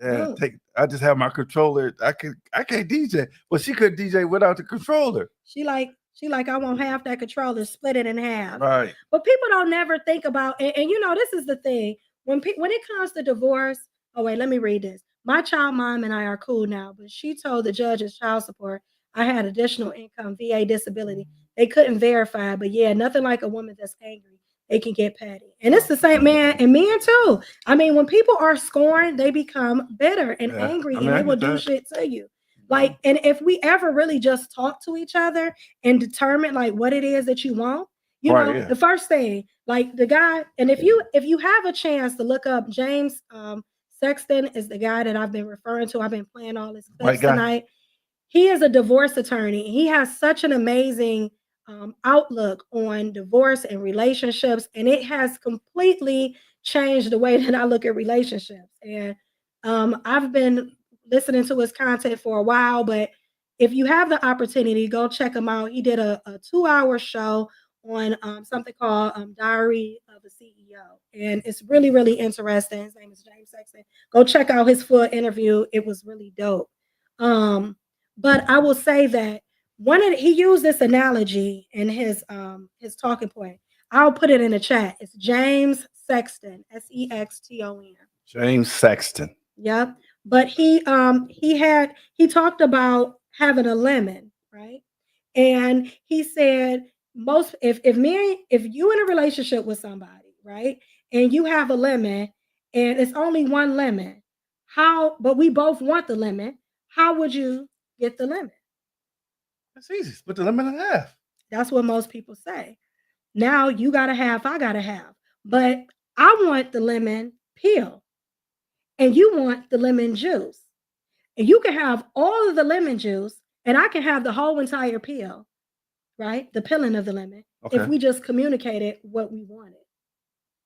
Yeah, Oh. I just have my controller. I can't DJ. Well, she could DJ without the controller. She like I want half that controller, split it in half. Right. But people don't never think about and you know this is the thing when it comes to divorce. Oh wait, let me read this. My child mom and I are cool now, but she told the judge as child support I had additional income, VA disability. They couldn't verify, but yeah, nothing like a woman that's angry. They can get petty. And it's the same man and men too. I mean, when people are scorned, they become bitter and angry and they will do shit to you. Like, and if we ever really just talk to each other and determine like what it is that you want, you know, the first thing, like the guy, and if you have a chance to look up James Sexton is the guy that I've been referring to. I've been playing all his clips tonight. He is a divorce attorney. He has such an amazing outlook on divorce and relationships, and it has completely changed the way that I look at relationships. And I've been listening to his content for a while, but if you have the opportunity, go check him out. He did a 2-hour show on something called Diary of a CEO, and it's really, really interesting. His name is James Sexton. Go check out his full interview. It was really dope. But I will say that he used this analogy in his talking point. I'll put it in the chat. It's James Sexton, Sexton. James Sexton. Yep. But he talked about having a lemon, right? And he said if you in a relationship with somebody, right, and you have a lemon and it's only one lemon, but we both want the lemon, how would you get the lemon? That's easy. Split the lemon in half. That's what most people say. Now you got a half, I got a half. But I want the lemon peel and you want the lemon juice. And you can have all of the lemon juice and I can have the whole entire peel, right? The peeling of the lemon. Okay. If we just communicated what we wanted.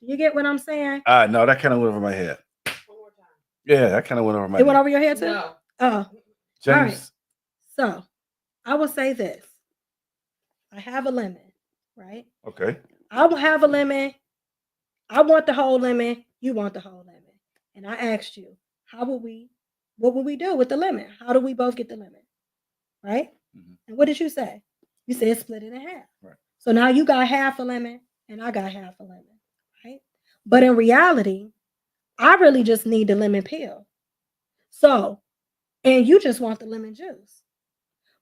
Do you get what I'm saying? No, that kind of went over my head. One more time. Yeah, that kind of went over my head. It went over your head too? No. Oh. James. All right. So I will say this. I have a lemon, right? Okay. I will have a lemon. I want the whole lemon. You want the whole lemon. And I asked you, what would we do with the lemon? How do we both get the lemon? Right? Mm-hmm. And what did you say? You said split it in half. Right. So now you got half a lemon and I got half a lemon. Right? But in reality, I really just need the lemon peel. So, and you just want the lemon juice.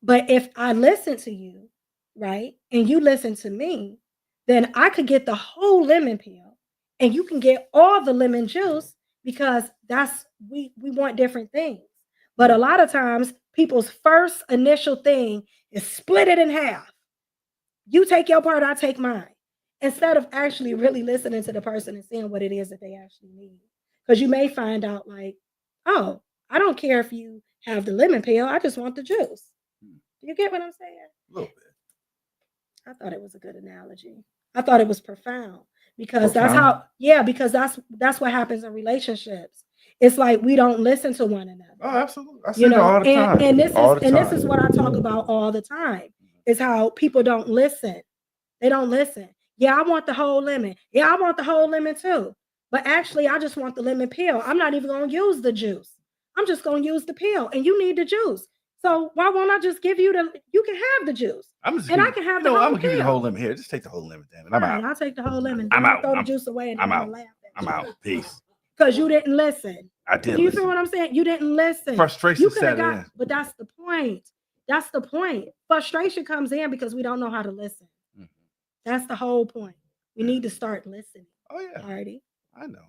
But if I listen to you, right, and you listen to me, then I could get the whole lemon peel and you can get all the lemon juice because we want different things. But a lot of times people's first initial thing is split it in half. You take your part, I take mine. Instead of actually really listening to the person and seeing what it is that they actually need. Because you may find out like, oh, I don't care if you have the lemon peel, I just want the juice. You get what I'm saying? A little bit. I thought it was a good analogy. I thought it was profound because that's what happens in relationships. It's like we don't listen to one another. Oh, absolutely. I see it all the time. And this is what I talk about all the time. Is how people don't listen. They don't listen. Yeah, I want the whole lemon. Yeah, I want the whole lemon too. But actually, I just want the lemon peel. I'm not even going to use the juice. I'm just going to use the peel, and you need the juice. So why won't I just give you you can have the juice. I can have the whole I'm gonna give you the whole lemon here. Just take the whole lemon, damn it. I'm out. I'll take the whole lemon. I'm out. Throw the juice away and I'm out. laugh at I'm out. Peace. Because you didn't listen. I did. Do you feel what I'm saying? You didn't listen. Frustration set in. But that's the point. That's the point. Frustration comes in because we don't know how to listen. Mm-hmm. That's the whole point. We need to start listening. Oh yeah. Alrighty. I know.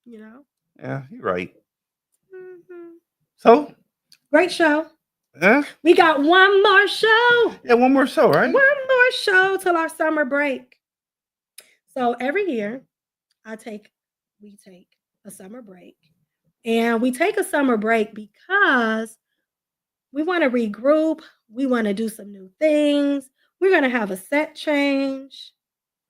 You know? Yeah, you're right. Mm-hmm. So great show. Yeah. We got one more show. Yeah, one more show, right? One more show till our summer break. So every year we take a summer break. And we take a summer break because we want to regroup. We want to do some new things. We're going to have a set change.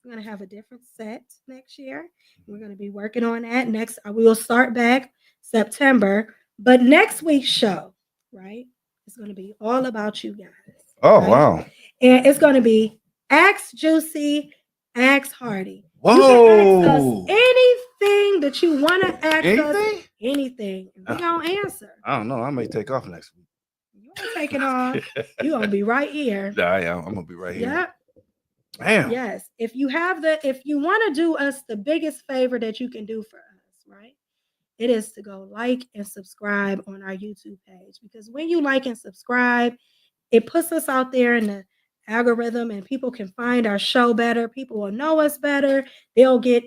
We're going to have a different set next year. We're going to be working on that next. We will start back September. But next week's show, right, it's going to be all about you guys. Oh, right? wow. And it's going to be Ask Juicy, Ask Hardy. Whoa. You can ask us anything that you want to ask us. Anything? Anything. We're going to answer. I don't know. I may take off next week. You ain't taking off. You're going to be right here. Yeah, I am. I'm going to be right here. Yep. Damn. Yes. If you want to do us the biggest favor that you can do for us, right? It is to go like and subscribe on our YouTube page. Because when you like and subscribe, it puts us out there in the algorithm and people can find our show better. People will know us better. They'll get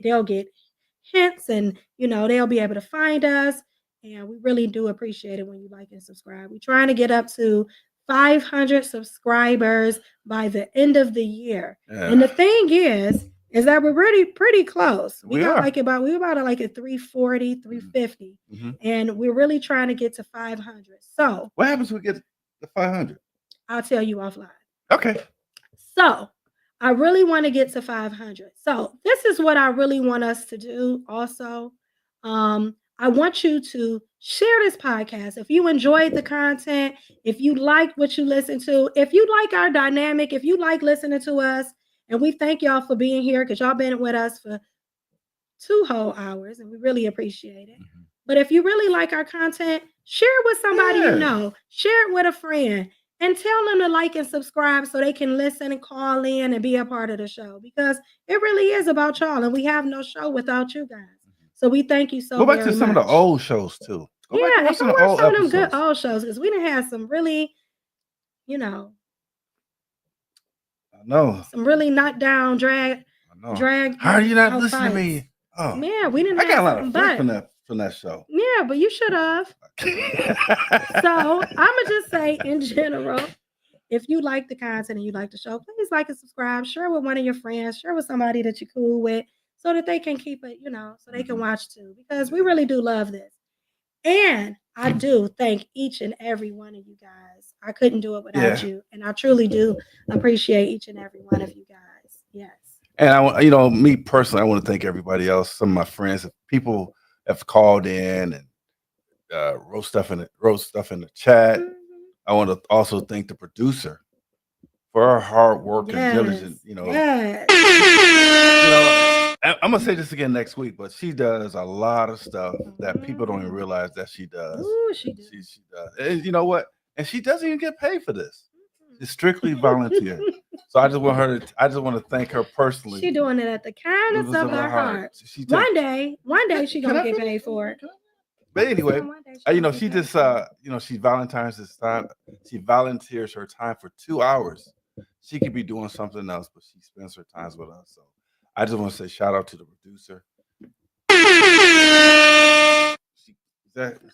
hints and they'll be able to find us. And we really do appreciate it when you like and subscribe. We're trying to get up to 500 subscribers by the end of the year. Yeah. And the thing is that we're pretty close. We're about at 340, 350. Mm-hmm. And we're really trying to get to 500. So what happens when we get to 500? I'll tell you offline. Okay. So I really want to get to 500. So this is what I really want us to do also. I want you to share this podcast. If you enjoyed the content, if you like what you listen to, if you like our dynamic, if you like listening to us, and we thank y'all for being here because y'all been with us for 2 whole hours and we really appreciate it. Mm-hmm. But if you really like our content, share it with somebody you know, share it with a friend and tell them to like and subscribe so they can listen and call in and be a part of the show because it really is about y'all and we have no show without you guys. So we thank you so much. Go back to some of the old shows too. Go back to watch some of them good old shows because we didn't have some really, I know. Some really knockdown drag. How are you not listening to me? Oh, man, we didn't. I got a lot of fun from that show. Yeah, but you should have. So I'm gonna just say in general, if you like the content and you like the show, please like and subscribe. Share with one of your friends. Share with somebody that you're cool with. So that they can keep it, so they can watch too, because we really do love this. And I do thank each and every one of you guys. I couldn't do it without you. And I truly do appreciate each and every one of you guys. Yes. And I want, me personally, I want to thank everybody else. Some of my friends, people have called in and wrote stuff in the chat. Mm-hmm. I want to also thank the producer for her hard work and diligence, I'm gonna say this again next week, but she does a lot of stuff that people don't even realize that she does. Ooh, she does. She does. And you know what? And she doesn't even get paid for this. It's strictly volunteer. So I just want to thank her personally. She's doing it at the kindness of her heart. One day she's gonna get paid for it. But anyway, she just she volunteers her time for 2 hours. She could be doing something else, but she spends her time with us. So I just want to say shout out to the producer.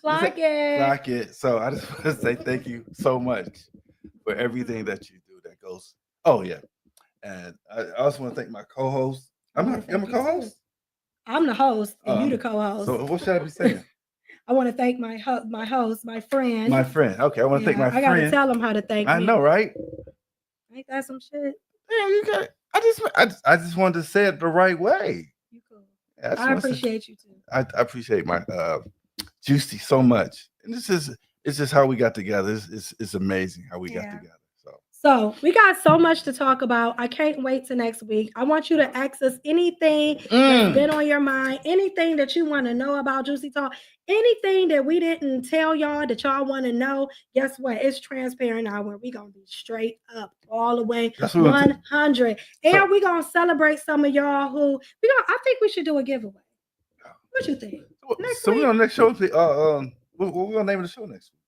Clock it. So I just want to say thank you so much for everything that you do that goes. Oh yeah. And I also want to thank my co-host. I'm a co-host? I'm the host and you the co-host. So what should I be saying? I want to thank my host, my friend. My friend. Okay, I want to thank my friend. I got to tell him how to thank me. I know, right? Ain't that some shit? Yeah, you got. I just wanted to say it the right way. You cool. Yeah, I appreciate you too. I appreciate my Juicy so much, and it's just how we got together. It's amazing how we got together. So we got so much to talk about. I can't wait till next week. I want you to ask us anything that's been on your mind, anything that you want to know about Juicy Talk, anything that we didn't tell y'all that y'all want to know. Guess what? It's transparent now where we're going to be straight up all the way 100. And we're going to celebrate some of y'all who I think we should do a giveaway. What you think? So we're on the next show. What we're going to name the show next week?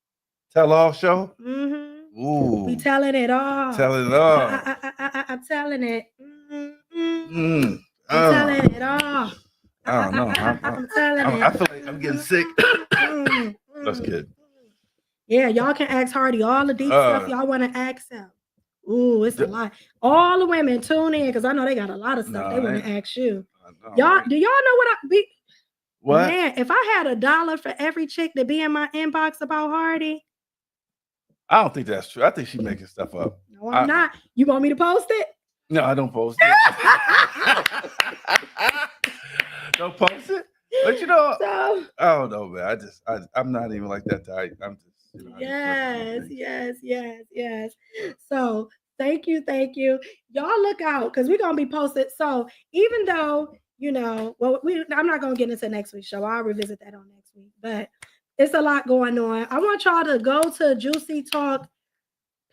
Tell All Show? Mm-hmm. Ooh. We telling it all. Telling it all. I'm telling it. I'm telling it all. I don't know. I'm telling it. I feel like I'm getting sick. That's good. Yeah, y'all can ask Hardy all the deep stuff y'all want to ask him. Ooh, it's a lot. All the women tune in because I know they got a lot of stuff they want to ask you. Y'all, do y'all know what I be? What? Man, if I had $1 for every chick that be in my inbox about Hardy. I don't think that's true. I think she's making stuff up. No, I'm not. You want me to post it? No, I don't post it. Don't post it? But you know, So I don't know, man. I'm not even like that type. I'm just, you know, I just work on my yes, things. yes. So thank you. Y'all look out because we're gonna be posted. So even though well, I'm not gonna get into next week's show. I'll revisit that on next week. But it's a lot going on. I want y'all to go to Juicy Talk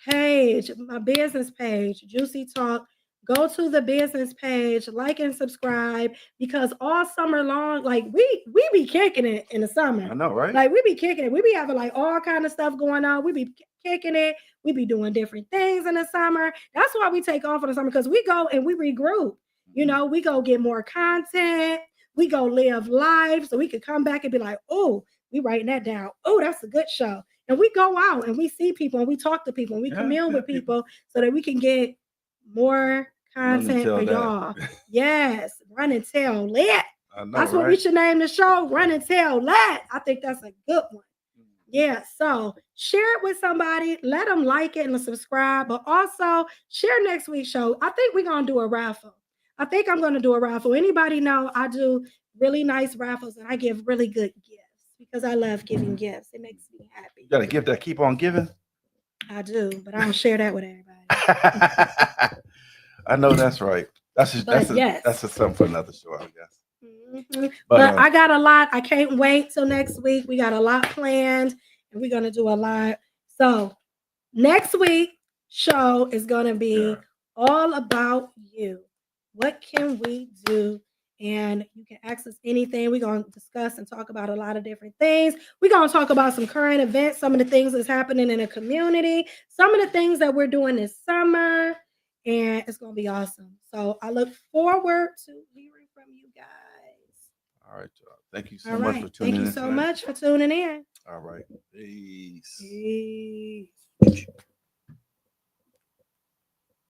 page, my business page, Juicy Talk. Go to the business page, like and subscribe because all summer long, like we be kicking it in the summer. I know, right? Like we be kicking it. We be having like all kind of stuff going on. We be kicking it. We be doing different things in the summer. That's why we take off in the summer because we go and we regroup. We go get more content. We go live life so we could come back and be like, oh, we writing that down. Oh, that's a good show. And we go out and we see people and we talk to people and we commune with people so that we can get more content for y'all. Yes, run and tell lit. I know, that's what we should name the show. Run and tell lit. I think that's a good one. Yeah, so share it with somebody, let them like it and subscribe, but also share next week's show. I think we're gonna do a raffle. I think I'm gonna do a raffle. Anybody know I do really nice raffles and I give really good gifts because I love giving gifts. It makes me happy. You got a gift that keep on giving? I do, but I don't share that with everybody. I know that's right. That's something for another show, I guess. Mm-hmm. But I got a lot. I can't wait till next week. We got a lot planned, and we're gonna do a lot. So next week show is gonna be all about you. What can we do? And you can ask us anything. We're going to discuss and talk about a lot of different things. We're going to talk about some current events, some of the things that's happening in the community, some of the things that we're doing this summer, and it's going to be awesome. So I look forward to hearing from you guys. All right, y'all. Thank you so much for tuning in. Thank you so much for tuning in. All right. Peace.